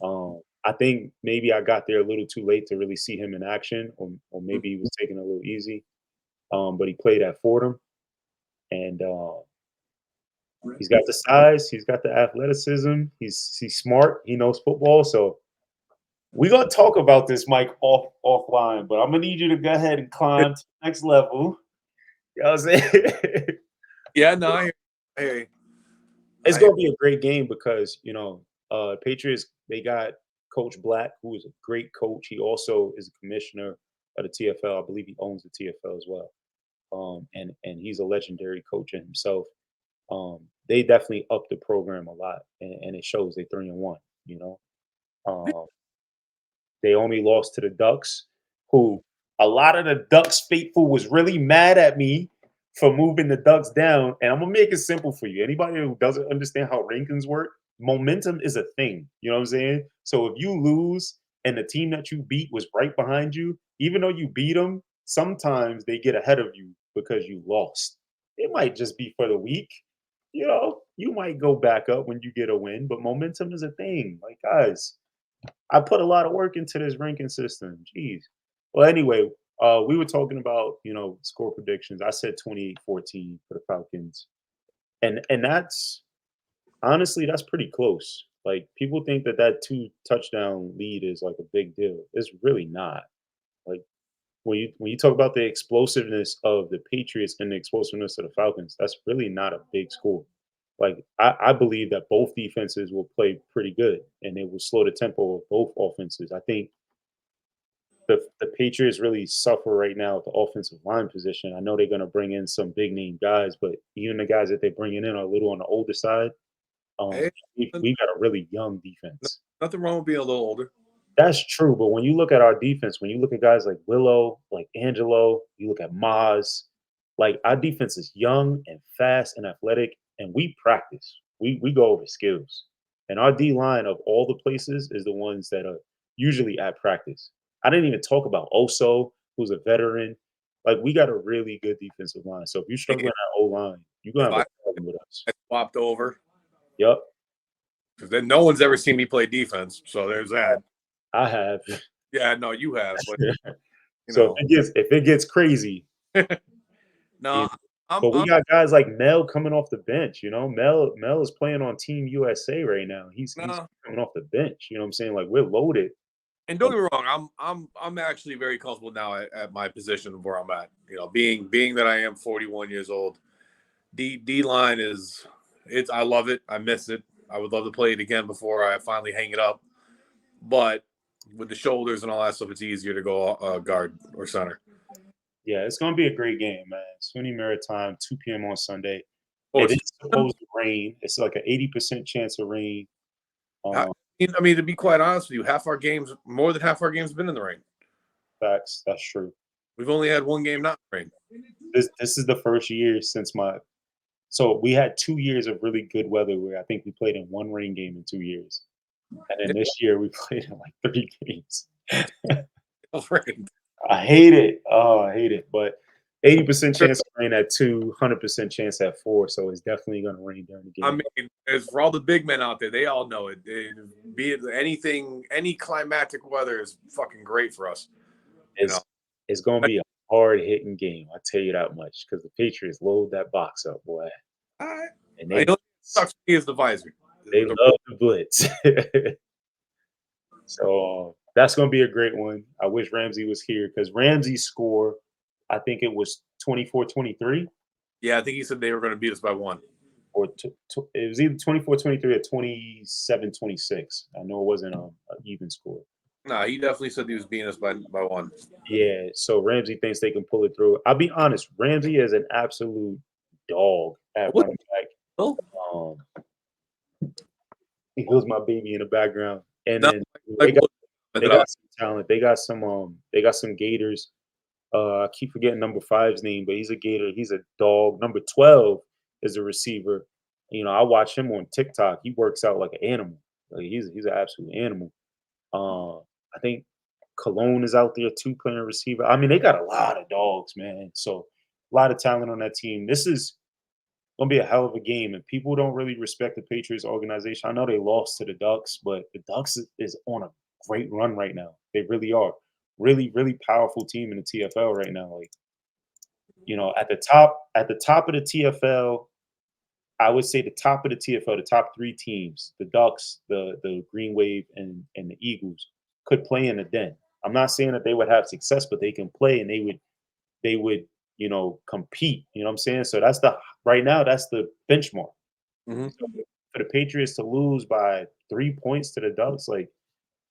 A: I think maybe I got there a little too late to really see him in action, or maybe he was taking it a little easy. But he played at Fordham, and he's got the size, he's got the athleticism, he's smart, he knows football. So we're gonna talk about this, Mike, offline. But I'm gonna need you to go ahead and climb to the next level. You know what I'm saying?
B: Yeah, no, I hear you.
A: It's gonna be a great game because Patriots, they got Coach Black, who is a great coach. He also is a commissioner of the TFL. I believe he owns the TFL as well. And he's a legendary coach in himself. They definitely upped the program a lot, and it shows. They 3-1. You know, um, they only lost to the Ducks, who a lot of the Ducks faithful was really mad at me for moving the Ducks down. And I'm gonna make it simple for you. Anybody who doesn't understand how rankings work, momentum is a thing. You know what I'm saying? So if you lose and the team that you beat was right behind you, even though you beat them, sometimes they get ahead of you because you lost. It might just be for the week. You might go back up when you get a win, but momentum is a thing. Like, guys, I put a lot of work into this ranking system. Jeez. Well, anyway, we were talking about, score predictions. I said 28-14 for the Falcons. And that's honestly, that's pretty close. Like, people think that 2 touchdown lead is like a big deal. It's really not. Like, when you talk about the explosiveness of the Patriots and the explosiveness of the Falcons, that's really not a big score. Like, I believe that both defenses will play pretty good and they will slow the tempo of both offenses. I think the Patriots really suffer right now at the offensive line position. I know they're going to bring in some big name guys, but even the guys that they're bringing in are a little on the older side.
B: Hey,
A: We got a really young defense.
B: nothing wrong with being a little older.
A: That's true, but when you look at our defense, when you look at guys like Willow, like Angelo, you look at Maz, like our defense is young and fast and athletic, and we practice. We go over skills. And our D line of all the places is the ones that are usually at practice. I didn't even talk about Oso, who's a veteran. Like, we got a really good defensive line. So if you're struggling at O line, you're gonna
B: If
A: have
B: I
A: a problem with us.
B: swapped over,
A: Yep,
B: because then no one's ever seen me play defense. So there's that.
A: I have.
B: Yeah, no, you have, but you
A: So
B: know,
A: if it gets crazy,
B: no,
A: but we
B: I'm
A: got guys like Mel coming off the bench. Mel is playing on Team USA right now. He's
B: no.
A: coming off the bench. You know what I'm saying? Like, we're loaded.
B: And don't get me wrong, I'm actually very comfortable now at my position where I'm at. Being that I am 41 years old, D line I love it. I miss it. I would love to play it again before I finally hang it up. But with the shoulders and all that stuff, it's easier to go guard or center.
A: Yeah, it's gonna be a great game, man. SUNY Maritime, 2 p.m. on Sunday.
B: Oh,
A: It is supposed to rain. It's like an 80% chance of rain.
B: I
A: Um,
B: mean, to be quite honest with you, more than half our games, have been in the rain.
A: Facts. That's true.
B: We've only had one game not in the rain.
A: This is the first year since so we had 2 years of really good weather where I think we played in one rain game in 2 years. And then this year we played in like 3 games.
B: Rain.
A: I hate it. Oh, I hate it. But 80% chance of rain at 2, 100% chance at 4. So it's definitely going to rain during the
B: I
A: game.
B: mean, as for all the big men out there, they all know it. Be it any climatic weather is fucking great for us.
A: It's going to be a hard hitting game. I tell you that much because the Patriots load that box up, boy. And
B: I know sucks for me as the visor.
A: they love the blitz. So that's going to be a great one. I wish Ramsey was here because Ramsey's score, I think it was 24-23.
B: Yeah, I think he said they were going to beat us by one.
A: Or it was either 24-23 or 27-26. I know it wasn't an even score.
B: No, he definitely said he was beating us by one.
A: Yeah, so Ramsey thinks they can pull it through. I'll be honest, Ramsey is an absolute dog at running back.
B: Oh,
A: He feels my baby in the background. And
B: no,
A: then
B: like,
A: they got some talent. They got some Gators. I keep forgetting number 5's name, but he's a Gator. He's a dog. Number 12 is a receiver. I watch him on TikTok. He works out like an animal. Like, he's an absolute animal. I think Cologne is out there too, playing receiver. I mean, they got a lot of dogs, man. So a lot of talent on that team. gonna be a hell of a game, and people don't really respect the Patriots organization. I know they lost to the Ducks, but the Ducks is on a great run right now. They really are. Really, really powerful team in the TFL right now. Like, at the top of the TFL, I would say the top of the TFL, the top three teams, the Ducks, the Green Wave, and the Eagles could play in the den. I'm not saying that they would have success, but they can play and they would compete. You know what I'm saying? So that's the right now, that's the benchmark.
B: Mhm.
A: So for the Patriots to lose by 3 points to the Ducks, like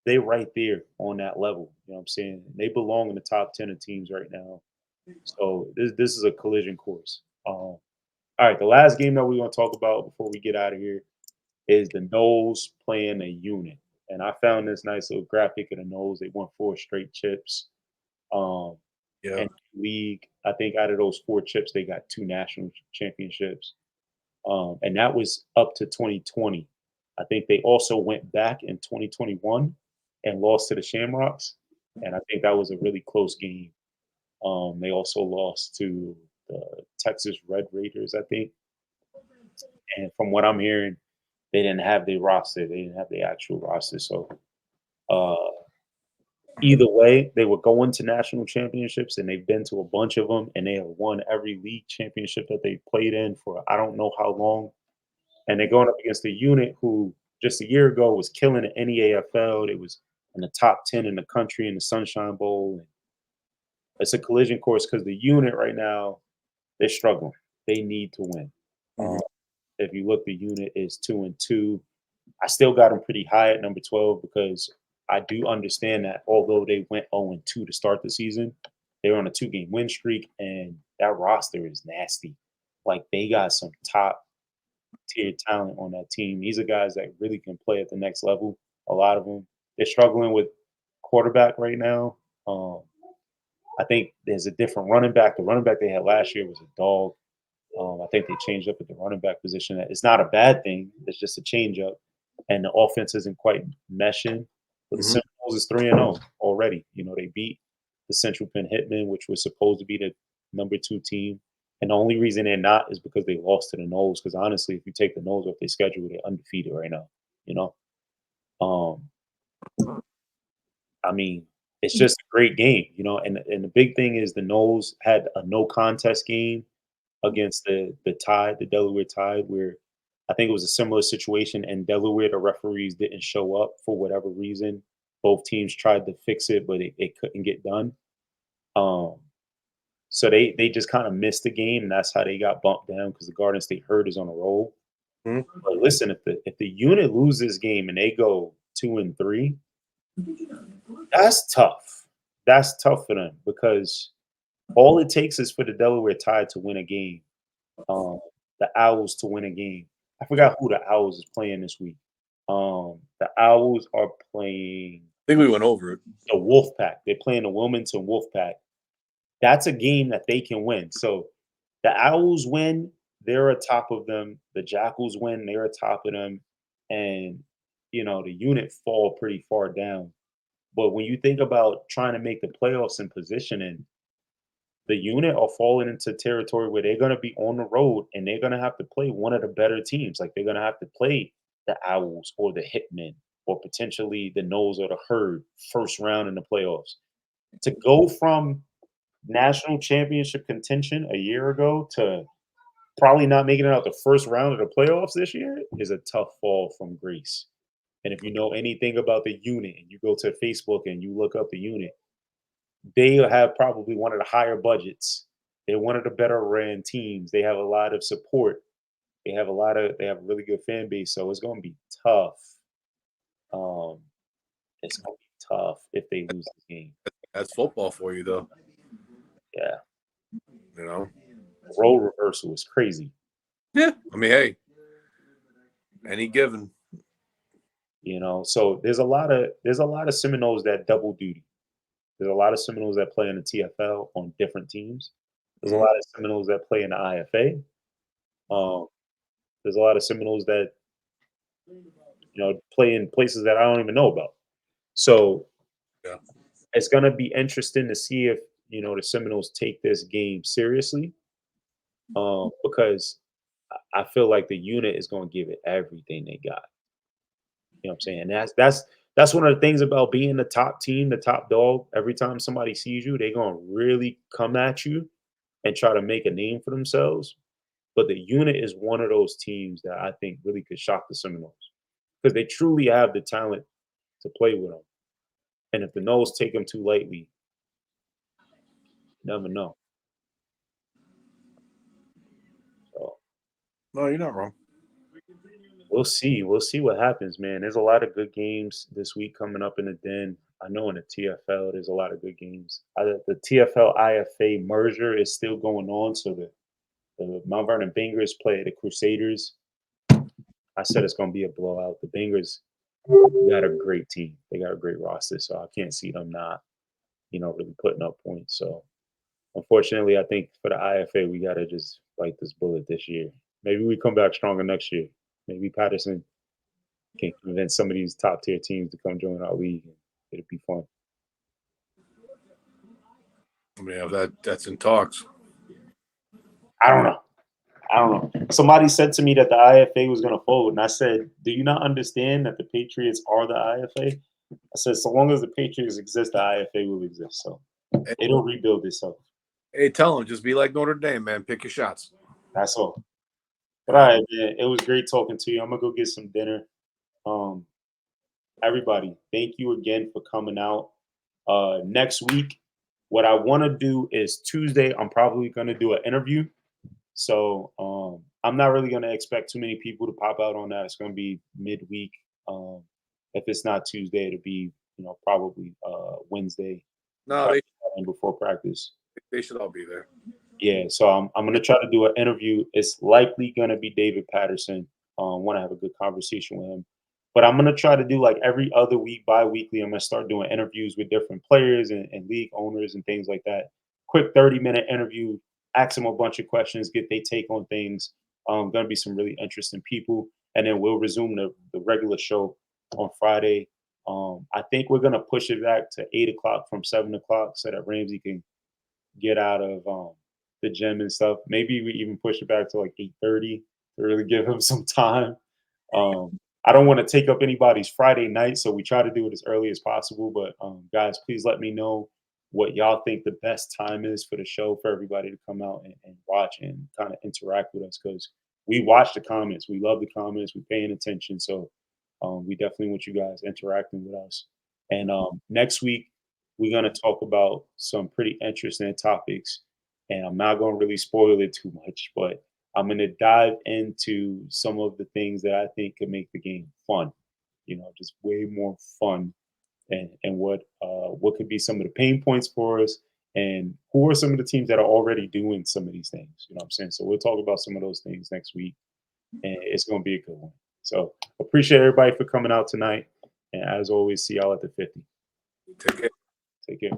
A: they right there on that level. You know what I'm saying? They belong in the top 10 of teams right now. So this is a collision course. All right, the last game that we're gonna talk about before we get out of here is the Knowles playing a unit. And I found this nice little graphic of the Knowles. They won 4 straight chips. Um,
B: Yeah.
A: and league, I think out of those 4 chips, they got 2 national championships. And that was up to 2020. I think they also went back in 2021 and lost to the Shamrocks. And I think that was a really close game. They also lost to the Texas Red Raiders, I think. And from what I'm hearing, they didn't have the roster. They didn't have the actual roster. So uh, either way, they were going to national championships, and they've been to a bunch of them, and they have won every league championship that they played in for I don't know how long. And they're going up against a unit who just a year ago was killing the NEAFL. It was in the top 10 in the country in the Sunshine Bowl. And it's a collision course because the unit right now, they're struggling. They need to win.
B: Mhm.
A: Um, if you look, the unit is 2-2. I still got them pretty high at number 12 because I do understand that although they went 0-2 to start the season, they were on a 2-game win streak, and that roster is nasty. Like they got some top tier talent on that team. These are guys that really can play at the next level. A lot of them. They're struggling with quarterback right now. Um, I think there's a different running back. The running back they had last year was a dog. I think they changed up at the running back position. It's not a bad thing. It's just a change up, and the offense isn't quite meshing. But the
B: Mhm.
A: Seminoles is 3-0 already. They beat the Central Penn Hitmen, which was supposed to be the number 2 team. And the only reason they're not is because they lost to the Knowles. Because honestly, if you take the Knowles off their schedule, they're undefeated right now. You know, um, I mean, it's just a great game. And the big thing is the Knowles had a no contest game against the Tide, the Delaware Tide, where I think it was a similar situation. And Delaware, the referees didn't show up for whatever reason. Both teams tried to fix it, but it couldn't get done. Um, so they just kind of missed the game, and that's how they got bumped down because the Garden State Herd is on a roll.
B: Mhm.
A: But listen, if the unit loses this game and they go 2-3, that's tough. That's tough for them because all it takes is for the Delaware Tide to win a game, um, the Owls to win a game. I forgot who the Owls is playing this week. The Owls are playing
B: I think we went over it.
A: the Wolfpack. They're playing the Wilmington Wolfpack. That's a game that they can win. So the Owls win, they're atop of them. The Jackals win, they're atop of them. And the unit fall pretty far down. But when you think about trying to make the playoffs and positioning, the unit are falling into territory where they're going to be on the road and they're going to have to play one of the better teams. Like they're going to have to play the Owls or the Hitmen or potentially the Knowles or the Herd first round in the playoffs. To go from national championship contention a year ago to probably not making it out the first round of the playoffs this year is a tough fall from grace. And if you know anything about the unit and you go to Facebook and you look up the unit, they have probably one of the higher budgets. They're one of the better ran teams. They have a lot of support. They have a really good fan base. So it's gonna be tough. Um, it's gonna be tough if they lose the game.
B: That's football for you, though.
A: Yeah.
B: You know.
A: Role reversal is crazy.
B: Yeah. I mean, hey, any given.
A: So there's a lot of Seminoles that double duty. There's a lot of Seminoles that play in the TFL on different teams. There's a
B: Mhm.
A: lot of Seminoles that play in the IFA. Um, there's a lot of Seminoles that play in places that I don't even know about. So
B: Yeah.
A: it's gonna be interesting to see if the Seminoles take this game seriously, because I feel like the unit is going to give it everything they got. You know what I'm saying? That's one of the things about being the top team, the top dog. Every time somebody sees you, they're going to really come at you and try to make a name for themselves. But the unit is one of those teams that I think really could shock the Seminoles because they truly have the talent to play with them. And if the Noles take them too lightly, you never know. So
B: No, you're not wrong.
A: we'll see. We'll see what happens, man. There's a lot of good games this week coming up in the Den. I know in the TFL, there's a lot of good games. The TFL IFA merger is still going on, so the Mount Vernon Bangers play the Crusaders. I said it's going to be a blowout. The Bangers got a great team. They got a great roster, so I can't see them not, really putting up points. So unfortunately, I think for the IFA, we got to just bite this bullet this year. Maybe we come back stronger next year. Maybe Patterson can convince some of these top tier teams to come join our league. It'd be fun.
B: I mean, that's in talks.
A: I don't know. Somebody said to me that the IFA was going to fold, and I said, "Do you not understand that the Patriots are the IFA?" I said, "So long as the Patriots exist, the IFA will exist. So it'll rebuild itself."
B: Hey, tell them, just be like Notre Dame, man. Pick your shots.
A: That's all. But all right, man. It was great talking to you. I'm gonna go get some dinner. Everybody, thank you again for coming out. Next week, what I want to do is Tuesday. I'm probably gonna do an interview. So I'm not really gonna expect too many people to pop out on that. It's gonna be midweek. If it's not Tuesday, it'll be probably Wednesday.
B: No,
A: And before practice.
B: they should all be there.
A: Yeah, so I'm gonna try to do an interview. It's likely gonna be David Patterson. Want to have a good conversation with him, but I'm gonna try to do like every other week, bi-weekly. I'm gonna start doing interviews with different players and league owners and things like that. Quick 30-minute interview, ask them a bunch of questions, get their take on things. Gonna be some really interesting people, and then we'll resume the regular show on Friday. I think we're gonna push it back to 8 o'clock from 7 o'clock so that Ramsey can get out of the gym and stuff. Maybe we even push it back to like 8:30 to really give him some time. I don't want to take up anybody's Friday night, so we try to do it as early as possible. But guys, please let me know what y'all think the best time is for the show for everybody to come out and watch and kind of interact with us because we watch the comments. We love the comments. We're paying attention. So we definitely want you guys interacting with us. And next week, we're going to talk about some pretty interesting topics. And I'm not going to really spoil it too much, but I'm going to dive into some of the things that I think could make the game fun, just way more fun and what could be some of the pain points for us and who are some of the teams that are already doing some of these things. You know what I'm saying? So we'll talk about some of those things next week and it's going to be a good one. So appreciate everybody for coming out tonight. And as always, see y'all at the 50.
B: Take care.
A: Take care.